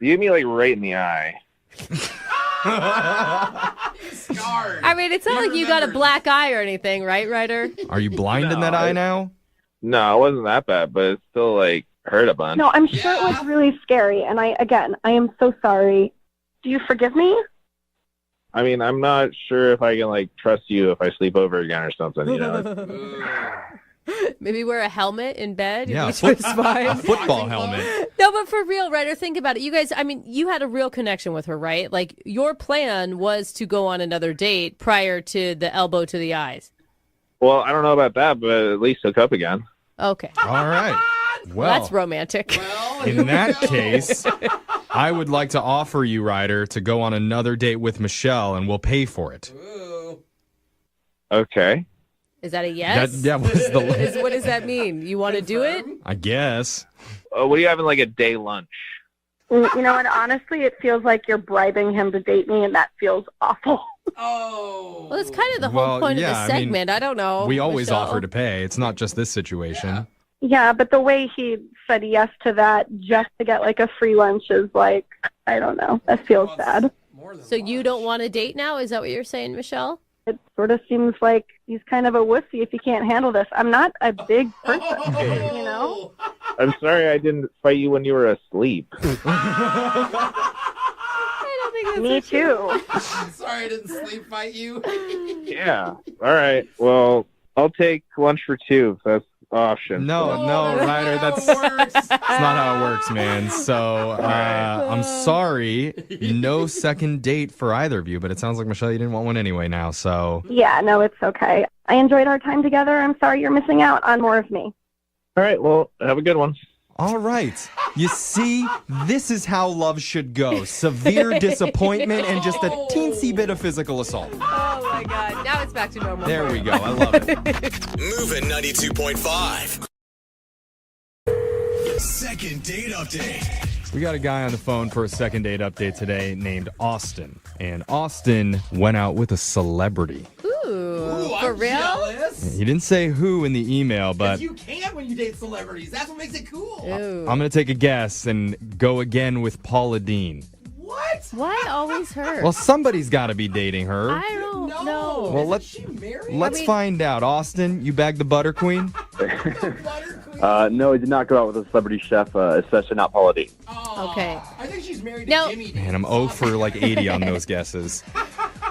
You hit me like right in the eye. Scarred. I mean, it's not like you got a remembers. black eye or anything, right, Ryder? Are you blind in that eye now? No, it wasn't that bad, but it still like hurt a bunch. No, I'm sure it was really scary. And I am so sorry. Do you forgive me? I mean, I'm not sure if I can like trust you if I sleep over again or something, you know. Maybe wear a helmet in bed. Yeah, a football helmet. No, but for real, Ryder, think about it. You guys, I mean, you had a real connection with her, right? Like, your plan was to go on another date prior to the elbow to the eyes. Well, I don't know about that, but at least hook up again. Okay. All right. Well, that's romantic. In that case, I would like to offer you, Ryder, to go on another date with Michelle, and we'll pay for it. Okay. Is that a yes? That was the What does that mean? You want to do it? I guess. What are you having, like a day lunch? You know what? Honestly, it feels like you're bribing him to date me, and that feels awful. Well, that's kind of the whole point of the segment. I don't know. We always Michelle. offer to pay. It's not just this situation. Yeah, but the way he said yes to that just to get like a free lunch is like, I don't know. That feels bad. So you don't want to date now? Is that what you're saying, Michelle? It sort of seems like he's kind of a wussy if he can't handle this. I'm not a big person, you know? I'm sorry I didn't fight you when you were asleep. Me too. Sorry I didn't sleep fight you. Yeah. All right. Well, I'll take lunch for two if that's an option. No, Ryder, that's not how it works, man. So I'm sorry, no second date for either of you, but it sounds like, Michelle, you didn't want one anyway now, so. Yeah, no, it's okay. I enjoyed our time together. I'm sorry you're missing out on more of me. All right. Well, have a good one. All right. You see, this is how love should go. Severe disappointment and just a teensy bit of physical assault. Oh, my God. Now it's back to normal. There we go. I love it. Moving 92.5. Second date update. We got a guy on the phone for a second date update today named Austin. And Austin went out with a celebrity. Ooh, for real? Jealous. He didn't say who in the email, but You can when you date celebrities. That's what makes it cool. Ooh. I'm going to take a guess and go again with Paula Deen. What? Why always her? Well, somebody's got to be dating her. I don't know. Well, let's find out. Austin, you bagged the butter queen? No, I did not go out with a celebrity chef, especially not Paula Deen. Okay. I think she's married Now- to Jimmy. Man, I'm 0 for like 80 on those guesses.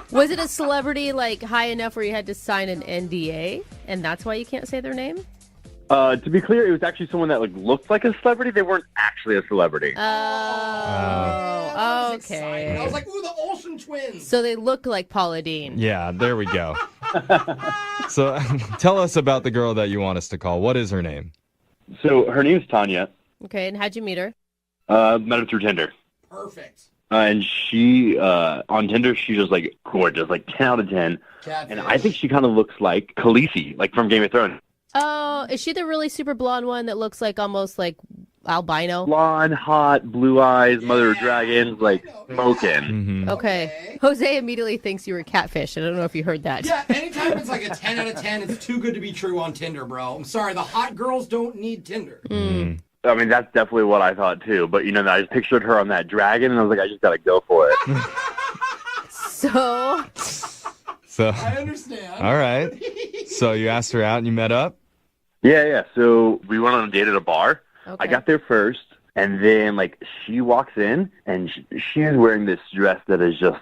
Was it a celebrity like high enough where you had to sign an NDA, and that's why you can't say their name? To be clear, it was actually someone that looked like a celebrity. They weren't actually a celebrity. Oh, okay. I was like, ooh, the Olsen twins. So they look like Paula Deen. Yeah, there we go. So tell us about the girl that you want us to call. What is her name? So her name's Tanya. Okay, and how'd you meet her? Met her through Tinder. Perfect. And she, on Tinder, she's just gorgeous, 10 out of 10. Catfish. And I think she kind of looks like Khaleesi, from Game of Thrones. Oh, is she the really super blonde one that looks like almost like albino? Blonde, hot, blue eyes, mother of dragons, smoking. Mm-hmm. Okay. Jose immediately thinks you were catfish. I don't know if you heard that. Yeah, anytime it's like a 10 out of 10, it's too good to be true on Tinder, bro. I'm sorry, the hot girls don't need Tinder. Mm. I mean, that's definitely what I thought, too. But, I just pictured her on that dragon, and I was like, I just got to go for it. So I understand. All right. So you asked her out and you met up? Yeah. So we went on a date at a bar. Okay. I got there first, and then, she walks in, and she is wearing this dress that is just,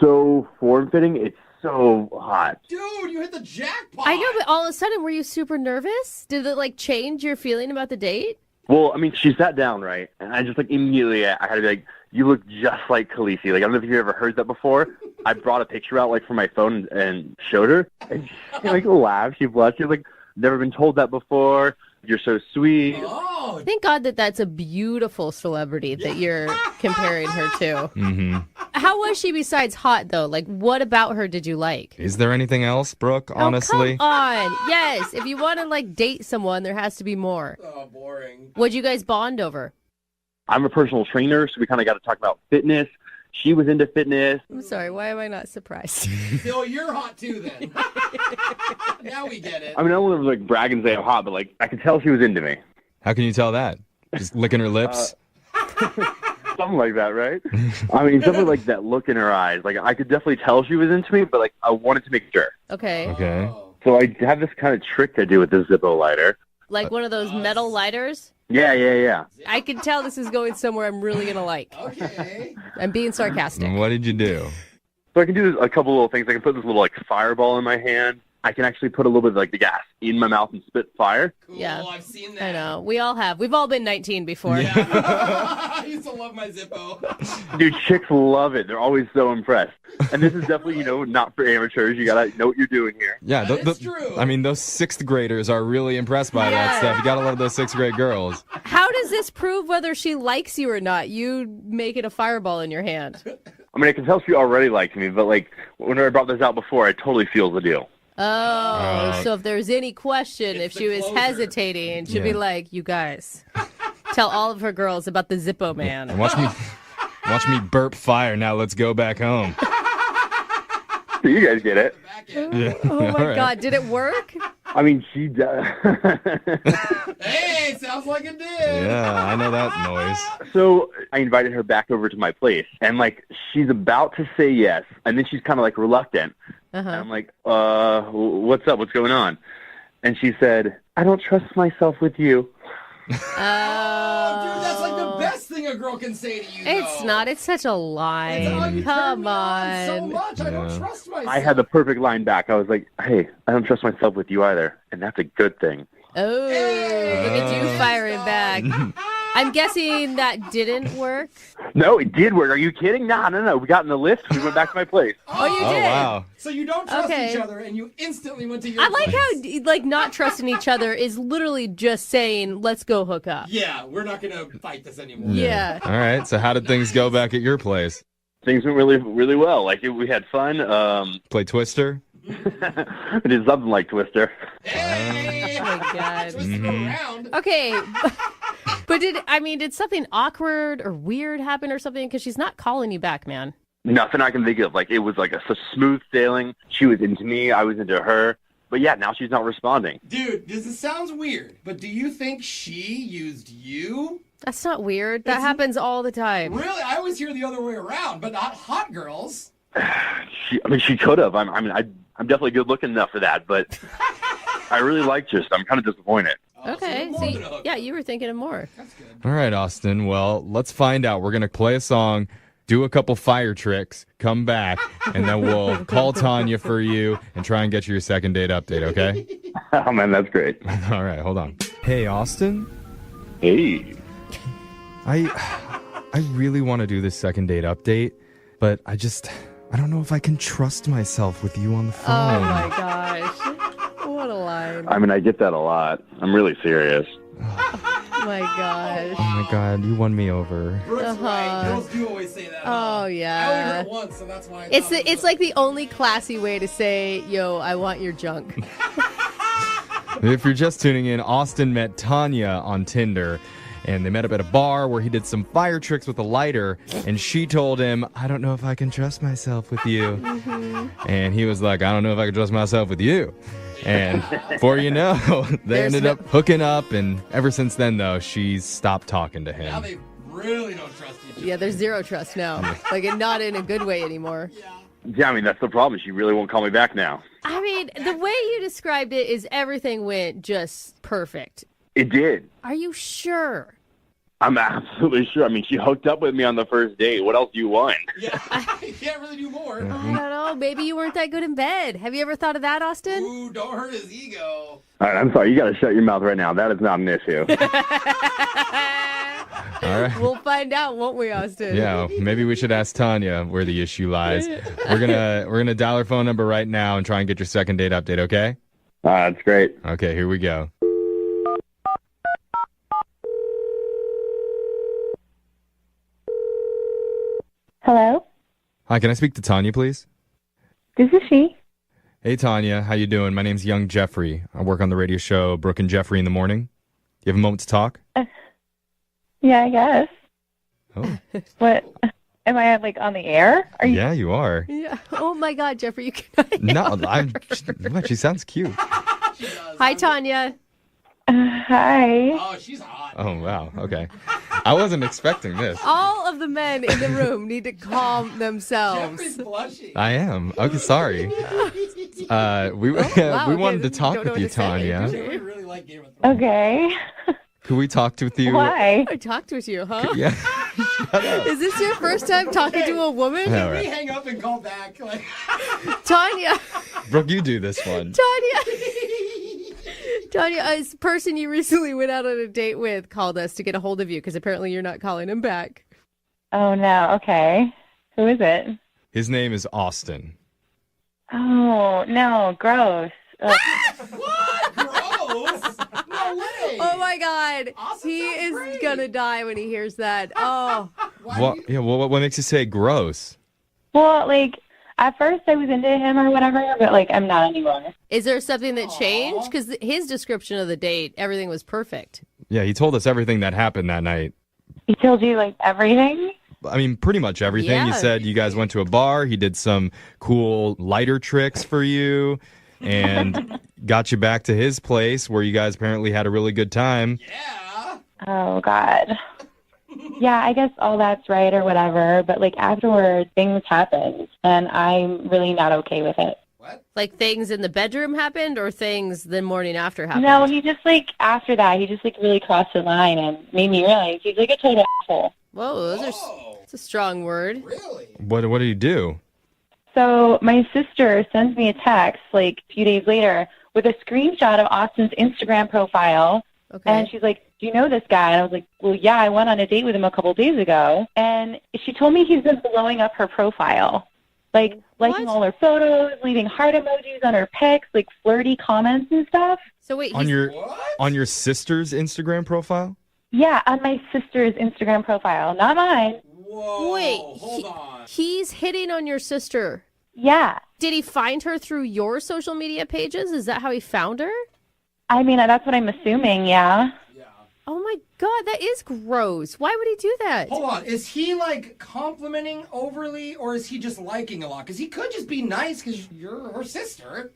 so form-fitting. It's so hot. Dude, you hit the jackpot. I know, but all of a sudden, were you super nervous? Did it change your feeling about the date? Well, I mean, she sat down, right? And I just, immediately, I had to be like, you look just like Khaleesi. I don't know if you've ever heard that before. I brought a picture out, from my phone and showed her. And she, laughed. She blushed. She was like, never been told that before. You're so sweet. Oh. Thank God that's a beautiful celebrity that you're comparing her to. Mm-hmm. How was she besides hot, though? What about her did you like? Is there anything else, Brooke, honestly? Oh, come on. Yes. If you want to, date someone, there has to be more. Oh, boring. What'd you guys bond over? I'm a personal trainer, so we kind of got to talk about fitness. She was into fitness. I'm sorry. Why am I not surprised? Phil, you're hot too then. Now we get it. I mean, I don't want to brag and say I'm hot, but I could tell she was into me. How can you tell that? Just licking her lips? Something like that, right? I mean, definitely that look in her eyes. I could definitely tell she was into me, but I wanted to make sure. Okay. Okay. So I have this kind of trick I do with this Zippo lighter. Like one of those metal lighters? Yeah. I can tell this is going somewhere I'm really going to like. Okay. I'm being sarcastic. What did you do? So I can do a couple little things. I can put this little fireball in my hand, I can actually put a little bit of like the gas in my mouth and spit fire. Cool, Yeah. I've seen that. I know. We all have. We've all been 19 before. I used to love my Zippo. Dude, chicks love it. They're always so impressed. And this is definitely, not for amateurs. You gotta know what you're doing here. Yeah, That's true. I mean, those 6th graders are really impressed by that stuff. You gotta love those 6th grade girls. How does this prove whether she likes you or not? You make it a fireball in your hand. I mean, I can tell she already likes me, but like, whenever I brought this out before, I totally sealed the deal. Oh, so if there's any question, if she was hesitating, she'd be like, you guys, tell all of her girls about the Zippo man. And watch me burp fire. Now let's go back home. You guys get it. Yeah. Oh my All right. God, did it work? I mean, she does. Hey, sounds like it did. Yeah, I know that noise. So I invited her back over to my place, and like, she's about to say yes, and then she's kind of like reluctant. And I'm like, what's up? What's going on? And she said, I don't trust myself with you. Oh, dude, that's like the best thing a girl can say to you. It's not. It's such a lie. Come on. So much. I don't trust myself. I had the perfect line back. I was like, hey, I don't trust myself with you either, and that's a good thing. Oh, look at you firing back. I'm guessing that didn't work. No, it did work. Are you kidding? No. We got in the lift. We went back to my place. Oh, you did? Wow. So you don't trust each other, and you instantly went to your I like place. how, like, not trusting each other is literally just saying, let's go hook up. Yeah, we're not going to fight this anymore. Yeah. All right. So how did things go back at your place? Things went really, really well. Like, we had fun. Play Twister? It is something like Twister. Hey! Oh, my God. Twist around. Okay. But did something awkward or weird happen or something? Because she's not calling you back, man. Nothing I can think of. Like, it was like such smooth sailing. She was into me. I was into her. But yeah, now she's not responding. Dude, this sounds weird, but do you think she used you? That's not weird. That happens all the time. Really? I always hear the other way around, but not hot girls. She could have. I'm definitely good looking enough for that, but I really liked her, so I'm kind of disappointed. Okay. So you were thinking of more. That's good. All right, Austin. Well, let's find out. We're going to play a song, do a couple fire tricks, come back, and then we'll call Tanya for you and try and get you your second date update, okay? Oh, man, that's great. All right, hold on. Hey, Austin? Hey. I really want to do this second date update, but I don't know if I can trust myself with you on the phone. Oh, my gosh. What a line. I mean, I get that a lot. I'm really serious. Oh, my gosh. Oh, my God. You won me over. Brooke's right. Girls do always say that. Oh, yeah. I only heard it once, so that's why It's like the only classy way to say, yo, I want your junk. If you're just tuning in, Austin met Tanya on Tinder, and they met up at a bar where he did some fire tricks with a lighter, and she told him, I don't know if I can trust myself with you. And he was like, I don't know if I can trust myself with you. And before you know, they ended up hooking up, and ever since then, though, she's stopped talking to him. Now they really don't trust each other. Yeah, there's zero trust now. Like, and not in a good way anymore. Yeah, I mean, that's the problem. She really won't call me back now. I mean, the way you described it is everything went just perfect. It did. Are you sure? I'm absolutely sure. I mean, she hooked up with me on the first date. What else do you want? Yeah, you can't really do more. I don't know. Maybe you weren't that good in bed. Have you ever thought of that, Austin? Ooh, don't hurt his ego. All right, I'm sorry. You got to shut your mouth right now. That is not an issue. All right. We'll find out, won't we, Austin? Yeah, maybe we should ask Tanya where the issue lies. We're gonna dial her phone number right now and try and get your second date update, okay? That's great. Okay, here we go. Hello? Hi, can I speak to Tanya, please? This is she. Hey, Tanya. How you doing? My name's Young Jeffrey. I work on the radio show Brooke and Jeffrey in the morning. You have a moment to talk? Yeah, I guess. Oh. What? Am I like on the air? Are you? Yeah, you are. Yeah. Oh my God, Jeffrey, you cannot. No, she sounds cute. Hi, Tanya. Hi. Oh, she's hot. Oh, wow. Okay. I wasn't expecting this. All of the men in the room need to calm themselves. Jeffrey's blushing. I am. Okay, sorry. We wanted to talk with you, Tanya. We really like Game of Thrones. Okay. Could we talk with you? Why? I talked with you, huh? Yeah. Is this your first time talking to a woman? All right. We hang up and call back. Like, Tanya. Brooke, you do this one. Tanya, a person you recently went out on a date with called us to get a hold of you because apparently you're not calling him back. Oh, no. Okay. Who is it? His name is Austin. Oh, no. Gross. Ugh. what? Gross? No way. Oh, my God. He is going to die when he hears that. Oh. What makes you say gross? Well, like, at first I was into him or whatever, but, like, I'm not anymore. Is there something that changed? Because his description of the date, everything was perfect. Yeah, he told us everything that happened that night. He told you, like, everything? I mean, pretty much everything. Yeah. You said you guys went to a bar. He did some cool lighter tricks for you and got you back to his place where you guys apparently had a really good time. Yeah. Oh, God. Yeah, I guess all that's right or whatever, but, like, afterwards, things happened, and I'm really not okay with it. Like things in the bedroom happened or things the morning after happened? No, he just, like, after that, he just, like, really crossed the line and made me realize he's, like, a total asshole. Whoa, that's a strong word. Really? What did he do? So my sister sends me a text, like, a few days later with a screenshot of Austin's Instagram profile. Okay. And she's like, do you know this guy? And I was like, well, yeah, I went on a date with him a couple days ago. And she told me he's been blowing up her profile. Like, liking all her photos, leaving heart emojis on her pics, like, flirty comments and stuff. So wait, On your sister's Instagram profile? Yeah, on my sister's Instagram profile, not mine. Whoa. Wait, Hold on. He's hitting on your sister. Yeah. Did he find her through your social media pages? Is that how he found her? I mean, that's what I'm assuming, yeah. Oh my God, that is gross. Why would he do that? Hold on. Is he, like, complimenting overly, or is he just liking a lot? Because he could just be nice because you're her sister.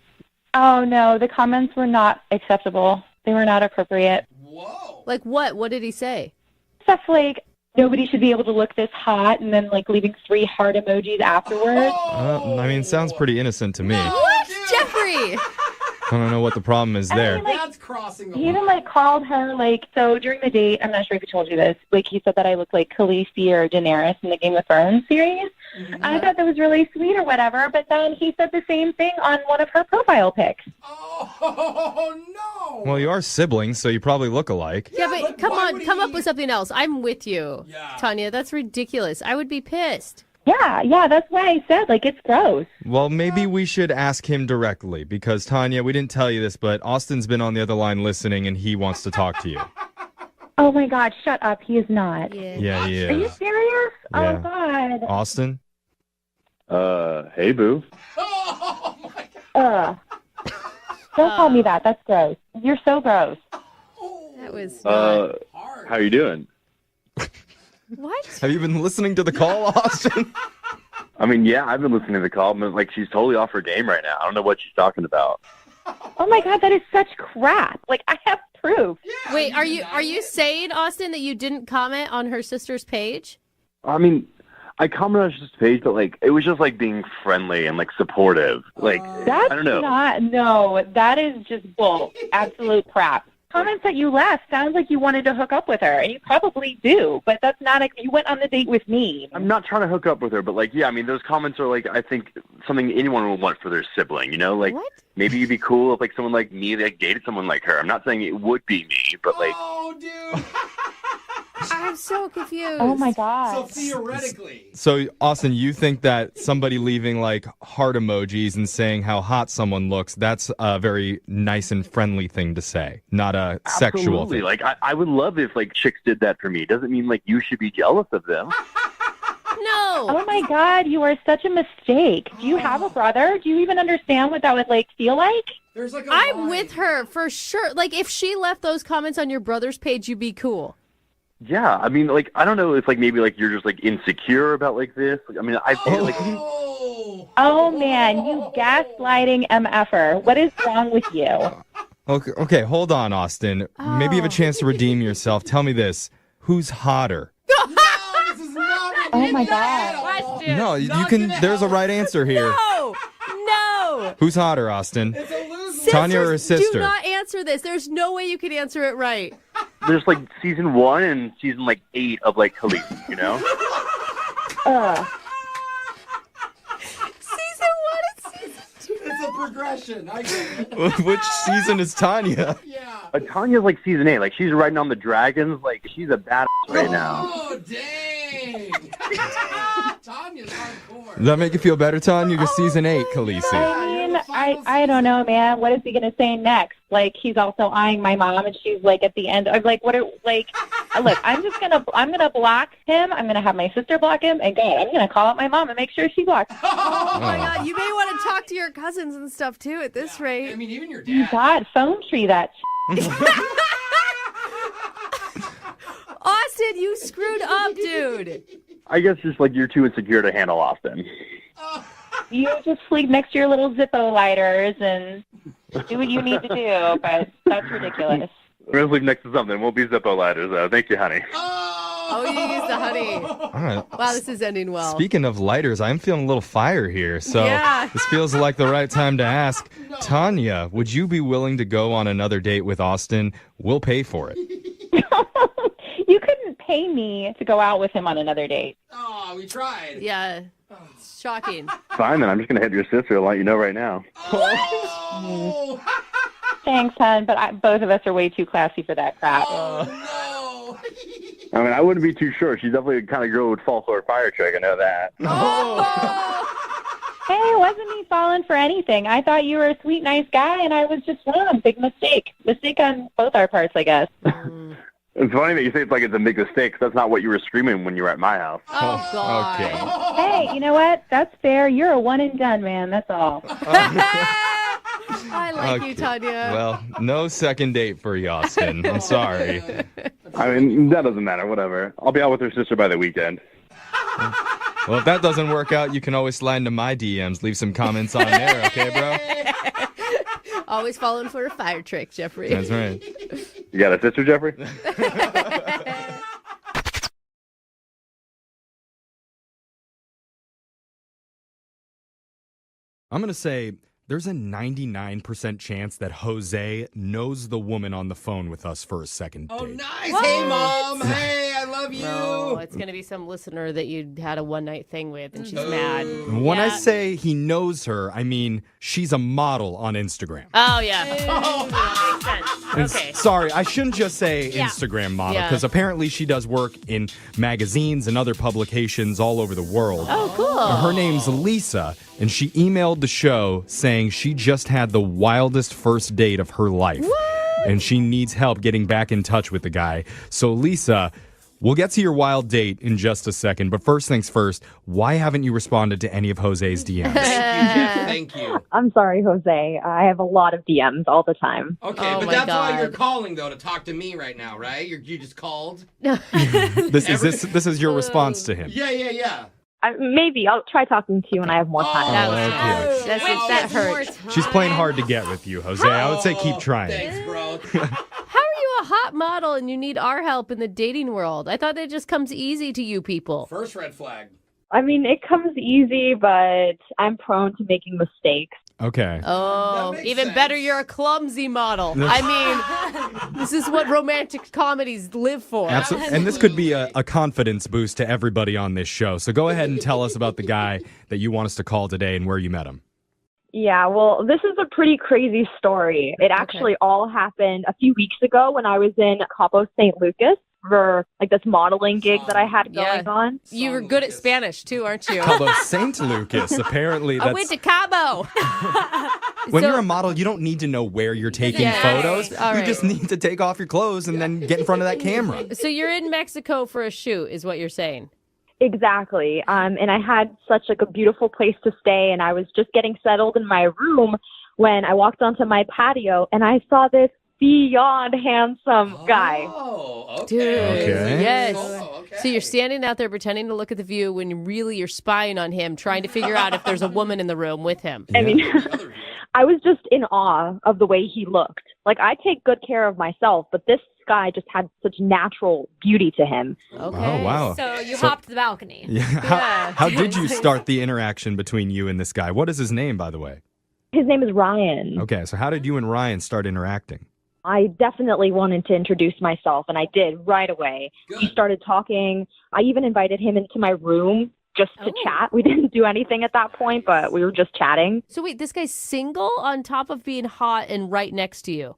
Oh, no, the comments were not acceptable. They were not appropriate. Whoa. Like what? What did he say? Stuff like, nobody should be able to look this hot, and then, like, leaving 3 heart emojis afterwards. I mean, sounds pretty innocent to me. What? Jeffrey! I don't know what the problem is there. mean, like, That's crossing the he even, like, called her, like, so during the date, I'm not sure if he told you this, like, he said that I looked like Khaleesi or Daenerys in the Game of Thrones series. Mm-hmm. I thought that was really sweet or whatever, but then he said the same thing on one of her profile pics. Oh, no. Well, you are siblings, so you probably look alike. Yeah, but come on, come up with something else. I'm with you, Tanya. That's ridiculous. I would be pissed. Yeah, that's why I said, like, it's gross. Well, maybe we should ask him directly because, Tanya, we didn't tell you this, but Austin's been on the other line listening, and he wants to talk to you. Oh, my God, shut up. He is not. Yeah, he is. Are you serious? Yeah. Oh, God. Austin? Hey, boo. Don't call me that. That's gross. You're so gross. That was How you doing? What? Have you been listening to the call, Austin? I mean, yeah, I've been listening to the call, but, like, she's totally off her game right now. I don't know what she's talking about. Oh, my God, that is such crap. Like, I have proof. Wait, are you saying, Austin, that you didn't comment on her sister's page? I mean, I commented on his page, but, like, it was just, like, being friendly and, like, supportive. Like, That's I don't know. no, that is just bull. Absolute crap. Comments that you left sounds like you wanted to hook up with her, and you probably do, but that's not you went on the date with me. I'm not trying to hook up with her, but, like, yeah, I mean, those comments are, like, I think something anyone would want for their sibling, you know? Like, maybe it'd be cool if, like, someone like me, like, dated someone like her. I'm not saying it would be me, but, like... Oh, dude. I'm so confused. Oh, my God. So theoretically. So, Austin, you think that somebody leaving, like, heart emojis and saying how hot someone looks, that's a very nice and friendly thing to say, not a sexual Absolutely. thing. Like, I would love if, like, chicks did that for me. It doesn't mean, like, you should be jealous of them. No. Oh, my God, you are such a mistake. Do you have a brother? Do you even understand what that would, like, feel like? There's like I'm with her for sure. Like, if she left those comments on your brother's page, you'd be cool. Yeah, I mean, like, I don't know if, like, maybe, like, you're just, like, insecure about, like, this. Like, I mean, I feel like... Oh, man, you gaslighting MFer. What is wrong with you? Okay, hold on, Austin. Maybe you have a chance to redeem yourself. Tell me this. Who's hotter? Oh, my God. No, you can... There's a right answer here. No. Who's hotter, Austin? Tanya or his sister? Do not answer this. There's no way you can answer it right. there's like season 1 and season like 8 of like Khaleesi, you know? Season 1 and season 2. It's a progression. I get it. Which season is Tanya? Tanya's like season 8. Like she's riding on the dragons. Like she's a badass right now. Oh, dang. Tanya's hardcore. Does that make you feel better, Tanya? You're season 8, Khaleesi. I mean, I don't know, man. What is he gonna say next? Like he's also eyeing my mom, and she's like at the end. I'm like, what? Like, look, I'm gonna block him. I'm gonna have my sister block him, and God, I'm gonna call out my mom and make sure she blocks. Oh my God, you may want to talk to your cousins and stuff too. At this rate, I mean, even your dad. God, phone tree that. Austin, you screwed up, dude. I guess just like you're too insecure to handle Austin. You just sleep next to your little Zippo lighters and do what you need to do, but that's ridiculous. We're gonna sleep next to something. Won't be Zippo lighters though. Thank you, honey. Oh, you used the honey. All right. Wow, this is ending well. Speaking of lighters, I'm feeling a little fire here. So this feels like the right time to ask. Tanya, would you be willing to go on another date with Austin? We'll pay for it. You couldn't pay me to go out with him on another date. Oh, we tried. Yeah. It's shocking. Fine, then I'm just gonna hit your sister and let you know right now. Oh. Thanks, hon, but both of us are way too classy for that crap. Oh, I mean, I wouldn't be too sure. She's definitely the kind of girl who would fall for a fire trick. I know that. Hey, wasn't me falling for anything. I thought you were a sweet, nice guy, and I was just wrong. Big mistake. Mistake on both our parts, I guess. It's funny that you say it's like it's a big mistake, 'cause that's not what you were screaming when you were at my house. Oh, God. Okay. Hey, you know what? That's fair. You're a one and done, man. That's all. I like you, Tanya. Well, no second date for you, Austin. I'm sorry. I mean, that doesn't matter. Whatever. I'll be out with her sister by the weekend. Well, if that doesn't work out, you can always slide into my DMs. Leave some comments on there, okay, bro? Always falling for a fire trick, Jeffrey. That's right. You got a sister, Jeffrey? I'm going to say there's a 99% chance that Jose knows the woman on the phone with us for a second date. Oh, nice. What? Hey, Mom. Hey, I love you. No, it's going to be some listener that you had a one-night thing with, and she's mad. When I say he knows her, I mean she's a model on Instagram. Oh, yeah. Makes sense. Okay. Sorry, I shouldn't just say Instagram model, because apparently she does work in magazines and other publications all over the world. Oh, cool. Her name's Lisa, and she emailed the show saying she just had the wildest first date of her life. What? And she needs help getting back in touch with the guy. So, Lisa, we'll get to your wild date in just a second. But first things first, why haven't you responded to any of Jose's DMs? Thank you. I'm sorry, Jose. I have a lot of DMs all the time. Okay, but that's why you're calling, though, to talk to me right now, right? You just called? This is your response to him. Yeah. Maybe. I'll try talking to you when I have more time. That hurt. She's playing hard to get with you, Jose. I would say keep trying. Thanks, bro. How are you a hot model and you need our help in the dating world? I thought that just comes easy to you people. First red flag. I mean, it comes easy, but I'm prone to making mistakes. Okay. Oh, even better, you're a clumsy model. I mean, this is what romantic comedies live for. Absolutely. And this could be a confidence boost to everybody on this show. So go ahead and tell us about the guy that you want us to call today and where you met him. Yeah, well, this is a pretty crazy story. It actually all happened a few weeks ago when I was in Cabo St. Lucas for like this modeling gig that I had going on. You were good at Spanish too, aren't you? Cabo St. Lucas, apparently. I went to Cabo. When you're a model, you don't need to know where you're taking photos. You just need to take off your clothes and then get in front of that camera. So you're in Mexico for a shoot, is what you're saying? Exactly. And I had such like a beautiful place to stay, and I was just getting settled in my room when I walked onto my patio and I saw this beyond handsome guy. Oh, Dude, Okay. yes. So you're standing out there pretending to look at the view when really you're spying on him, trying to figure out if there's a woman in the room with him. I mean, I was just in awe of the way he looked. Like, I take good care of myself, but this guy just had such natural beauty to him. Okay. Oh, wow. So you hopped the balcony. Yeah. How did you start the interaction between you and this guy? What is his name, by the way? His name is Ryan. Okay, so how did you and Ryan start interacting? I definitely wanted to introduce myself, and I did right away. Good. We started talking. I even invited him into my room just to chat. We didn't do anything at that point, but we were just chatting. So wait, this guy's single on top of being hot and right next to you?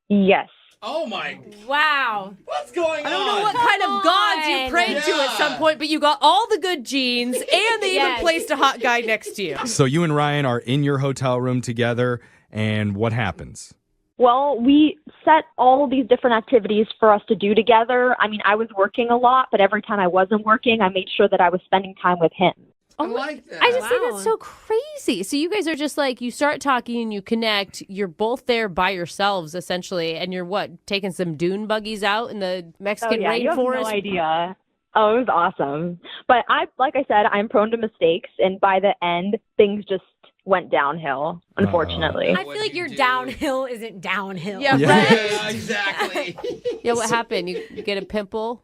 Yes. Oh my! Wow. What's going on? I don't know what kind of gods you prayed to at some point, but you got all the good genes, and they even placed a hot guy next to you. So you and Ryan are in your hotel room together, and what happens? Well, we set all these different activities for us to do together. I mean, I was working a lot, but every time I wasn't working, I made sure that I was spending time with him. I like that. I just think that's so crazy. So you guys are just like, you start talking and you connect. You're both there by yourselves, essentially. And you're taking some dune buggies out in the Mexican rainforest? You have no idea. Oh, it was awesome. But like I said, I'm prone to mistakes. And by the end, things just went downhill, unfortunately. I feel like your downhill isn't downhill. Yeah, right. Yeah, exactly. Yeah, what happened? You get a pimple?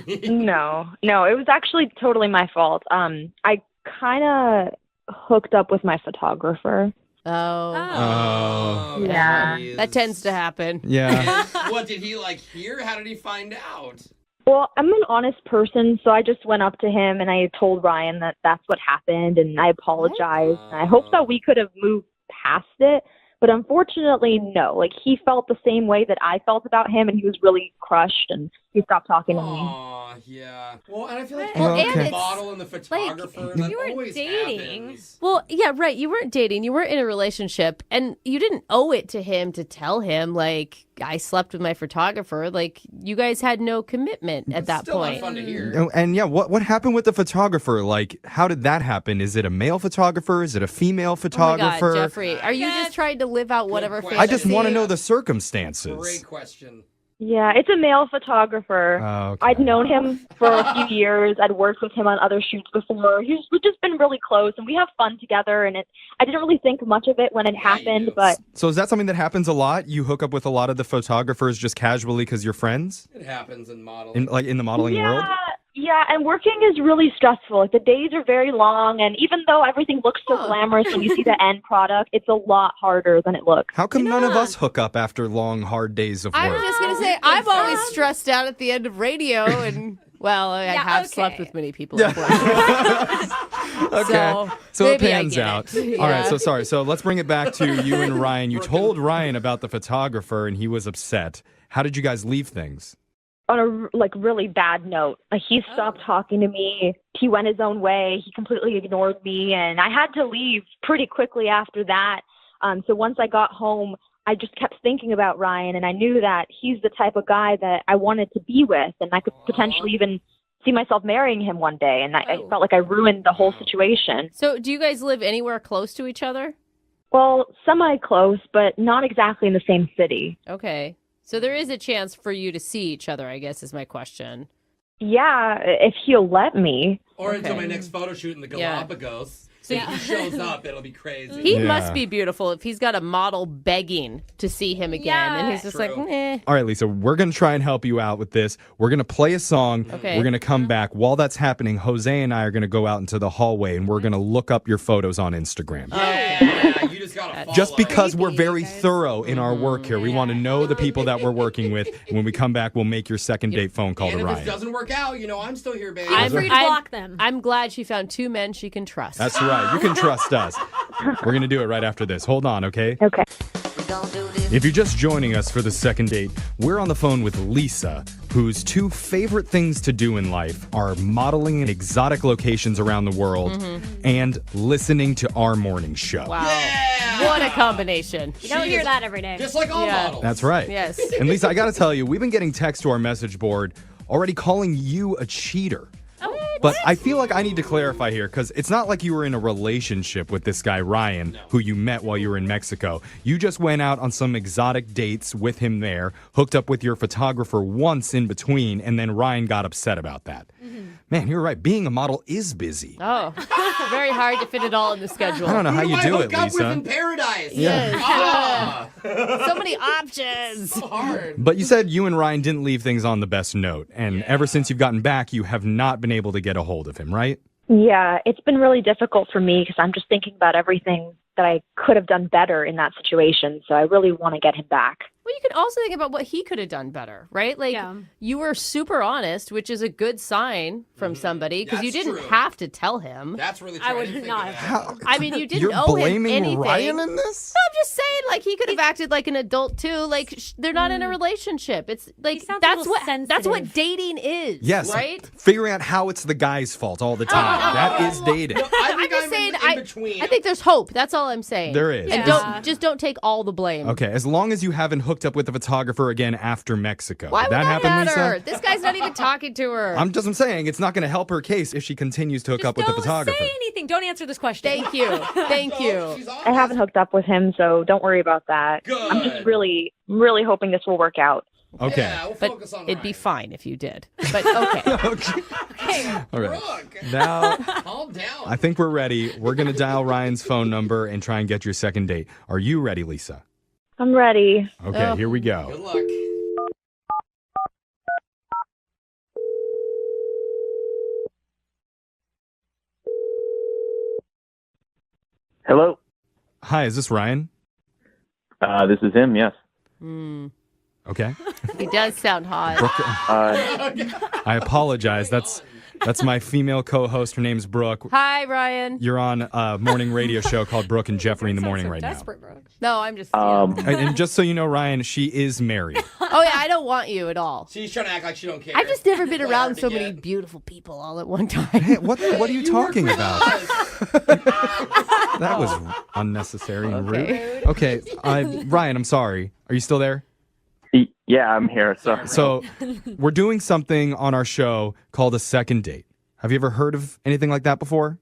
No, it was actually totally my fault. I kind of hooked up with my photographer. Oh. Yeah. That tends to happen. Yeah. What did he hear? How did he find out? Well, I'm an honest person, so I just went up to him and I told Ryan that that's what happened, and I apologized. And I hope that we could have moved past it, but unfortunately, no. Like, he felt the same way that I felt about him, and he was really crushed, and he stopped talking to me. Aw, yeah. Well, and I feel like and the it's model and the photographer, that you were always dating. happens. Well, yeah, right. You weren't dating. You weren't in a relationship. And you didn't owe it to him to tell him, like, I slept with my photographer. Like, you guys had no commitment at that Still point. not fun to hear. And yeah, what happened with the photographer? Like, how did that happen? Is it a male photographer? Is it a female photographer? Oh my God, Jeffrey. Are you just trying to live out whatever fantasy? I just want to know the circumstances. Great question. Yeah, it's a male photographer. Okay. I'd known him for a few years. I'd worked with him on other shoots before. We've just been really close, and we have fun together. And I didn't really think much of it when it happened, but So is that something that happens a lot? You hook up with a lot of the photographers just casually because you're friends? It happens in modeling. In the modeling world? Yeah, and working is really stressful. Like, the days are very long, and even though everything looks so glamorous when you see the end product, it's a lot harder than it looks. How come none of us hook up after long, hard days of work? I was just going to say, I'm always stressed out at the end of radio, and, well, I have slept with many people before. Okay. So it maybe I pans get out. it. All right, Yeah. so sorry. So let's bring it back to you and Ryan. You told Ryan about the photographer, and he was upset. How did you guys leave things? On a really bad note. Like, he stopped talking to me. He went his own way. He completely ignored me, and I had to leave pretty quickly after that. So once I got home, I just kept thinking about Ryan, and I knew that he's the type of guy that I wanted to be with, and I could potentially even see myself marrying him one day, and I felt like I ruined the whole situation. So do you guys live anywhere close to each other? Well, semi-close, but not exactly in the same city. Okay. So there is a chance for you to see each other, I guess, is my question. Yeah, if he'll let me. Or until my next photo shoot in the Galapagos. So if he shows up, it'll be crazy. He must be beautiful if he's got a model begging to see him again. And he's just like, eh. All right, Lisa, we're going to try and help you out with this. We're going to play a song. Okay. We're going to come back. While that's happening, Jose and I are going to go out into the hallway, and we're going to look up your photos on Instagram. Yeah, you just gotta follow. Just because we're very thorough in our work here. We want to know the people that we're working with. And when we come back, we'll make your second date phone call And to if Ryan. it doesn't work out, I'm still here, baby. I'm free to block them. I'm glad she found two men she can trust. That's right. You can trust us. We're going to do it right after this. Hold on, okay? Okay. If you're just joining us for the second date, we're on the phone with Lisa, whose two favorite things to do in life are modeling in exotic locations around the world and listening to our morning show. Wow. What a combination. You don't hear that every day. Just like all models. That's right. Yes. And Lisa, I got to tell you, we've been getting texts to our message board already calling you a cheater. But I feel like I need to clarify here because it's not like you were in a relationship with this guy, Ryan, who you met while you were in Mexico. You just went out on some exotic dates with him there, hooked up with your photographer once in between, and then Ryan got upset about that. Man, you're right. Being a model is busy. Oh, very hard to fit it all in the schedule. I don't know how you do it, Hook up with Lisa. in paradise. Yes. So many options. So hard. But you said you and Ryan didn't leave things on the best note. And ever since you've gotten back, you have not been able to get a hold of him, right? Yeah, it's been really difficult for me because I'm just thinking about everything that I could have done better in that situation. So I really want to get him back. Well, you can also think about what he could have done better, right? Like, you were super honest, which is a good sign from somebody, because you didn't have to tell him. That's really I would not. I mean, you didn't You're owe him blaming anything. Ryan in this? No, I'm just saying, like, he could have acted like an adult too. Like, they're not in a relationship. It's like that's what dating is. Yes. Right. Figuring out how it's the guy's fault all the time. That is dating. I'm just saying. I think there's hope. That's all I'm saying. There is. And don't take all the blame. Okay, as long as you haven't hooked up with a photographer again after Mexico. Why Did would that happen, matter? Lisa? This guy's not even talking to her. I'm saying it's not going to help her case if she continues to hook up with the photographer. Say anything. Don't answer this question. Thank you. Thank you. I haven't hooked up with him, so don't worry about that. Good. I'm just really, really hoping this will work out. Okay. But it'd be fine if you did. But okay. All right. Now, calm down. I think we're ready. We're going to dial Ryan's phone number and try and get your second date. Are you ready, Lisa? I'm ready. Okay, here we go. Good luck. Hello. Hi, is this Ryan? This is him. Yes. Okay. He does sound hot. I apologize. That's my female co-host. Her name's Brooke. Hi, Ryan. You're on a morning radio show called Brooke and Jeffrey in the morning right now. No, I'm just. And just so you know, Ryan, she is married. Oh yeah, I don't want you at all. She's trying to act like she don't care. I've just never been around so many beautiful people all at one time. Hey, what are you talking about? That was unnecessary and rude. Okay, Ryan, I'm sorry. Are you still there? Yeah, I'm here. So we're doing something on our show called a second date. Have you ever heard of anything like that before?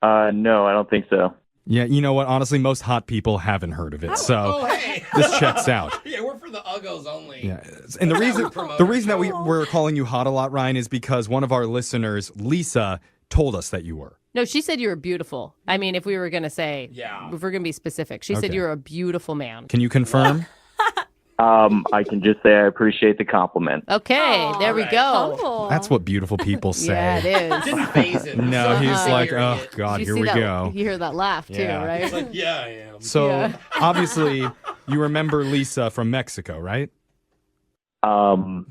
No, I don't think so. Yeah, you know what? Honestly, most hot people haven't heard of it. So hey. this checks out. Yeah, we're for the uggos only. Yeah, and the reason that we're calling you hot a lot, Ryan, is because one of our listeners, Lisa, told us that you were. No, she said you were beautiful. I mean, if we were going to say, if we're going to be specific, she said you were a beautiful man. Can you confirm? I can just say I appreciate the compliment. Okay, there we go. That's what beautiful people say. Yeah, it is. Didn't phase it. No, he's like, oh, God, here we go. You hear that laugh, too, right? He's like, yeah, I am. So, obviously, you remember Lisa from Mexico, right?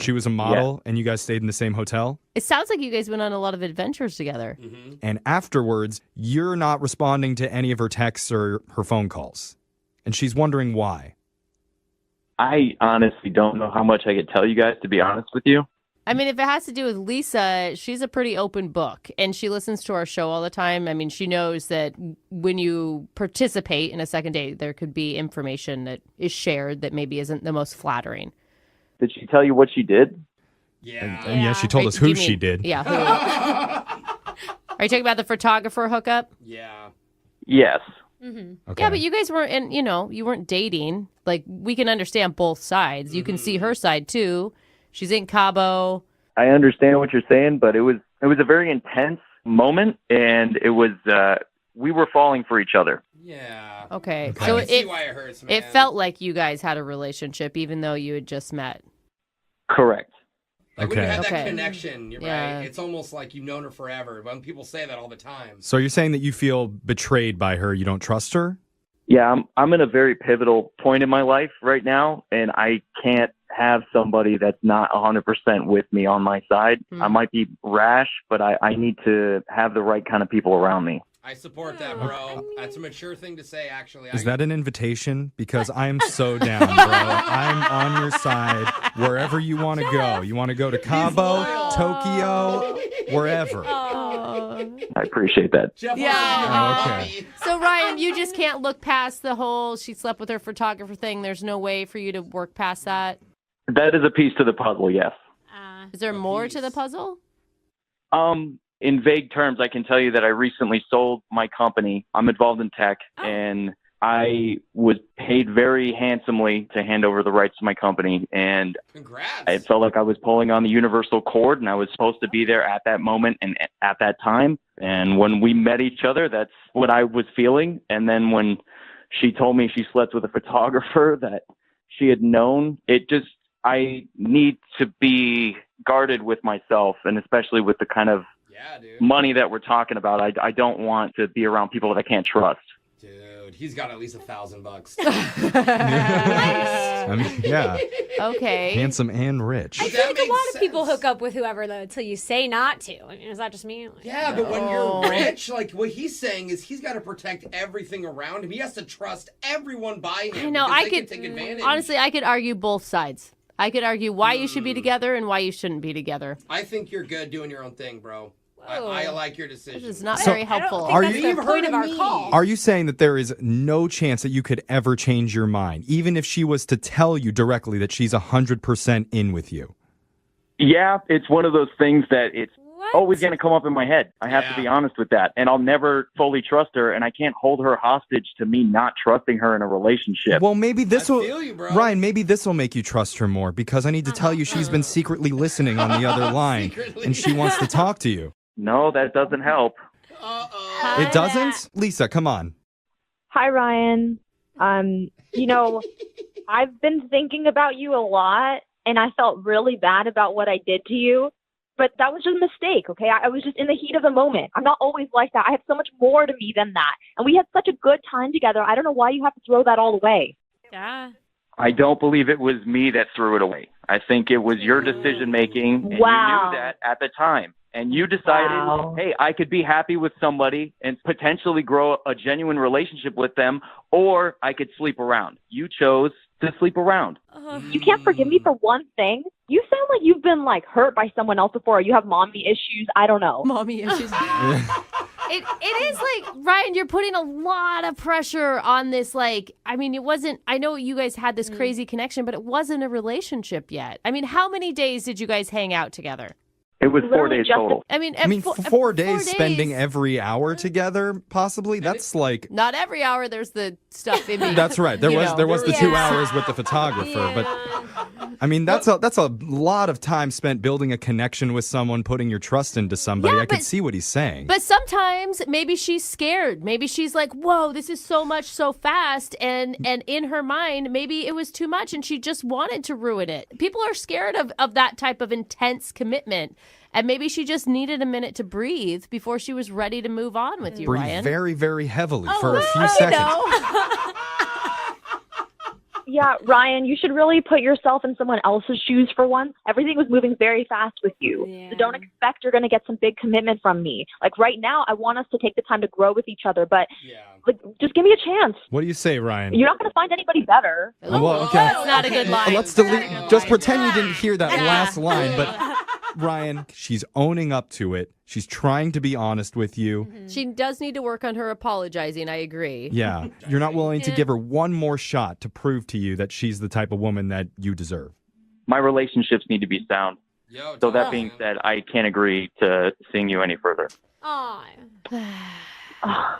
She was a model, and you guys stayed in the same hotel? It sounds like you guys went on a lot of adventures together. Mm-hmm. And afterwards, you're not responding to any of her texts or her phone calls. And she's wondering why. I honestly don't know how much I could tell you guys, to be honest with you. I mean, if it has to do with Lisa, she's a pretty open book, and she listens to our show all the time. I mean, she knows that when you participate in a second date, there could be information that is shared that maybe isn't the most flattering. Did she tell you what she did? Yeah. And yeah, she told us who she did. Yeah. Who? Are you talking about the photographer hookup? Yeah. Yes. Mm-hmm. Okay. Yeah, but you guys weren't, and you weren't dating. Like, we can understand both sides. You can see her side too. She's in Cabo. I understand what you're saying, but it was a very intense moment, and it was we were falling for each other. Yeah. Okay. I So can see why it hurts, man. it felt like you guys had a relationship, even though you had just met. Correct. Like when you have that Okay. connection, you're Yeah. right? It's almost like you've known her forever. When people say that all the time. So you're saying that you feel betrayed by her, you don't trust her? Yeah, I'm in a very pivotal point in my life right now, and I can't have somebody that's not 100% with me on my side. I might be rash, but I need to have the right kind of people around me. I support that, bro. That's a mature thing to say, actually. Is that an invitation? Because I'm so down, bro. I'm on your side wherever you want to go. You want to go to Cabo, Tokyo, wherever. I appreciate that. Yeah. Okay. So, Ryan, you just can't look past the whole she slept with her photographer thing. There's no way for you to work past that. That is a piece to the puzzle, yes. Is there more to the puzzle? In vague terms, I can tell you that I recently sold my company. I'm involved in tech, and I was paid very handsomely to hand over the rights to my company. And Congrats. I felt like I was pulling on the universal cord, and I was supposed to be there at that moment and at that time. And when we met each other, that's what I was feeling. And then when she told me she slept with a photographer that she had known, I need to be guarded with myself, and especially with the kind of money that we're talking about. I don't want to be around people that I can't trust. Dude, he's got at least $1,000. I mean, yeah. Okay. Handsome and rich. I feel like a lot of people hook up with whoever though until you say not to. I mean, is that just me? Yeah, but when you're rich, like what he's saying is he's got to protect everything around him. He has to trust everyone by him. I know. I could take advantage. Honestly, I could argue both sides. I could argue why you should be together and why you shouldn't be together. I think you're good doing your own thing, bro. I like your decision. This is not very helpful. Are That's the point of our call. Are you saying that there is no chance that you could ever change your mind, even if she was to tell you directly that she's 100% in with you? Yeah, it's one of those things that it's always going to come up in my head. I have to be honest with that. And I'll never fully trust her, and I can't hold her hostage to me not trusting her in a relationship. Well, maybe this will, feel you, bro. Ryan, maybe this will make you trust her more, because I need to tell you she's been secretly listening on the other line, and she wants to talk to you. No, that doesn't help. It doesn't? Lisa, come on. Hi, Ryan. You know, I've been thinking about you a lot, and I felt really bad about what I did to you. But that was just a mistake, okay? I was just in the heat of the moment. I'm not always like that. I have so much more to me than that. And we had such a good time together. I don't know why you have to throw that all away. Yeah. I don't believe it was me that threw it away. I think it was your decision making, and you knew that at the time. And you decided, hey, I could be happy with somebody and potentially grow a genuine relationship with them, or I could sleep around. You chose to sleep around. You can't forgive me for one thing. You sound like you've been hurt by someone else before, or you have mommy issues. I don't know. Mommy issues. It is Ryan, you're putting a lot of pressure on this. I mean, it wasn't, I know you guys had this crazy connection, but it wasn't a relationship yet. I mean, how many days did you guys hang out together? It was 4 days total. I mean, 4 days spending every hour together, possibly? That's Not every hour, there's the stuff in between. That's right. There was the 2 hours with the photographer, but I mean, that's a lot of time spent building a connection with someone, putting your trust into somebody. I could see what he's saying. But sometimes maybe she's scared. Maybe she's like, whoa, this is so much so fast. And in her mind, maybe it was too much and she just wanted to ruin it. People are scared of that type of intense commitment. And maybe she just needed a minute to breathe before she was ready to move on with you, Breathe Ryan. very, very heavily for a few seconds. Yeah, Ryan, you should really put yourself in someone else's shoes for once. Everything was moving very fast with you. Yeah. So don't expect you're going to get some big commitment from me. Right now, I want us to take the time to grow with each other, but just give me a chance. What do you say, Ryan? You're not going to find anybody better. Well, okay. That's not a good line. Let's delete. Just pretend you didn't hear that last line, but Ryan, she's owning up to it. She's trying to be honest with you. Mm-hmm. She does need to work on her apologizing, I agree. Yeah. You're not willing to give her one more shot to prove to you that she's the type of woman that you deserve. My relationships need to be sound. So that being said, I can't agree to seeing you any further.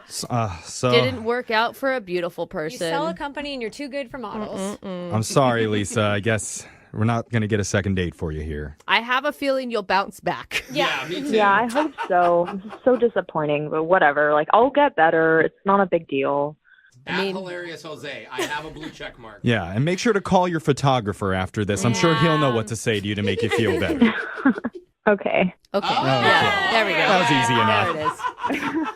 So didn't work out for a beautiful person. You sell a company and you're too good for models. I'm sorry, Lisa. I guess we're not going to get a second date for you here. I have a feeling you'll bounce back. Yeah, me too. Yeah, I hope so. This is so disappointing, but whatever. I'll get better. It's not a big deal. Hilarious Jose. I have a blue check mark. Yeah, and make sure to call your photographer after this. I'm sure he'll know what to say to you to make you feel better. Okay. Okay. Yeah, there we go. That was easy enough. There it is.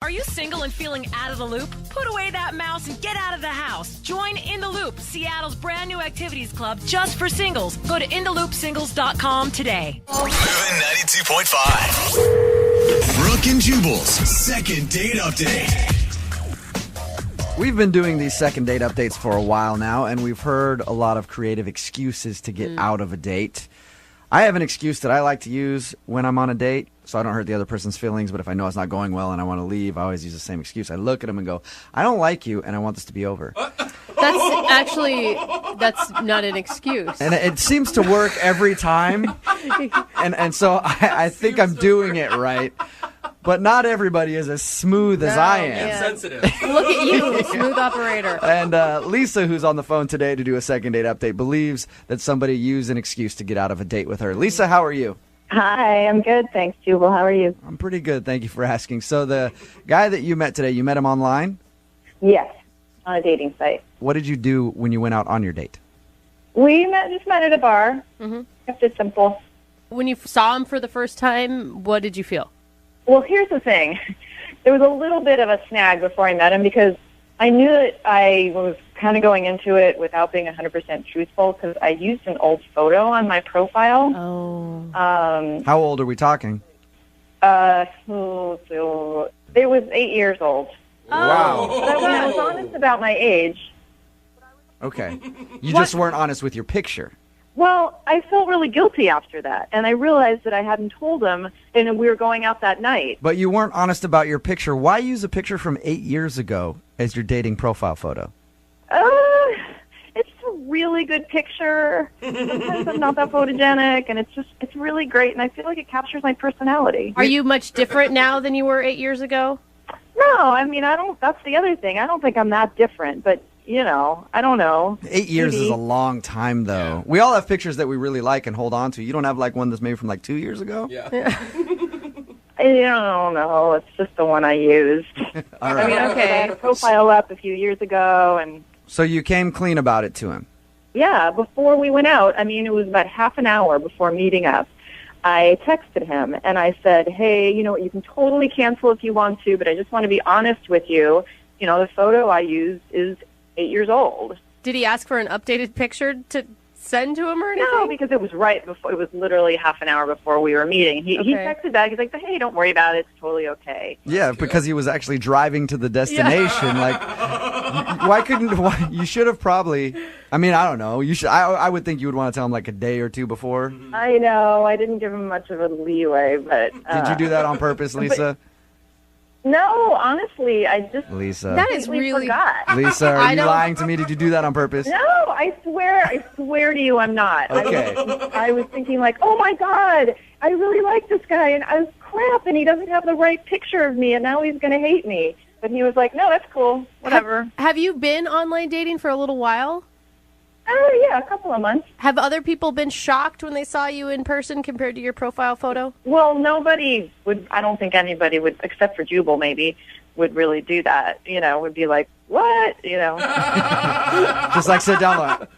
Are you single and feeling out of the loop? Put away that mouse and get out of the house. Join In the Loop, Seattle's brand new activities club just for singles. Go to intheloopsingles.com today. Moving 92.5. Brooke and Jubal's second date update. We've been doing these second date updates for a while now, and we've heard a lot of creative excuses to get out of a date. I have an excuse that I like to use when I'm on a date, so I don't hurt the other person's feelings, but if I know it's not going well and I want to leave, I always use the same excuse. I look at them and go, I don't like you, and I want this to be over. That's not an excuse. And it seems to work every time, and so I think I'm doing it right. But not everybody is as smooth as I am. Yeah. Sensitive. Look at you, smooth operator. And Lisa, who's on the phone today to do a second date update, believes that somebody used an excuse to get out of a date with her. Lisa, how are you? Hi, I'm good. Thanks, Jubal. How are you? I'm pretty good. Thank you for asking. So the guy that you met today, you met him online? Yes, on a dating site. What did you do when you went out on your date? We just met at a bar. Mm-hmm. Kept it simple. When you saw him for the first time, what did you feel? Well, here's the thing. There was a little bit of a snag before I met him because I knew that I was kind of going into it without being 100% truthful because I used an old photo on my profile. Oh. How old are we talking? So it was 8 years old. Wow. But when I was honest about my age, Okay. You just weren't honest with your picture. well, I felt really guilty after that. And I realized that I hadn't told him, and we were going out that night. But you weren't honest about your picture. Why use a picture from 8 years ago as your dating profile photo? It's a really good picture. Sometimes I'm not that photogenic, and it's really great, and I feel like it captures my personality. Are you much different now than you were 8 years ago? No, I mean, I don't. That's the other thing. I don't think I'm that different, but I don't know. 8 years Maybe. is a long time, though. We all have pictures that we really like and hold on to. You don't have like one that's maybe from like 2 years ago? Yeah. I don't know. It's just the one I used. All right. I mean, I had a profile up a few years ago, and So you came clean about it to him. yeah, before we went out, I mean, it was about half an hour before meeting up. I texted him and I said, hey, you know what, you can totally cancel if you want to, but I just want to be honest with you. You know, the photo I used is 8 years old. Did he ask for an updated picture to send to him or anything? No, because it was right before, it was literally half an hour before we were meeting. He texted back, he's like, hey, don't worry about it, it's totally okay. Yeah, because he was actually driving to the destination. Like, you should have probably, I mean, I don't know. I would think you would want to tell him like a day or two before. I know, I didn't give him much of a leeway, but... Did you do that on purpose, Lisa? No, honestly, I just Lisa. That is really... forgot. Lisa, are you lying to me? Did you do that on purpose? No, I swear to you I'm not. Okay. I was thinking like, oh my God, I really like this guy, and I was crap, and he doesn't have the right picture of me, and now he's going to hate me. But he was like, no, that's cool, whatever. Have you been online dating for a little while? Oh, yeah, a couple of months. Have other people been shocked when they saw you in person compared to your profile photo? Well, nobody would, I don't think anybody would, except for Jubal maybe, would really do that. You know, would be like, what? You know. Just like sit down like,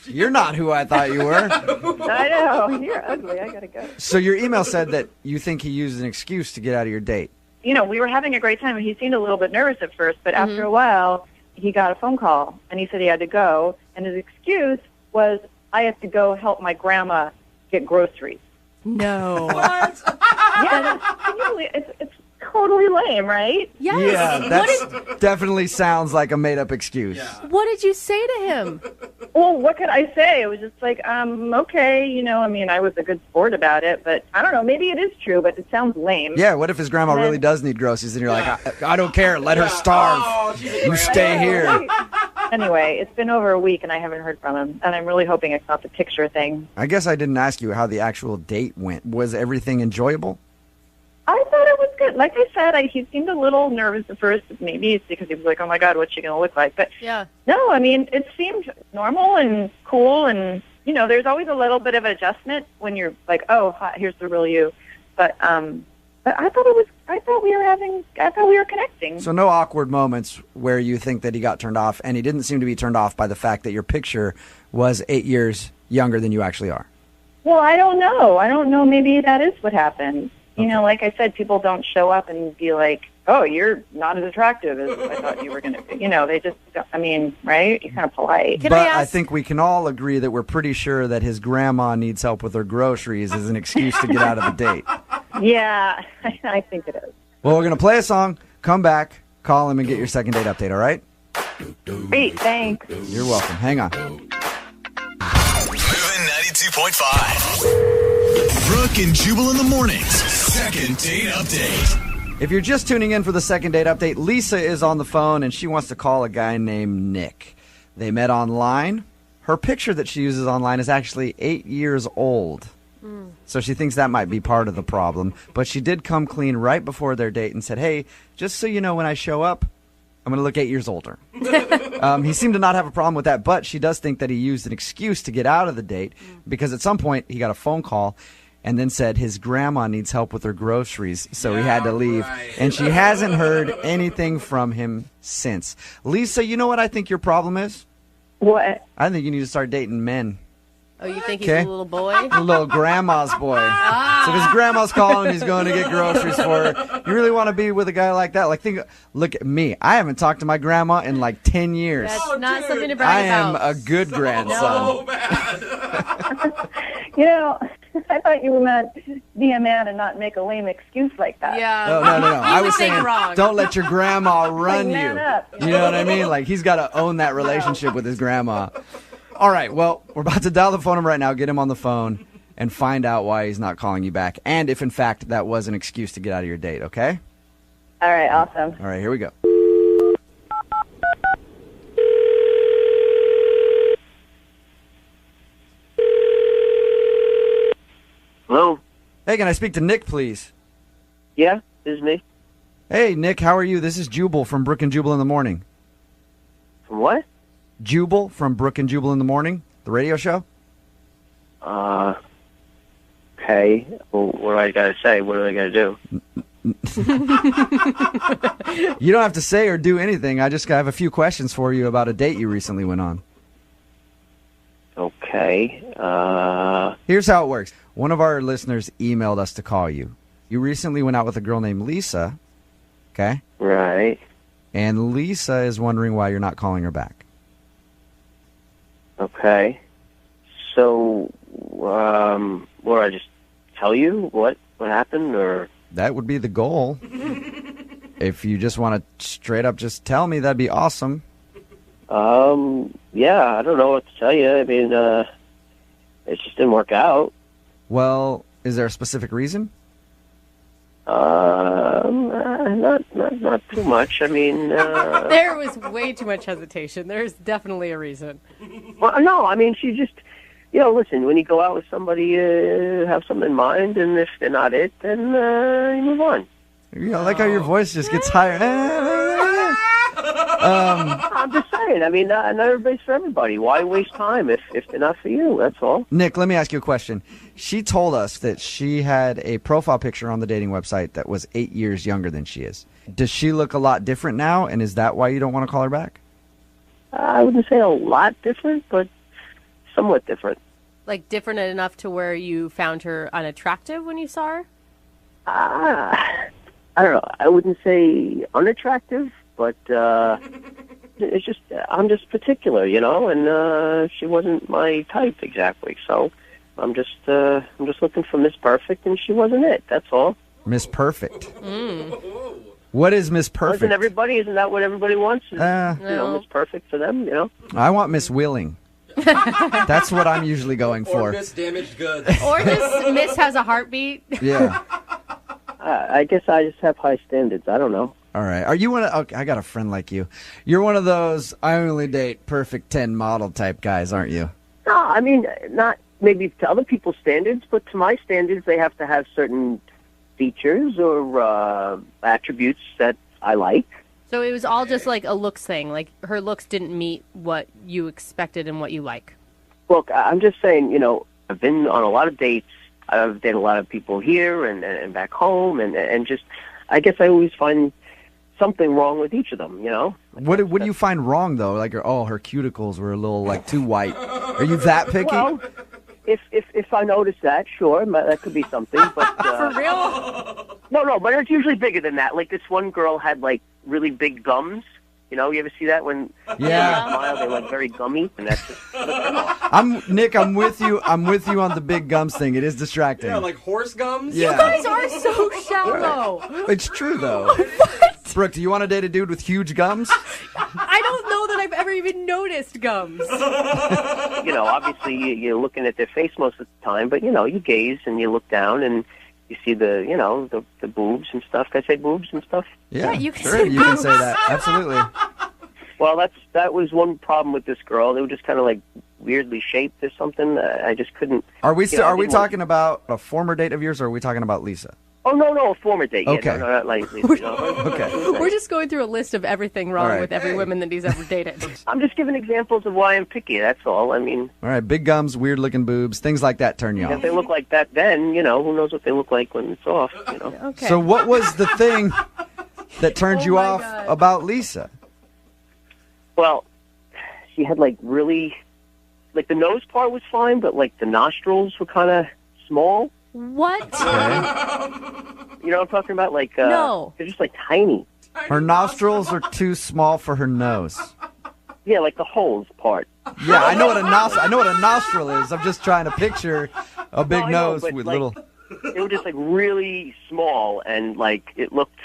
you're not who I thought you were. I know, you're ugly, I gotta go. So your email said that you think he used an excuse to get out of your date. You know, we were having a great time, and he seemed a little bit nervous at first, but after a while, he got a phone call, and he said he had to go, and his excuse was, I have to go help my grandma get groceries. No. What? Yeah, it's totally lame, right? Yes. Yeah, that definitely sounds like a made-up excuse. What did you say to him? Well, what could I say? It was just like, okay, you know, I mean, I was a good sport about it, but I don't know, maybe it is true, but it sounds lame. Yeah, what if his grandma really does need groceries, and you're like, I don't care, let her starve. You stay here. Anyway, it's been over a week, and I haven't heard from him, and I'm really hoping it's not the picture thing. I guess I didn't ask you how the actual date went. Was everything enjoyable? I thought it was good. Like I said, he seemed a little nervous at first. Maybe it's because he was like, oh, my God, what's she going to look like? But yeah. No, I mean, it seemed normal and cool. And, you know, there's always a little bit of adjustment when you're like, oh, hi, here's the real you. But I thought we were connecting. So no awkward moments where you think that he got turned off, and he didn't seem to be turned off by the fact that your picture was 8 years younger than you actually are. Well, I don't know. Maybe that is what happened. You know, like I said, people don't show up and be like, oh, you're not as attractive as I thought you were going to be. You know, they just, I mean, right? You're kind of polite. But I think we can all agree that we're pretty sure that his grandma needs help with her groceries as an excuse to get out of the date. Yeah, I think it is. Well, we're going to play a song, come back, call him, and get your second date update, all right? Great, thanks. You're welcome. Hang on. Moving 92.5. Brooke and Jubal in the mornings. Second date update. If you're just tuning in for the second date update, Lisa is on the phone, and she wants to call a guy named Nick. They met online. Her picture that she uses online is actually 8 years old. So she thinks that might be part of the problem. But she did come clean right before their date and said, hey, just so you know, when I show up, I'm going to look 8 years older. He seemed to not have a problem with that, but she does think that he used an excuse to get out of the date because at some point he got a phone call and then said his grandma needs help with her groceries, so he had to leave. Right. And she hasn't heard anything from him since. Lisa, you know what I think your problem is? What? I think you need to start dating men. Oh, you think he's a little boy? A little grandma's boy. So if his grandma's calling, he's going to get groceries for her. You really want to be with a guy like that? Like, look at me. I haven't talked to my grandma in like 10 years. That's not something to brag about. I am a good grandson. So bad. You know, I thought you were meant to be a man and not make a lame excuse like that. Yeah. No. I was saying, don't let your grandma run you. Man up. You know what I mean? Like, he's got to own that relationship with his grandma. All right, well, we're about to dial the phone number right now, get him on the phone, and find out why he's not calling you back. And if, in fact, that was an excuse to get out of your date, okay? All right, awesome. All right, here we go. Hello? Hey, can I speak to Nick, please? Yeah, this is me. Hey, Nick, how are you? This is Jubal from Brooke and Jubal in the Morning. From what? Jubal from Brooke and Jubal in the Morning, the radio show. Okay. Well, what do I got to say? What are they going to do? You don't have to say or do anything. I just have a few questions for you about a date you recently went on. Okay. Here's how it works. One of our listeners emailed us to call you. You recently went out with a girl named Lisa, okay? Right. And Lisa is wondering why you're not calling her back. Okay. So, what do I just tell you what happened, or? That would be the goal. If you just want to straight up just tell me, that'd be awesome. Yeah, I don't know what to tell you. I mean, it just didn't work out. Well, is there a specific reason? Not too much. I mean, There was way too much hesitation. There's definitely a reason. well, no, I mean, she just, listen, when you go out with somebody, have something in mind, and if they're not it, then you move on. I like how your voice just gets higher. I'm just saying, I mean, not everybody's for everybody. Why waste time if they're not for you? That's all. Nick, let me ask you a question. She told us that she had a profile picture on the dating website that was 8 years younger than she is. Does she look a lot different now, and is that why you don't want to call her back? I wouldn't say a lot different, but somewhat different. Like different enough to where you found her unattractive when you saw her? I don't know. I wouldn't say unattractive, but it's just I'm just particular, and she wasn't my type exactly. So I'm just looking for Miss Perfect, and she wasn't it. That's all. Miss Perfect. What is Miss Perfect? Isn't that what everybody wants? Miss Perfect for them, I want Miss Willing. That's what I'm usually going for. Or Miss Damaged Goods. Or just Miss has a heartbeat. Yeah. I guess I just have high standards. I don't know. All right. Are you one of... Okay, I got a friend like you. You're one of those I only date perfect 10 model type guys, aren't you? No, I mean, not maybe to other people's standards, but to my standards, they have to have certain features or attributes that I like. So it was all just like a looks thing. Like her looks didn't meet what you expected and what you like. Look, I'm just saying, I've been on a lot of dates. I've dated a lot of people here and back home, and just, I guess I always find something wrong with each of them, What do you find wrong, though? Like, her cuticles were a little, like, too white. Are you that picky? Well, if I notice that, sure, that could be something. But For real? No, but it's usually bigger than that. Like, this one girl had, like, really big gums. You ever see that when they smile, they're like very gummy, and that's just. Nick, I'm with you. I'm with you on the big gums thing. It is distracting. Yeah, like horse gums. Yeah. You guys are so shallow. It's true though. What? Brooke, do you want to date a dude with huge gums? I don't know that I've ever even noticed gums. Obviously you're looking at their face most of the time, but you gaze and you look down and you see the boobs and stuff. Can I say boobs and stuff? Yeah, you can sure, say you can say that. Absolutely. Well, that was one problem with this girl. They were just kind of like weirdly shaped or something. I just couldn't. Are we talking about a former date of yours, or are we talking about Lisa? Oh no, a former date. Okay. Yeah, no, not like Lisa. Okay. We're just going through a list of everything wrong All right. with every woman that he's ever dated. I'm just giving examples of why I'm picky. That's all. I mean, All right, big gums, weird looking boobs, things like that turn you if off. they look like that, then who knows what they look like when it's off. Okay. So what was the thing that turned you off about Lisa? Well, she had like really Like the nose part was fine, but like the nostrils were kind of small. What? You know what I'm talking about? Like No. they're just like tiny. Her nostrils are too small for her nose. Yeah, like the holes part. Yeah, I know what a nostril is. I'm just trying to picture a big No, I know, nose but, with like, little. They were just like really small, and like it looked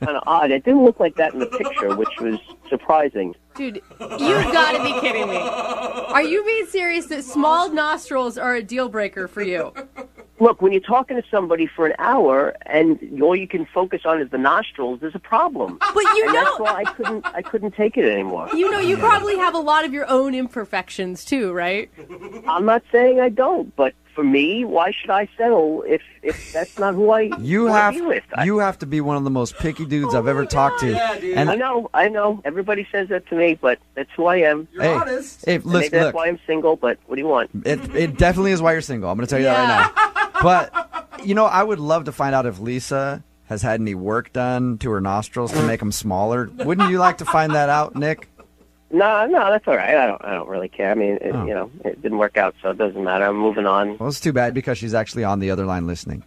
kind of odd. It didn't look like that in the picture, which was surprising. Dude, you've got to be kidding me. Are you being serious that small nostrils are a deal breaker for you? Look, when you're talking to somebody for an hour and all you can focus on is the nostrils, there's a problem. But you and know, that's why I couldn't take it anymore. You know, you probably have a lot of your own imperfections too, right? I'm not saying I don't, but for me, why should I settle if that's not who I You wanna have be with? you have to be one of the most picky dudes I've ever talked to. And I know. Everybody says that to me, but that's who I am. You're honest. Hey, And listen, maybe that's look. why I'm single, but what do you want? It definitely is why you're single. I'm going to tell you that right now. But, you know, I would love to find out if Lisa has had any work done to her nostrils to make them smaller. Wouldn't you like to find that out, Nick? No, that's all right. I don't really care. I mean, you know, it didn't work out, so it doesn't matter. I'm moving on. Well, it's too bad because she's actually on the other line listening.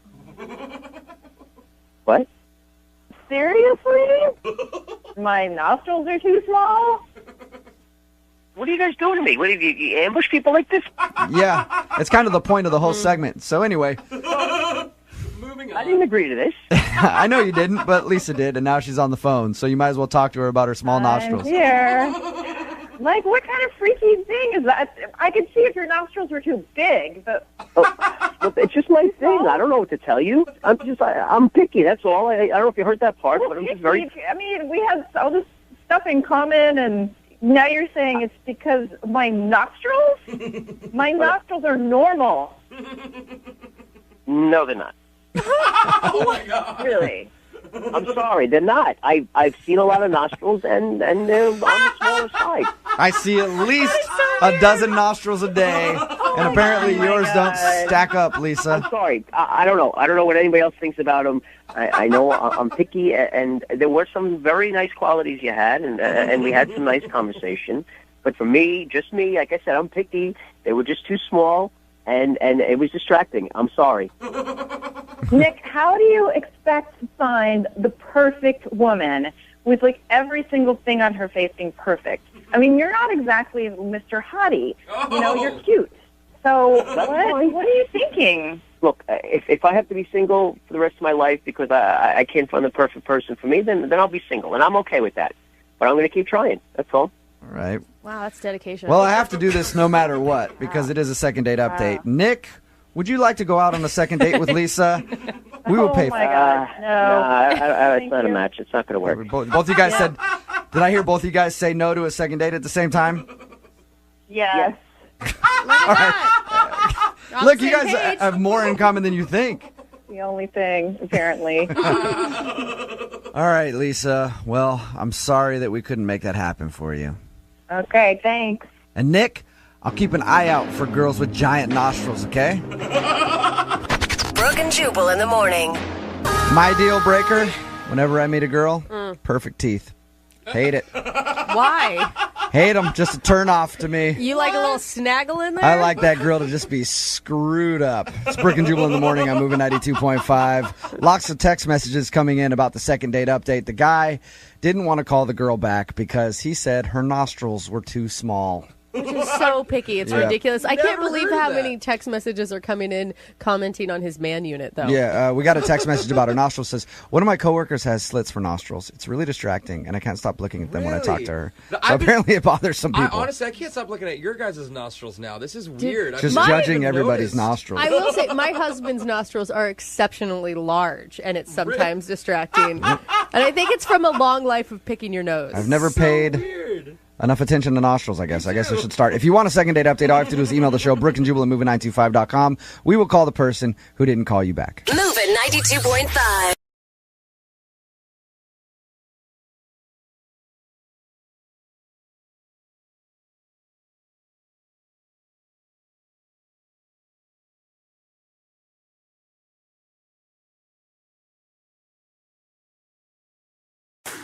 What? Seriously? My nostrils are too small? What are you guys doing to me? What do you ambush people like this? Yeah, it's kind of the point of the whole segment. So anyway, I didn't agree to this. I know you didn't, but Lisa did, and now she's on the phone. So you might as well talk to her about her small nostrils. Here. Like, what kind of freaky thing is that? I could see if your nostrils were too big, but... Look, it's just my thing. I don't know what to tell you. I'm picky, that's all. I don't know if you heard that part, but I'm just very... I mean, we have all this stuff in common, and now you're saying it's because my nostrils? My nostrils are normal. No, they're not. Oh, my God. Really? I'm sorry, they're not. I've seen a lot of nostrils, and they're on the smaller side. I see at least a dozen nostrils a day, and apparently yours don't stack up, Lisa. I'm sorry. I don't know. I don't know what anybody else thinks about them. I know I'm picky, and there were some very nice qualities you had, and we had some nice conversation. But for me, just me, like I said, I'm picky. They were just too small, and it was distracting. I'm sorry. Nick, how do you expect to find the perfect woman with, like, every single thing on her face being perfect? I mean, you're not exactly Mr. Hottie. You know, you're cute. So what are you thinking? Look, if I have to be single for the rest of my life because I can't find the perfect person for me, then I'll be single, and I'm okay with that. But I'm going to keep trying. That's all. All right. Wow, that's dedication. Well, I have to do this no matter what because it is a second date update. Nick, would you like to go out on a second date with Lisa? We will pay for it. No, it's not a match. It's not going to work. Both of you guys said, did I hear both of you guys say no to a second date at the same time? Yes. Look, you guys have more in common than you think. The only thing, apparently. All right, Lisa. Well, I'm sorry that we couldn't make that happen for you. Okay, thanks. And Nick, I'll keep an eye out for girls with giant nostrils, okay? Brooke and Jubal in the morning. My deal breaker, whenever I meet a girl, perfect teeth. Hate it. Why? Hate them. Just a turn off to me. You like a little snaggle in there? I like that girl to just be screwed up. It's Brooke and Jubal in the morning. I'm moving 92.5. Lots of text messages coming in about the second date update. The guy didn't want to call the girl back because he said her nostrils were too small. Which is so picky. It's ridiculous. I can't believe how many text messages are coming in commenting on his man unit, though. Yeah, we got a text message about her nostrils. Says, one of my coworkers has slits for nostrils. It's really distracting, and I can't stop looking at them when I talk to her. So apparently it bothers some people. Honestly, I can't stop looking at your guys' nostrils now. This is weird. Just judging everybody's nostrils. I will say, my husband's nostrils are exceptionally large, and it's sometimes distracting. And I think it's from a long life of picking your nose. I've never paid enough attention to nostrils, I guess. I guess I should start. If you want a second date update, all you have to do is email the show, Brooke and Jubal at moving925.com. We will call the person who didn't call you back. Moving 92.5.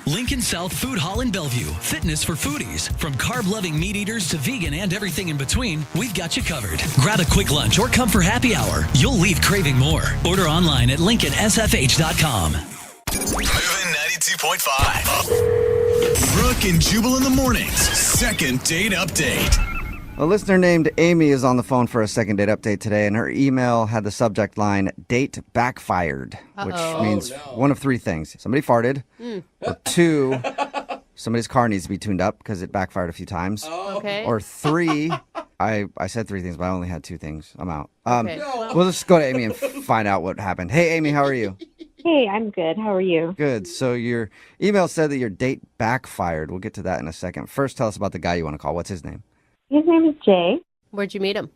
Lincoln South Food Hall in Bellevue. Fitness for foodies. From carb-loving meat eaters to vegan and everything in between, we've got you covered. Grab a quick lunch or come for happy hour. You'll leave craving more. Order online at LincolnSFH.com. Moving 92.5. Brooke and Jubal in the mornings. Second date update. A listener named Amy is on the phone for a second date update today, and her email had the subject line, date backfired, which means one of three things. Somebody farted, or two, somebody's car needs to be tuned up because it backfired a few times, or three, I said three things, but I only had two things. I'm out. We'll just go to Amy and find out what happened. Hey, Amy, how are you? Hey, I'm good. How are you? Good. So your email said that your date backfired. We'll get to that in a second. First, tell us about the guy you want to call. What's his name? His name is Jay. Where'd you meet him?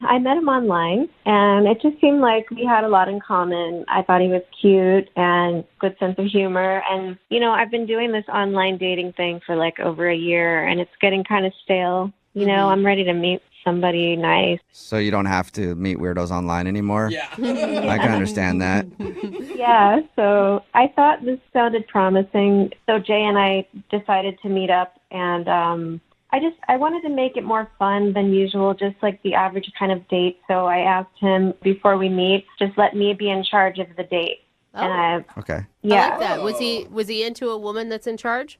I met him online, and it just seemed like we had a lot in common. I thought he was cute and good sense of humor. And, I've been doing this online dating thing for like over a year, and it's getting kind of stale. I'm ready to meet somebody nice. So you don't have to meet weirdos online anymore? Yeah. I can understand that. Yeah, so I thought this sounded promising. So Jay and I decided to meet up, and I wanted to make it more fun than usual, just like the average kind of date. So I asked him before we meet, just let me be in charge of the date. Okay. Yeah. I like that. Was he into a woman that's in charge?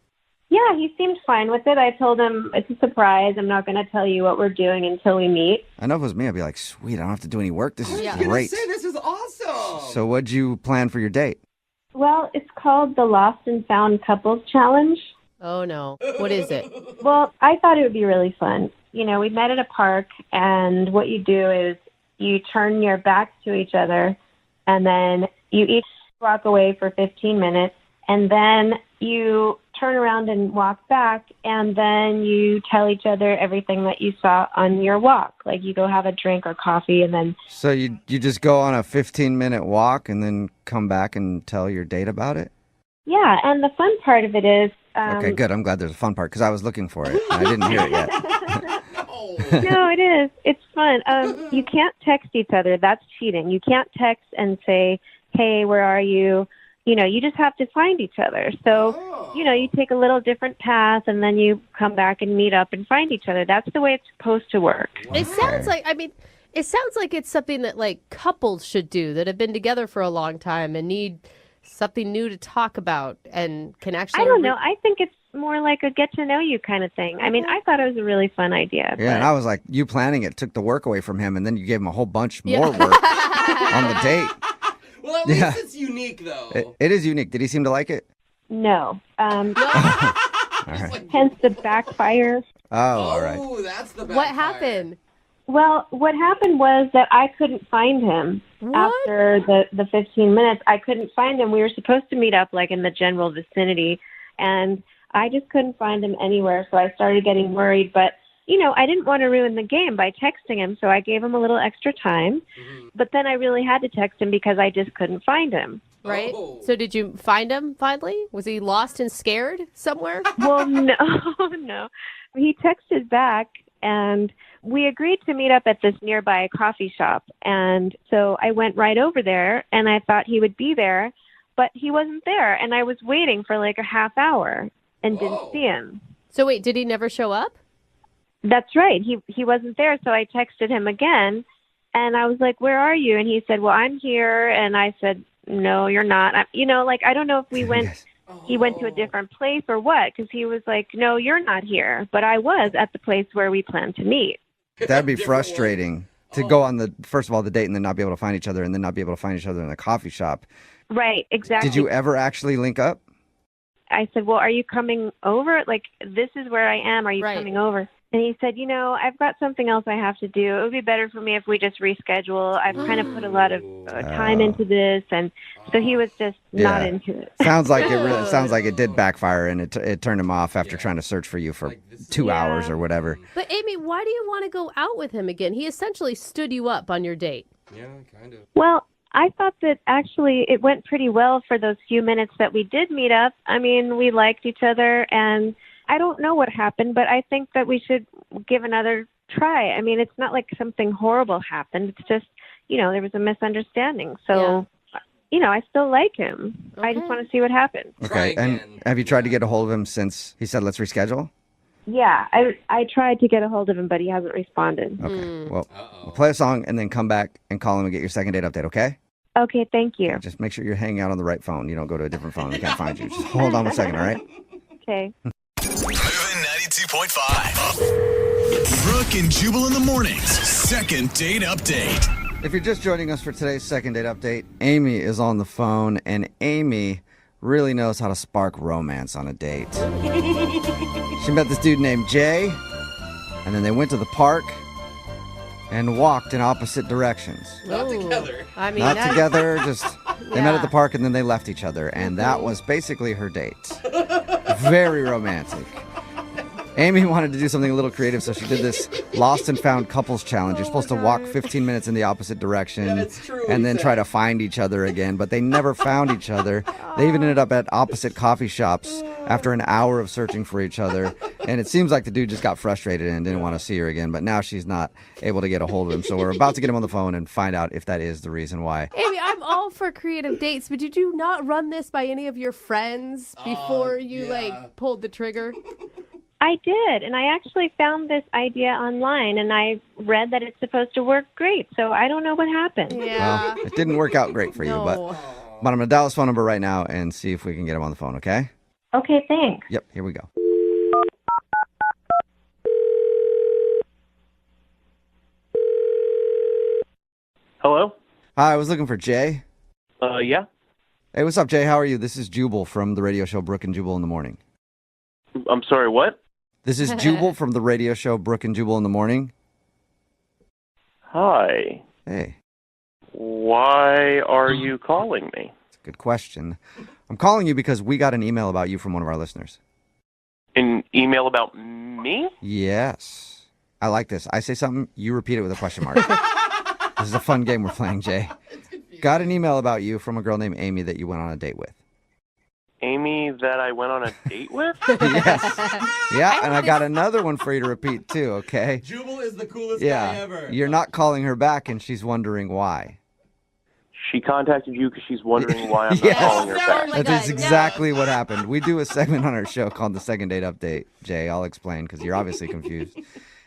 Yeah, he seemed fine with it. I told him it's a surprise. I'm not going to tell you what we're doing until we meet. I know if it was me, I'd be like, sweet, I don't have to do any work. This is I was great. gonna say, this is awesome. So what'd you plan for your date? Well, it's called the Lost and Found Couples Challenge. Oh, no. What is it? Well, I thought it would be really fun. We met at a park, and what you do is you turn your backs to each other, and then you each walk away for 15 minutes, and then you turn around and walk back, and then you tell each other everything that you saw on your walk. Like you go have a drink or coffee, and then... So you just go on a 15-minute walk and then come back and tell your date about it? Yeah, and the fun part of it is... okay, good. I'm glad there's a fun part because I was looking for it. And I didn't hear it yet. No, it is. It's fun. You can't text each other. That's cheating. You can't text and say, hey, where are you? You just have to find each other. So, you take a little different path and then you come back and meet up and find each other. That's the way it's supposed to work. Wow. It sounds like it's something that like couples should do that have been together for a long time and need something new to talk about and can actually... I don't know. I think it's more like a get-to-know-you kind of thing. I mean, I thought it was a really fun idea. Yeah, and I was like, you planning it took the work away from him, and then you gave him a whole bunch more work on the date. Well, at least it's unique, though. It is unique. Did he seem to like it? No. All right. Hence the backfire. Oh, all right. Oh, that's the backfire. What happened? Well, what happened was that I couldn't find him. After the 15 minutes. I couldn't find him. We were supposed to meet up like in the general vicinity, and I just couldn't find him anywhere, so I started getting worried. But, I didn't want to ruin the game by texting him, so I gave him a little extra time. Mm-hmm. But then I really had to text him because I just couldn't find him. Right? Oh. So did you find him finally? Was he lost and scared somewhere? Well, no. He texted back, and we agreed to meet up at this nearby coffee shop. And so I went right over there, and I thought he would be there, but he wasn't there. And I was waiting for like a half hour and didn't see him. So wait, did he never show up? That's right. He wasn't there. So I texted him again, and I was like, where are you? And he said, well, I'm here. And I said, no, you're not. I don't know if we went... He went to a different place or what? Because he was like, no, you're not here. But I was at the place where we planned to meet. That'd be frustrating to go on first of all, the date and then not be able to find each other and then not be able to find each other in the coffee shop. Right, exactly. Did you ever actually link up? I said, well, are you coming over? Like, this is where I am. Are you coming over? And he said, I've got something else I have to do. It would be better for me if we just reschedule. I've kind of put a lot of time into this. And so he was just not into it. Sounds like it did backfire, and it turned him off after trying to search for you for 2 hours or whatever. But Amy, why do you want to go out with him again? He essentially stood you up on your date. Yeah, kind of. Well, I thought that actually it went pretty well for those few minutes that we did meet up. I mean, we liked each other, and I don't know what happened, but I think that we should give another try. I mean, it's not like something horrible happened. It's just, there was a misunderstanding. So, I still like him. I just want to see what happens. Okay, and have you tried to get a hold of him since he said let's reschedule? Yeah, I tried to get a hold of him, but he hasn't responded. Okay, well, we'll play a song and then come back and call him and get your second date update, okay? Okay, thank you. Just make sure you're hanging out on the right phone. You don't go to a different phone. We can't find you. Just hold on 1 second, all right? Okay. Moving 92.5. Brooke and Jubal in the mornings. Second date update. If you're just joining us for today's second date update, Amy is on the phone, and Amy really knows how to spark romance on a date. She met this dude named Jay, and then they went to the park and walked in opposite directions. Not together. I mean, Not together, just they met Yeah. at the park and then they left each other, and that was basically her date. Very romantic. Amy wanted to do something a little creative, so she did this lost and found couples challenge. You're supposed to walk 15 minutes in the opposite direction and then try to find each other again, but they never found each other. They even ended up at opposite coffee shops after an hour of searching for each other, and it seems like the dude just got frustrated and didn't want to see her again, but now she's not able to get a hold of him, so we're about to get him on the phone and find out if that is the reason why. Amy, I'm all for creative dates, but did you not run this by any of your friends before you pulled the trigger? I did, and I actually found this idea online, and I read that it's supposed to work great, so I don't know what happened. Well, it didn't work out great for you, but I'm going to dial his phone number right now and see if we can get him on the phone, okay? Okay, thanks. Yep, here we go. Hello? Hi, I was looking for Jay. Yeah? Hey, what's up, Jay? How are you? This is Jubal from the radio show Brooke and Jubal in the Morning. I'm sorry, what? This is Jubal from the radio show Brooke and Jubal in the Morning. Hi. Hey. Why are you calling me? It's a good question. I'm calling you because we got an email about you from one of our listeners. An email about me? Yes. I like this. I say something, you repeat it with a question mark. This is a fun game we're playing, Jay. Got an email about you from a girl named Amy that you went on a date with. Amy that I went on a date with? Yes. Yeah, and I got another one for you to repeat too, okay? Jubal is the coolest guy ever. You're not calling her back and she's wondering why. She contacted you because she's wondering why I'm not calling her back. That is exactly what happened. We do a segment on our show called the Second Date Update. Jay, I'll explain because you're obviously confused.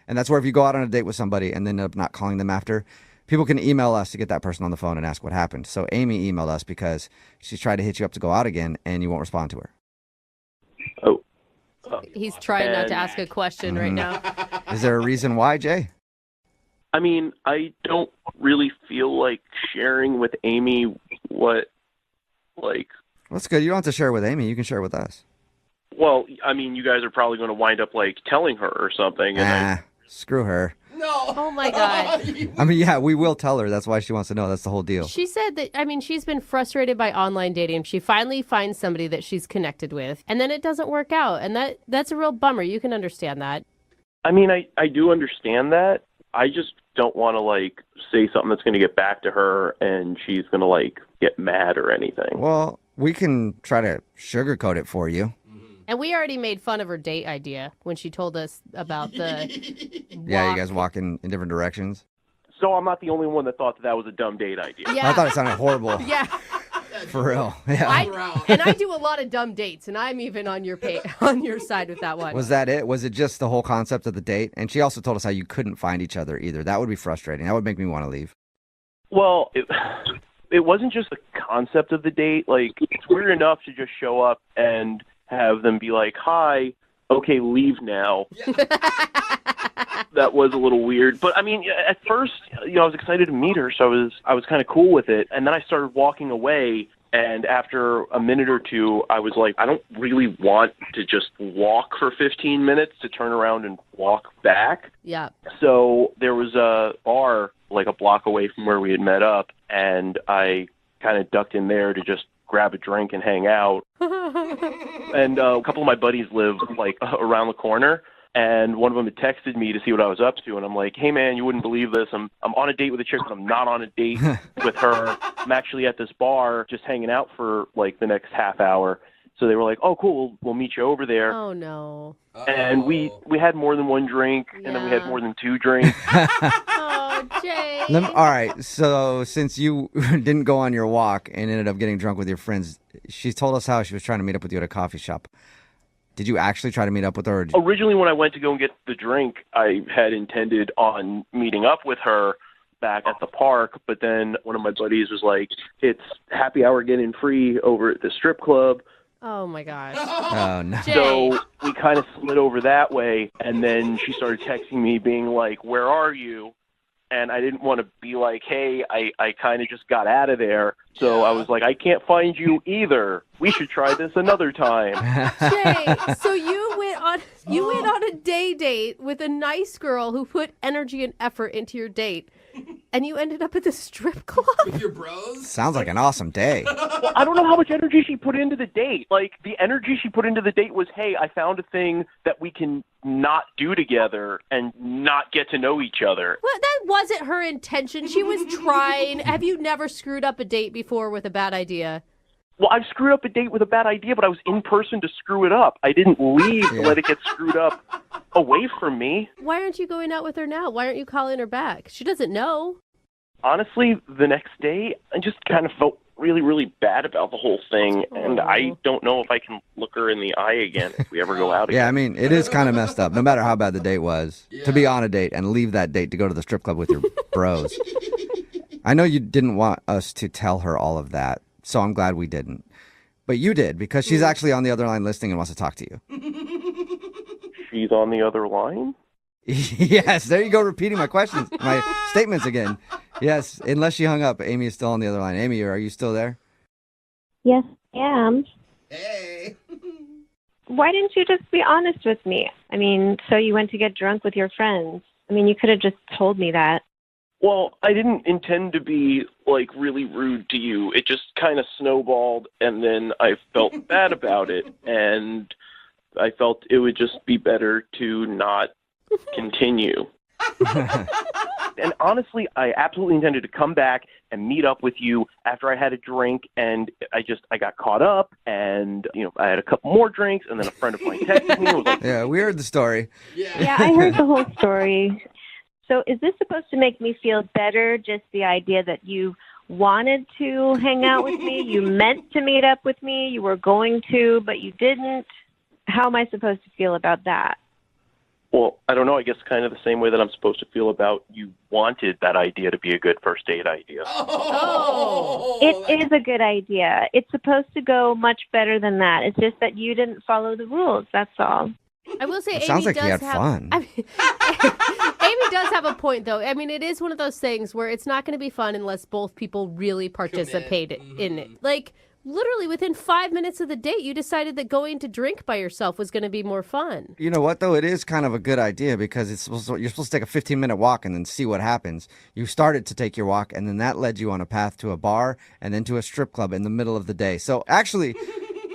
And that's where if you go out on a date with somebody and then end up not calling them after, people can email us to get that person on the phone and ask what happened. So Amy emailed us because she's tried to hit you up to go out again and you won't respond to her. Oh. He's trying not to ask a question right now. Is there a reason why, Jay? I mean, I don't really feel like sharing with Amy what, That's good. You don't have to share it with Amy. You can share it with us. Well, I mean, you guys are probably going to wind up, telling her or something. And Screw her. No. Oh, my God. I mean, yeah, we will tell her. That's why she wants to know. That's the whole deal. She said that, she's been frustrated by online dating. She finally finds somebody that she's connected with, and then it doesn't work out. And that's a real bummer. You can understand that. I mean, I do understand that. I just don't want to, say something that's going to get back to her and she's going to, get mad or anything. Well, we can try to sugarcoat it for you. And we already made fun of her date idea when she told us about the Yeah, you guys walk in different directions. So I'm not the only one that thought that was a dumb date idea. Yeah. I thought it sounded horrible. Yeah. For real. Yeah. I do a lot of dumb dates, and I'm even on your on your side with that one. Was that it? Was it just the whole concept of the date? And she also told us how you couldn't find each other either. That would be frustrating. That would make me want to leave. Well, it wasn't just the concept of the date. It's weird enough to just show up and have them be like, hi, okay, leave now. That was a little weird. But, I mean, at first, I was excited to meet her, so I was kind of cool with it. And then I started walking away, and after a minute or two, I was like, I don't really want to just walk for 15 minutes to turn around and walk back. Yeah. So there was a bar a block away from where we had met up, and I kind of ducked in there to just grab a drink and hang out. And a couple of my buddies live around the corner, and one of them had texted me to see what I was up to, and I'm like, hey man, you wouldn't believe this. I'm on a date with a chick, but I'm not on a date with her. I'm actually at this bar just hanging out for the next half hour. So they were like, oh cool, we'll meet you over there. Oh no. And we had more than one drink, and then we had more than two drinks. Oh, Jay. All right, so since you didn't go on your walk and ended up getting drunk with your friends, she told us how she was trying to meet up with you at a coffee shop. Did you actually try to meet up with her? Originally, when I went to go and get the drink, I had intended on meeting up with her back at the park, but then one of my buddies was like, it's happy hour getting free over at the strip club. Oh, my gosh. Oh, no. So we kind of slid over that way, and then she started texting me being like, where are you? And I didn't want to be like, hey, I kind of just got out of there. So I was like, I can't find you either. We should try this another time. Jay, so you went on a date with a nice girl who put energy and effort into your date, and you ended up at the strip club? With your bros? Sounds like an awesome day. Well, I don't know how much energy she put into the date. Like, the energy she put into the date was, hey, I found a thing that we can not do together and not get to know each other. Well, that wasn't her intention. She was trying. Have you never screwed up a date before with a bad idea? Well, I've screwed up a date with a bad idea, but I was in person to screw it up. I didn't leave to let it get screwed up away from me. Why aren't you going out with her now? Why aren't you calling her back? She doesn't know. Honestly, the next day, I just kind of felt really, really bad about the whole thing, and I don't know if I can look her in the eye again if we ever go out again. Yeah, I mean, it is kind of messed up, no matter how bad the date was, to be on a date and leave that date to go to the strip club with your bros. I know you didn't want us to tell her all of that, so I'm glad we didn't. But you did, because she's actually on the other line listening and wants to talk to you. She's on the other line? Yes, there you go, repeating my questions, my statements again. Yes, unless she hung up, Amy is still on the other line. Amy, are you still there? Yes, I am. Hey. Why didn't you just be honest with me? I mean, so you went to get drunk with your friends. I mean, you could have just told me that. Well, I didn't intend to be, like, really rude to you. It just kind of snowballed, and then I felt bad about it, and I felt it would just be better to not continue. And honestly, I absolutely intended to come back and meet up with you after I had a drink, and I got caught up, and, I had a couple more drinks, and then a friend of mine texted me and was like, yeah, we heard the story. Yeah, I heard the whole story. So is this supposed to make me feel better, just the idea that you wanted to hang out with me, you meant to meet up with me, you were going to, but you didn't? How am I supposed to feel about that? well, I don't know, I guess kind of the same way that I'm supposed to feel about you wanted that idea to be a good first date idea. Oh, it is a good idea. It's supposed to go much better than that. It's just that you didn't follow the rules, that's all. I will say, It Amy sounds like does you had have, fun. I mean, Amy does have a point, though. I mean, it is one of those things where it's not going to be fun unless both people really participate in it. Like, literally within 5 minutes of the date, you decided that going to drink by yourself was going to be more fun. You know what, though? It is kind of a good idea because you're supposed to take a 15-minute walk and then see what happens. You started to take your walk, and then that led you on a path to a bar and then to a strip club in the middle of the day. So, actually,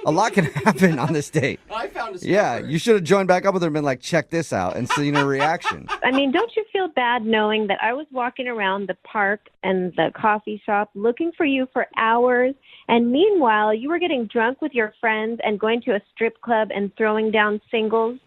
a lot can happen on this date. I found a stripper. Yeah, you should have joined back up with her and been like, check this out, and seen her reaction. I mean, don't you feel bad knowing that I was walking around the park and the coffee shop looking for you for hours, and meanwhile, you were getting drunk with your friends and going to a strip club and throwing down singles?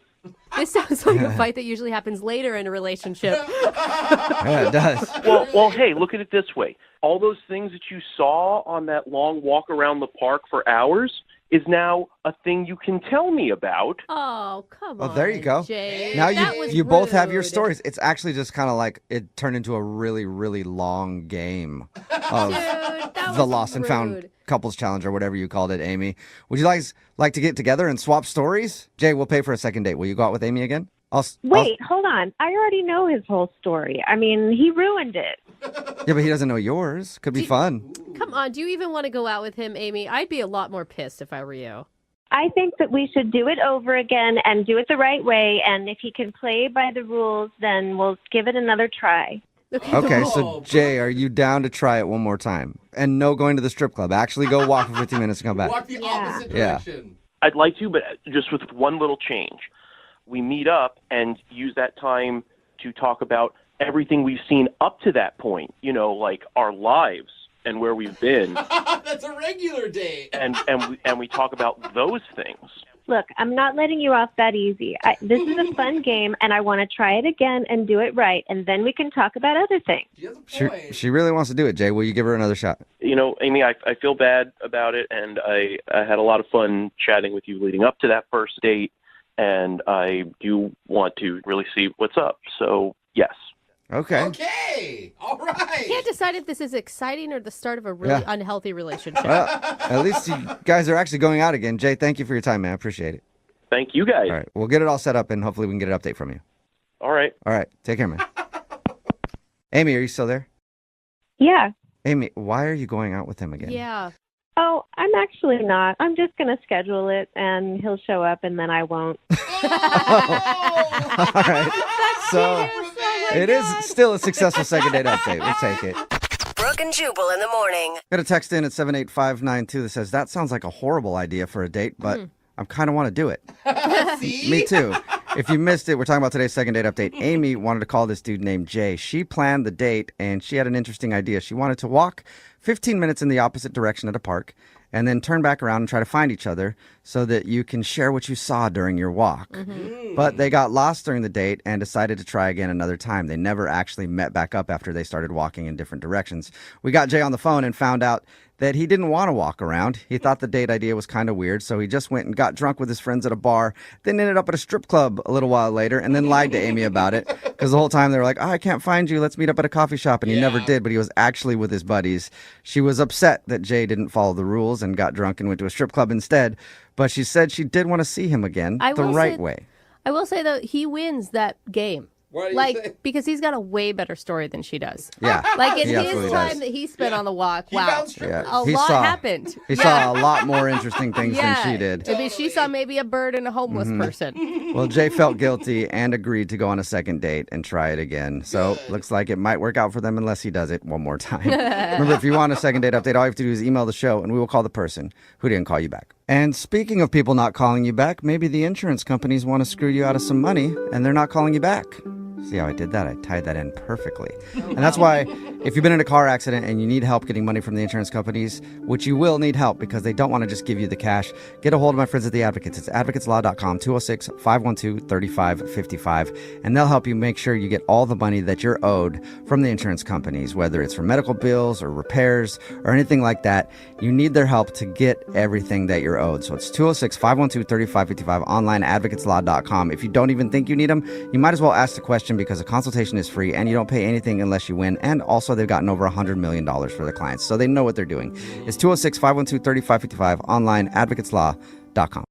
This sounds like a fight that usually happens later in a relationship. Yeah, it does. Well, hey, look at it this way. All those things that you saw on that long walk around the park for hours is now a thing you can tell me about. Oh, come on. Oh, there you go. Jay. Now That was you both have your rude. stories. It's actually just kind of like it turned into a really, really long game of the Lost and Found rude. Couples Challenge or whatever you called it, Amy. Would you guys like to get together and swap stories? Jay, we'll pay for a second date. Will you go out with Amy again? Wait, hold on. I already know his whole story. I mean, he ruined it. Yeah, but he doesn't know yours. Could be fun. Come on, do you even want to go out with him, Amy? I'd be a lot more pissed if I were you. I think that we should do it over again and do it the right way. And if he can play by the rules, then we'll give it another try. Okay, so Jay, are you down to try it one more time? And no going to the strip club. Actually go walk for 15 minutes and come back. Walk the opposite Yeah. direction. I'd like to, but just with one little change. We meet up and use that time to talk about everything we've seen up to that point, you know, like our lives and where we've been. That's a regular date. and we talk about those things. Look, I'm not letting you off that easy. This is a fun game, and I want to try it again and do it right, and then we can talk about other things. She really wants to do it, Jay. Will you give her another shot? You know, Amy, I feel bad about it, and I had a lot of fun chatting with you leading up to that first date, and I do want to really see what's up. So, yes. Okay. Okay. All right. Can't decide if this is exciting or the start of a really unhealthy relationship. Well, at least you guys are actually going out again. Jay, thank you for your time, man. I appreciate it. Thank you, guys. All right. We'll get it all set up, and hopefully we can get an update from you. All right. All right. Take care, man. Amy, are you still there? Yeah. Amy, why are you going out with him again? Yeah. Oh, I'm actually not. I'm just going to schedule it, and he'll show up, and then I won't. All right. So it is still a successful second date update. We'll take it. Brooke and Jubal in the morning. Got a text in at 78592 that says, that sounds like a horrible idea for a date, but I kind of want to do it. Me too. If you missed it, we're talking about today's second date update. Amy wanted to call this dude named Jay. She planned the date, and she had an interesting idea. She wanted to walk 15 minutes in the opposite direction at a park and then turn back around and try to find each other so that you can share what you saw during your walk. But they got lost during the date and decided to try again another time. They never actually met back up after they started walking in different directions. We got Jay on the phone and found out that he didn't want to walk around. He thought the date idea was kind of weird, so he just went and got drunk with his friends at a bar, then ended up at a strip club a little while later, and then lied to Amy about it. Because the whole time they were like, I can't find you. Let's meet up at a coffee shop. And he never did, but he was actually with his buddies. She was upset that Jay didn't follow the rules and got drunk and went to a strip club instead. But she said she did want to see him again the right way. I will say, though, he wins that game. Why do you say? Because he's got a way better story than she does. Yeah. Like in He his absolutely time does. that he spent on the walk, wow. A He lot saw- happened. He saw a lot more interesting things than she did. I mean, she saw maybe a bird and a homeless person. Well, Jay felt guilty and agreed to go on a second date and try it again. So looks like it might work out for them unless he does it one more time. Remember, if you want a second date update, all you have to do is email the show and we will call the person who didn't call you back. And speaking of people not calling you back, maybe the insurance companies want to screw you out of some money and they're not calling you back. See how I did that? I tied that in perfectly. And that's why if you've been in a car accident and you need help getting money from the insurance companies, which you will need help because they don't want to just give you the cash, get a hold of my friends at The Advocates. It's advocateslaw.com, 206-512-3555. And they'll help you make sure you get all the money that you're owed from the insurance companies, whether it's for medical bills or repairs or anything like that. You need their help to get everything that you're owed. So it's 206-512-3555, online at advocateslaw.com. If you don't even think you need them, you might as well ask the question because a consultation is free and you don't pay anything unless you win. And also they've gotten over $100 million for their clients. So they know what they're doing. It's 206-512-3555, online advocateslaw.com.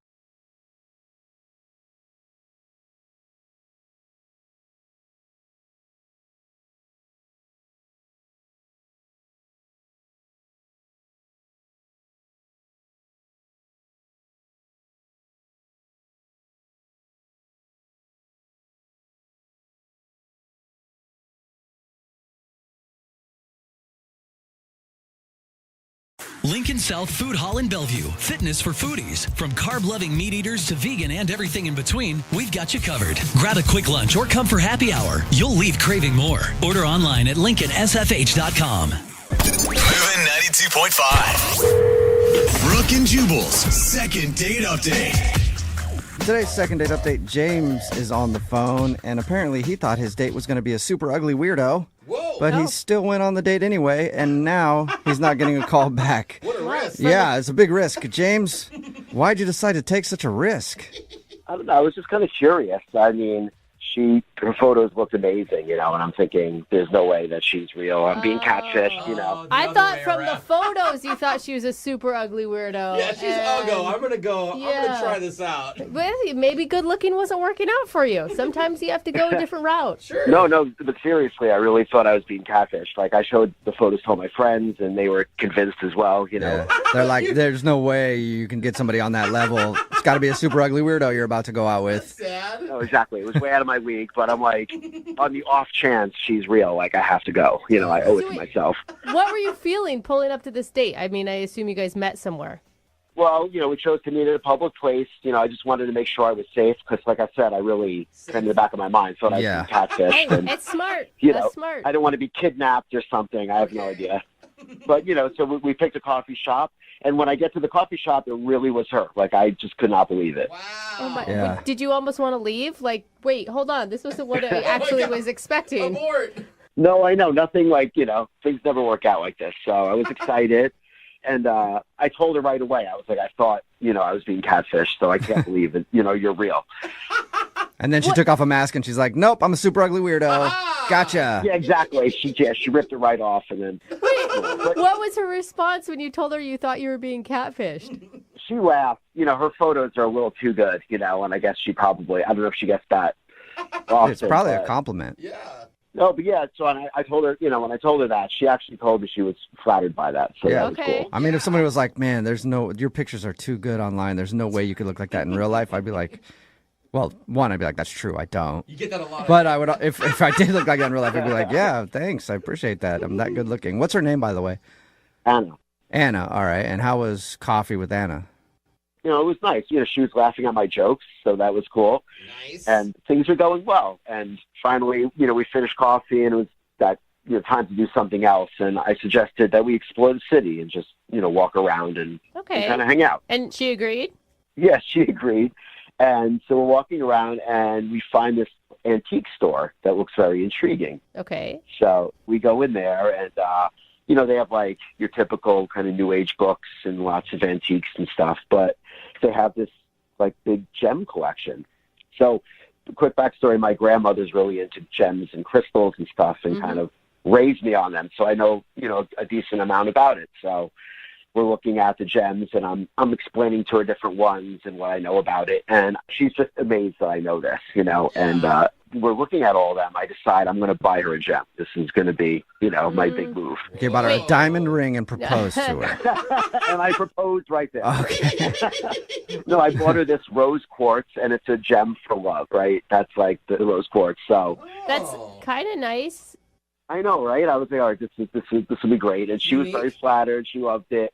Lincoln South Food Hall in Bellevue. Fitness for foodies. From carb-loving meat eaters to vegan and everything in between, we've got you covered. Grab a quick lunch or come for happy hour. You'll leave craving more. Order online at lincolnsfh.com. Moving 92.5. Brooke and Jubal's second date update. Today's second date update, James is on the phone, and apparently he thought his date was going to be a super ugly weirdo. But he still went on the date anyway, and now he's not getting a call back. What a risk. Yeah, it's a big risk. James, why'd you decide to take such a risk? I don't know. I was just kind of curious. I mean, her photos looked amazing, and I'm thinking, there's no way that she's real. I'm being catfished, I thought from the photos you thought she was a super ugly weirdo. Yeah, she's uggo. I'm gonna try this out. Well, maybe good looking wasn't working out for you. Sometimes you have to go a different route. Sure. No, but seriously, I really thought I was being catfished. Like, I showed the photos to all my friends, and they were convinced as well, Yeah. They're like, there's no way you can get somebody on that level. It's got to be a super ugly weirdo you're about to go out with. Sad. No, exactly. It was way out of my league, but I'm like, on the off chance she's real, like, I have to go. I owe it to myself. What were you feeling pulling up to this date? I mean, I assume you guys met somewhere. Well, we chose to meet at a public place. I just wanted to make sure I was safe because, like I said, I really, in the back of my mind, thought I was being catfished. Hey, and, it's smart. That's smart. I don't want to be kidnapped or something. I have no idea. But, so we picked a coffee shop, And when I get to the coffee shop, it really was her. Like, I just could not believe it. Oh my! Yeah. Did you almost want to leave? Like, wait, hold on. This wasn't what I actually was expecting. No, I know. Nothing like, things never work out like this. So I was excited. And I told her right away. I was like, I thought, I was being catfished, so I can't believe it. You're real. And then she took off a mask and she's like, nope, I'm a super ugly weirdo. Gotcha. Yeah, exactly. She ripped it right off. And then. What was her response when you told her you thought you were being catfished? She laughed. Her photos are a little too good, and I guess she probably, I don't know if she gets that often. It's probably a compliment. Yeah. No, but yeah, so I told her, when I told her that, she actually told me she was flattered by that. So that was cool. I mean, if somebody was like, man, your pictures are too good online. There's no way you could look like that in real life. I'd be like, well, one, I'd be like, that's true. I don't. You get that a lot. But I would, if I did look like that in real life, I'd be like, yeah, thanks. I appreciate that. I'm that good looking. What's her name, by the way? Anna. Anna. All right. And how was coffee with Anna? It was nice. She was laughing at my jokes, so that was cool. Nice. And things are going well. And finally, we finished coffee, and it was that, time to do something else. And I suggested that we explore the city and just, walk around and kind of hang out. And she agreed? Yes, she agreed. And so we're walking around, and we find this antique store that looks very intriguing. Okay. So we go in there, and, they have, like, your typical kind of New Age books and lots of antiques and stuff. But they have this, like, big gem collection. So, quick backstory, my grandmother's really into gems and crystals and stuff and kind of raised me on them. So I know, a decent amount about it. So we're looking at the gems, and I'm explaining to her different ones and what I know about it. And she's just amazed that I know this, and we're looking at all of them. I decide I'm going to buy her a gem. This is going to be, my big move. Okay, bought her a diamond ring and proposed to her. And I proposed right there. Okay. No, I bought her this rose quartz, and it's a gem for love, right? That's like the rose quartz. So that's kind of nice. I know, right? I was like, all right, this will be great. And she was very flattered. She loved it.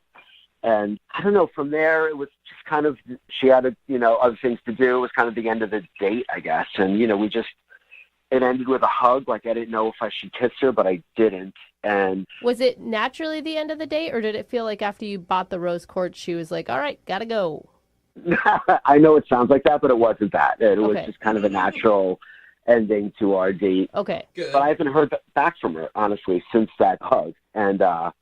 And I don't know, from there, it was just kind of, she had, other things to do. It was kind of the end of the date, I guess. And, it ended with a hug. Like, I didn't know if I should kiss her, but I didn't. And was it naturally the end of the date, or did it feel like after you bought the rose quartz, she was like, all right, gotta go? I know it sounds like that, but it wasn't that. It was just kind of a natural ending to our date. Okay. Good. But I haven't heard back from her, honestly, since that hug. And I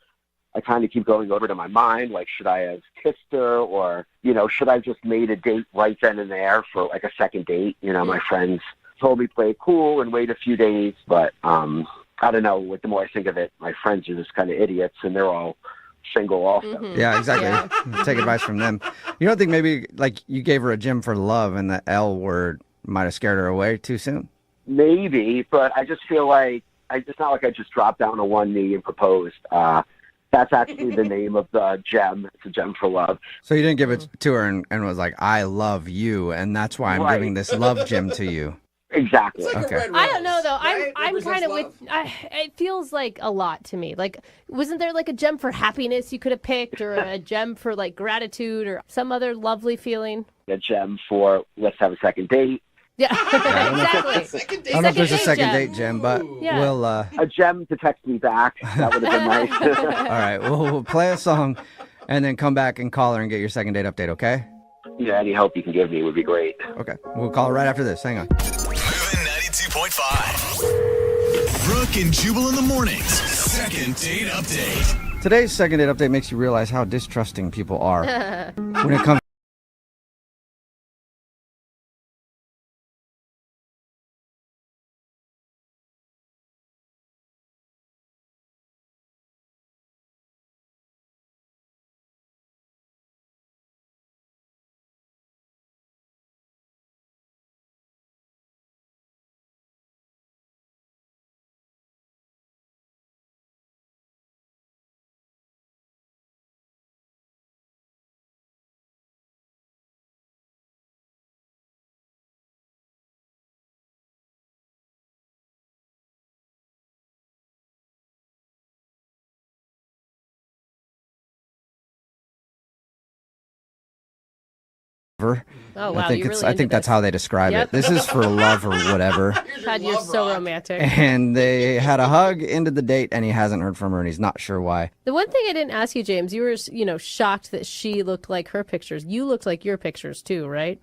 kind of keep going over to my mind, like, should I have kissed her, or, should I have just made a date right then and there for, like, a second date? My friends told me play it cool and wait a few days, but I don't know. The more I think of it, my friends are just kind of idiots, and they're all single also. Yeah, exactly. Take advice from them. You don't think maybe, like, you gave her a gem for love and the L word might have scared her away too soon? Maybe, but I just feel like it's not like I just dropped down on one knee and proposed. That's actually the name of the gem. It's a gem for love. So you didn't give it to her and was like, I love you, and that's why I'm giving this love gem to you. Exactly. Okay. I don't know though. Right? I'm kind of with. It feels like a lot to me. Like, wasn't there like a gem for happiness you could have picked, or a gem for like gratitude, or some other lovely feeling? A gem for let's have a second date. Yeah, exactly. I don't know if there's a second date gem, but we'll a gem to text me back. That would have been nice. All right, we'll play a song and then come back and call her and get your second date update. Okay? Yeah, any help you can give me would be great. Okay, we'll call her right after this. Hang on. 92.5. Brooke and Jubal in the mornings. Second date update. Today's second date update makes you realize how distrusting people are when it comes Oh, wow. I think you're it's. really I think into that's this. how they describe Yep. it. This is for love or whatever. God, you're so romantic. And they had a hug, ended the date, and he hasn't heard from her, and he's not sure why. The one thing I didn't ask you, James, you were, shocked that she looked like her pictures. You looked like your pictures too, right?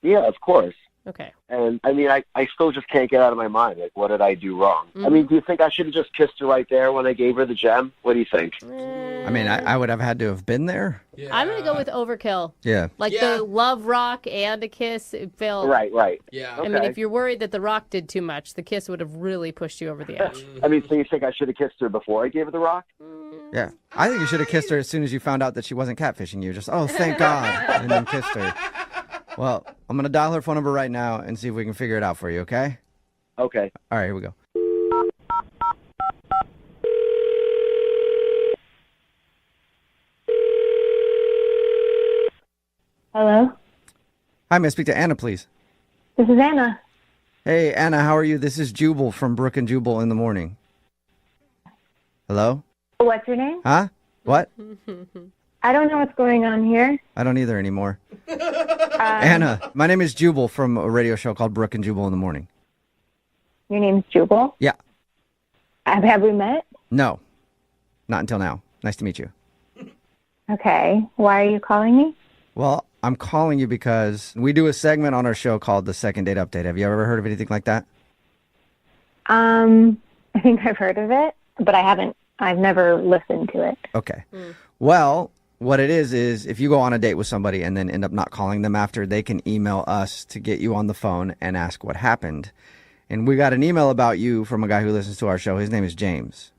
Yeah, of course. Okay. And I mean, I still just can't get out of my mind. Like, what did I do wrong? I mean, do you think I should have just kissed her right there when I gave her the gem? What do you think? I mean, I would have had to have been there. I'm going to go with overkill. Yeah. Like the love rock and a kiss, it felt... Right. Yeah. I mean, if you're worried that the rock did too much, the kiss would have really pushed you over the edge. I mean, so you think I should have kissed her before I gave her the rock? Yeah. I think you should have kissed her as soon as you found out that she wasn't catfishing you. Just, oh, thank God. And then kissed her. Well, I'm going to dial her phone number right now and see if we can figure it out for you, okay? Okay. All right, here we go. Hello? Hi, may I speak to Anna, please? This is Anna. Hey, Anna, how are you? This is Jubal from Brooke and Jubal in the morning. Hello? What's your name? Huh? What? I don't know what's going on here. I don't either anymore. Anna, my name is Jubal from a radio show called Brooke and Jubal in the morning. Your name's Jubal? Yeah. Have we met? No. Not until now. Nice to meet you. Okay. Why are you calling me? Well, I'm calling you because we do a segment on our show called the Second Date Update. Have you ever heard of anything like that? I think I've heard of it, but I've never listened to it. Okay. Well, what it is if you go on a date with somebody and then end up not calling them after, they can email us to get you on the phone and ask what happened. And we got an email about you from a guy who listens to our show. His name is James.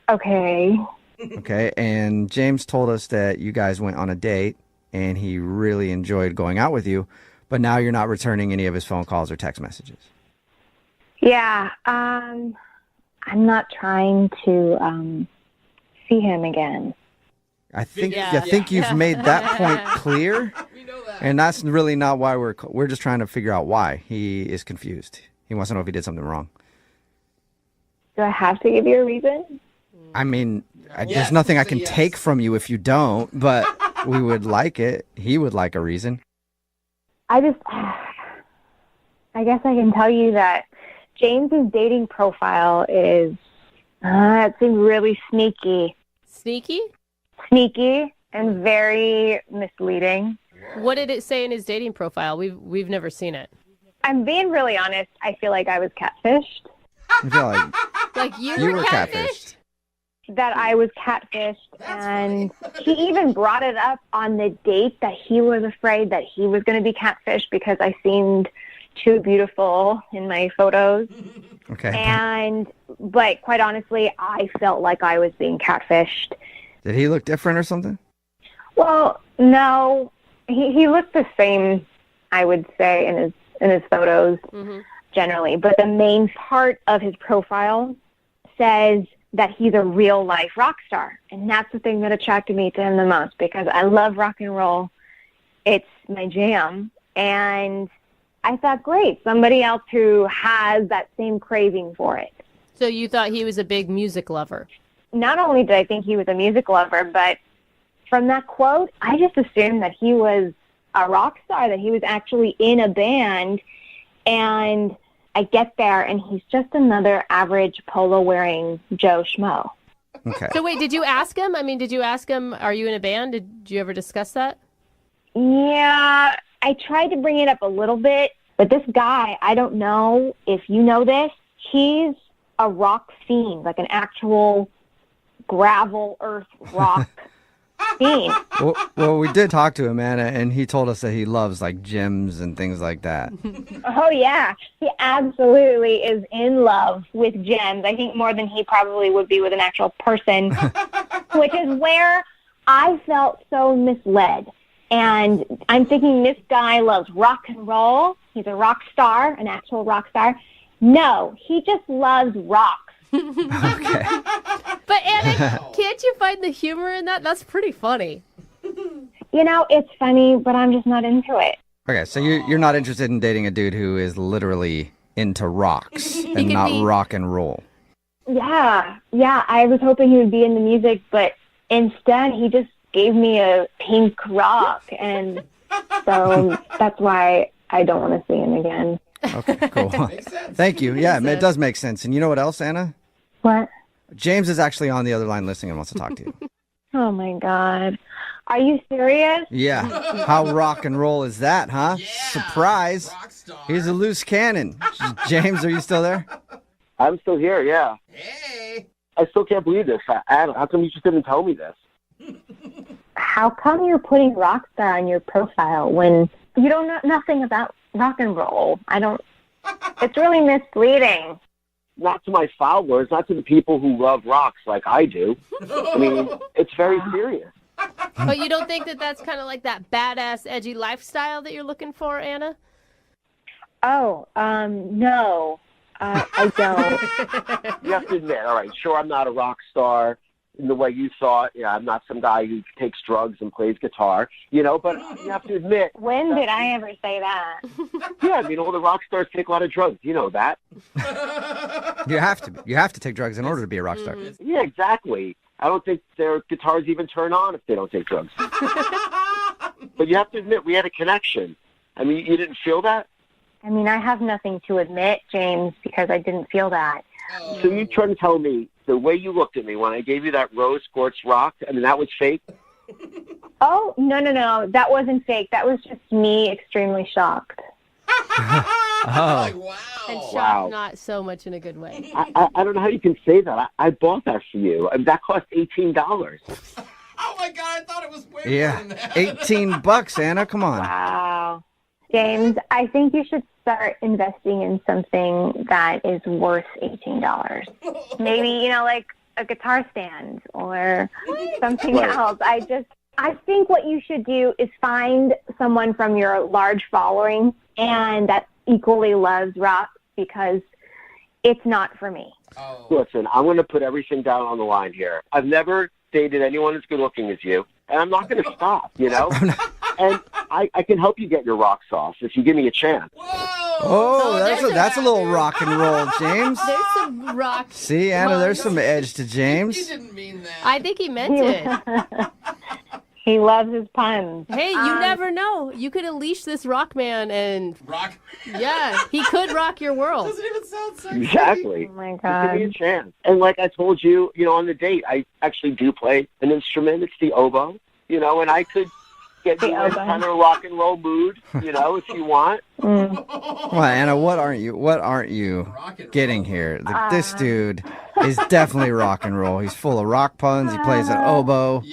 Okay. Okay. And James told us that you guys went on a date and he really enjoyed going out with you, but now you're not returning any of his phone calls or text messages. Yeah. I'm not trying to see him again. I think you've made that point clear, and that's really not why we're just trying to figure out why he is confused. He wants to know if he did something wrong. Do I have to give you a reason? I mean, there's nothing I can take from you if you don't, but we would like it. He would like a reason. I guess I can tell you that James's dating profile is, it seems really sneaky. Sneaky? Sneaky and very misleading. What did it say in his dating profile? We've never seen it. I'm being really honest. I feel like I was catfished. I feel like you were catfished? That I was catfished, and he even brought it up on the date that he was afraid that he was going to be catfished because I seemed too beautiful in my photos. Okay. But quite honestly, I felt like I was being catfished. Did he look different or something? Well, no, he looked the same, I would say, in his photos generally. But the main part of his profile says that he's a real life rock star, and that's the thing that attracted me to him the most because I love rock and roll. It's my jam, and I thought, great, somebody else who has that same craving for it. So you thought he was a big music lover? Not only did I think he was a music lover, but from that quote, I just assumed that he was a rock star, that he was actually in a band, and I get there, and he's just another average polo-wearing Joe Schmo. Okay. So wait, did you ask him? I mean, did you ask him, are you in a band? Did you ever discuss that? Yeah, I tried to bring it up a little bit, but this guy, I don't know if you know this, he's a rock fiend, like an actual gravel earth rock fiend. Well, we did talk to him, Anna, and he told us that he loves like gyms and things like that. Oh, yeah. He absolutely is in love with gems. I think more than he probably would be with an actual person, which is where I felt so misled. And I'm thinking this guy loves rock and roll. He's a rock star, an actual rock star. No, he just loves rock. Okay. But Anna, can't you find the humor in that? That's pretty funny. You know, it's funny, but I'm just not into it. Okay, so you're not interested in dating a dude who is literally into rocks and not rock and roll. Yeah, I was hoping he would be into music, but instead he just gave me a pink rock, and So that's why I don't want to see him again. Okay, cool. Thank you. Yeah, it does make sense. And you know what else, Anna? What? James is actually on the other line listening and wants to talk to you. Oh, my God. Are you serious? Yeah. How rock and roll is that, huh? Surprise. He's a loose cannon. James, are you still there? I'm still here, yeah. Hey. I still can't believe this. Adam, how come you just didn't tell me this? How come you're putting rock star on your profile when you don't know nothing about rock and roll? It's really misleading. Not to my followers, not to the people who love rocks like I do. I mean, it's very serious. But you don't think that that's kind of like that badass, edgy lifestyle that you're looking for, Anna? Oh, no. I don't. You have to admit, all right, sure, I'm not a rock star in the way you thought. Yeah, I'm not some guy who takes drugs and plays guitar, but you have to admit. When did I ever say that? Yeah, I mean, all the rock stars take a lot of drugs. You know that. You have to. You have to take drugs in order to be a rock star. Yeah, exactly. I don't think their guitars even turn on if they don't take drugs. But you have to admit, we had a connection. I mean, you didn't feel that? I mean, I have nothing to admit, James, because I didn't feel that. So you're trying to tell me the way you looked at me when I gave you that rose quartz rock, I mean, that was fake? Oh, no. That wasn't fake. That was just me extremely shocked. Oh. And shocked, Wow. not so much in a good way. I don't know how you can say that. I bought that for you. I mean, that cost $18. Oh, my God. I thought it was way Yeah. more than that. $18, Anna. Come on. Wow. James, I think you should start investing in something that is worth $18. Maybe, like a guitar stand or something Right. else. I think what you should do is find someone from your large following and that equally loves rock, because it's not for me. Listen, I'm going to put everything down on the line here. I've never dated anyone as good looking as you, and I'm not going to stop, And I can help you get your rocks off if you give me a chance. Oh, that's a little rock and roll, James. There's some rock. See, Anna, there's some edge to James. He didn't mean that. I think he meant it. He loves his puns. Hey, you never know. You could unleash this rock man and... Rock? Yeah, he could rock your world. Doesn't even sound sexy. Exactly. Oh, my Just God. give me a chance. And like I told you, on the date, I actually do play an instrument. It's the oboe, and I could get you in oboe. kind of a rock and roll mood, if you want. Well, Anna, what aren't you getting here? This dude is definitely rock and roll. He's full of rock puns. He plays an oboe.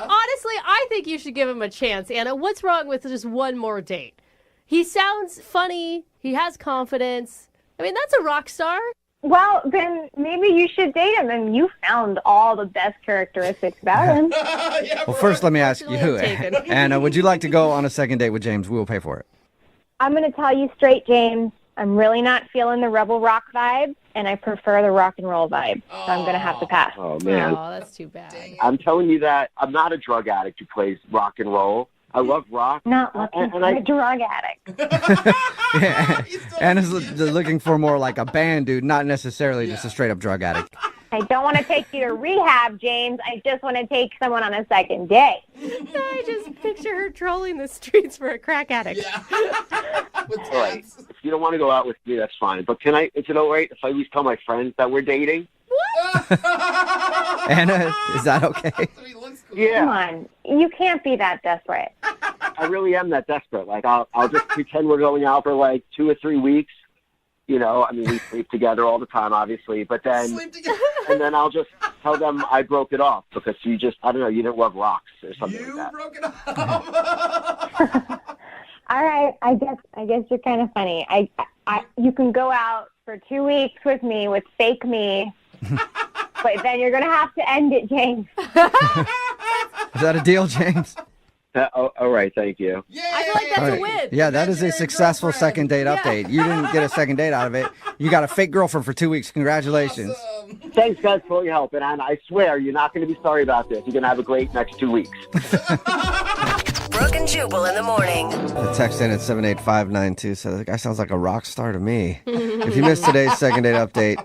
Honestly, I think you should give him a chance, Anna. What's wrong with just one more date? He sounds funny. He has confidence. I mean, that's a rock star. Well, then maybe you should date him, and you found all the best characteristics about him. Well, first, let me ask you, Anna, would you like to go on a second date with James? We will pay for it. I'm going to tell you straight, James. I'm really not feeling the rebel rock vibe, and I prefer the rock and roll vibe. So I'm going to have to pass. Oh, man. Oh, that's too bad. I'm telling you that I'm not a drug addict who plays rock and roll. I love rock. Not looking for a drug addict. Yeah. Anna's looking for more like a band dude, not necessarily just a straight up drug addict. I don't want to take you to rehab, James. I just want to take someone on a second date. I just picture her trolling the streets for a crack addict. All right. If you don't want to go out with me, that's fine. But is it all right if I at least tell my friends that we're dating? Anna, is that okay? Yeah. Come on. You can't be that desperate. I really am that desperate. Like, I'll just pretend we're going out for like 2 or 3 weeks. I mean, we sleep together all the time, obviously. But then, and then I'll just tell them I broke it off because you didn't love rocks or something like that. Broke it off. All right. I guess you're kind of funny. You can go out for 2 weeks with me with fake me. But then you're going to have to end it, James. Is that a deal, James? All right, thank you. I feel like that's a win. Yeah, that is a successful second date update. You didn't get a second date out of it. You got a fake girlfriend for 2 weeks. Congratulations. Thanks, guys, for all your help. And I swear, you're not going to be sorry about this. You're going to have a great next 2 weeks. Brooke and Jubal in the morning. The text in at 78592 says, the guy sounds like a rock star to me. If you missed today's second date update,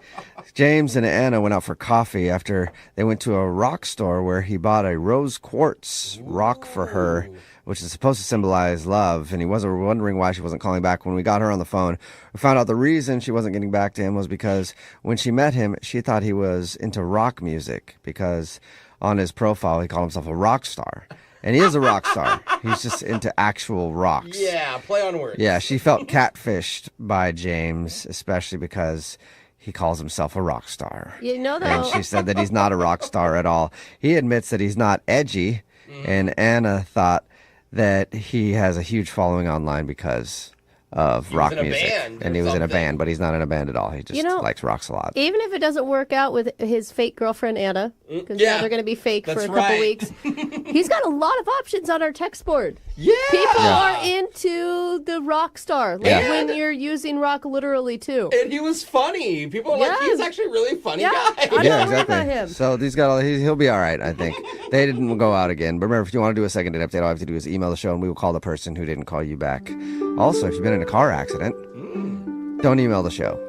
James and Anna went out for coffee after they went to a rock store where he bought a rose quartz rock for her which is supposed to symbolize love, and he wasn't wondering why she wasn't calling back. When we got her on the phone, we found out the reason she wasn't getting back to him was because when she met him, she thought he was into rock music, because on his profile he called himself a rock star. And he is a rock star. He's just into actual rocks. Yeah, play on words. Yeah, she felt catfished by James, especially because he calls himself a rock star. You know, though. And she said that he's not a rock star at all. He admits that he's not edgy, and Anna thought that he has a huge following online because of rock music. And he was in a band, but he's not in a band at all. He just likes rocks a lot. Even if it doesn't work out with his fake girlfriend Anna, because now they're going to be fake for a couple weeks, he's got a lot of options on our text board. Yeah, people are into the rock star, like when you're using rock literally too. And he was funny. People are like, he's actually a really funny guy. I'm not worried about him. So he'll be all right, I think. They didn't go out again. But remember, if you want to do a second date update, all you have to do is email the show, and we will call the person who didn't call you back. Also, if you've been in a car accident, don't email the show.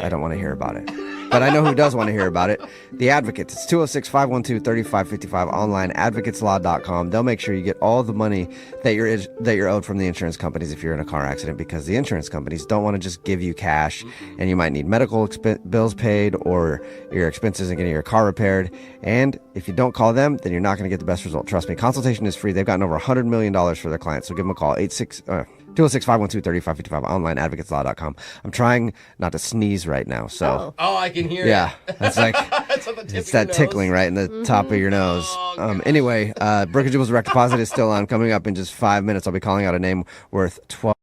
I don't want to hear about it. But I know who does want to hear about it. The Advocates. It's 206-512-3555, online, advocateslaw.com. They'll make sure you get all the money that you're owed from the insurance companies if you're in a car accident, because the insurance companies don't want to just give you cash, and you might need medical bills paid or your expenses in getting your car repaired. And if you don't call them, then you're not going to get the best result. Trust me, consultation is free. They've gotten over $100 million for their clients, so give them a call, 206-512-3555, online, advocateslaw.com. I'm trying not to sneeze right now, so. Oh, I can hear it. It's like, it's that tickling right in the top of your nose. Anyway, Brooke and Jubal's direct deposit is still on. Coming up in just 5 minutes, I'll be calling out a name worth $12.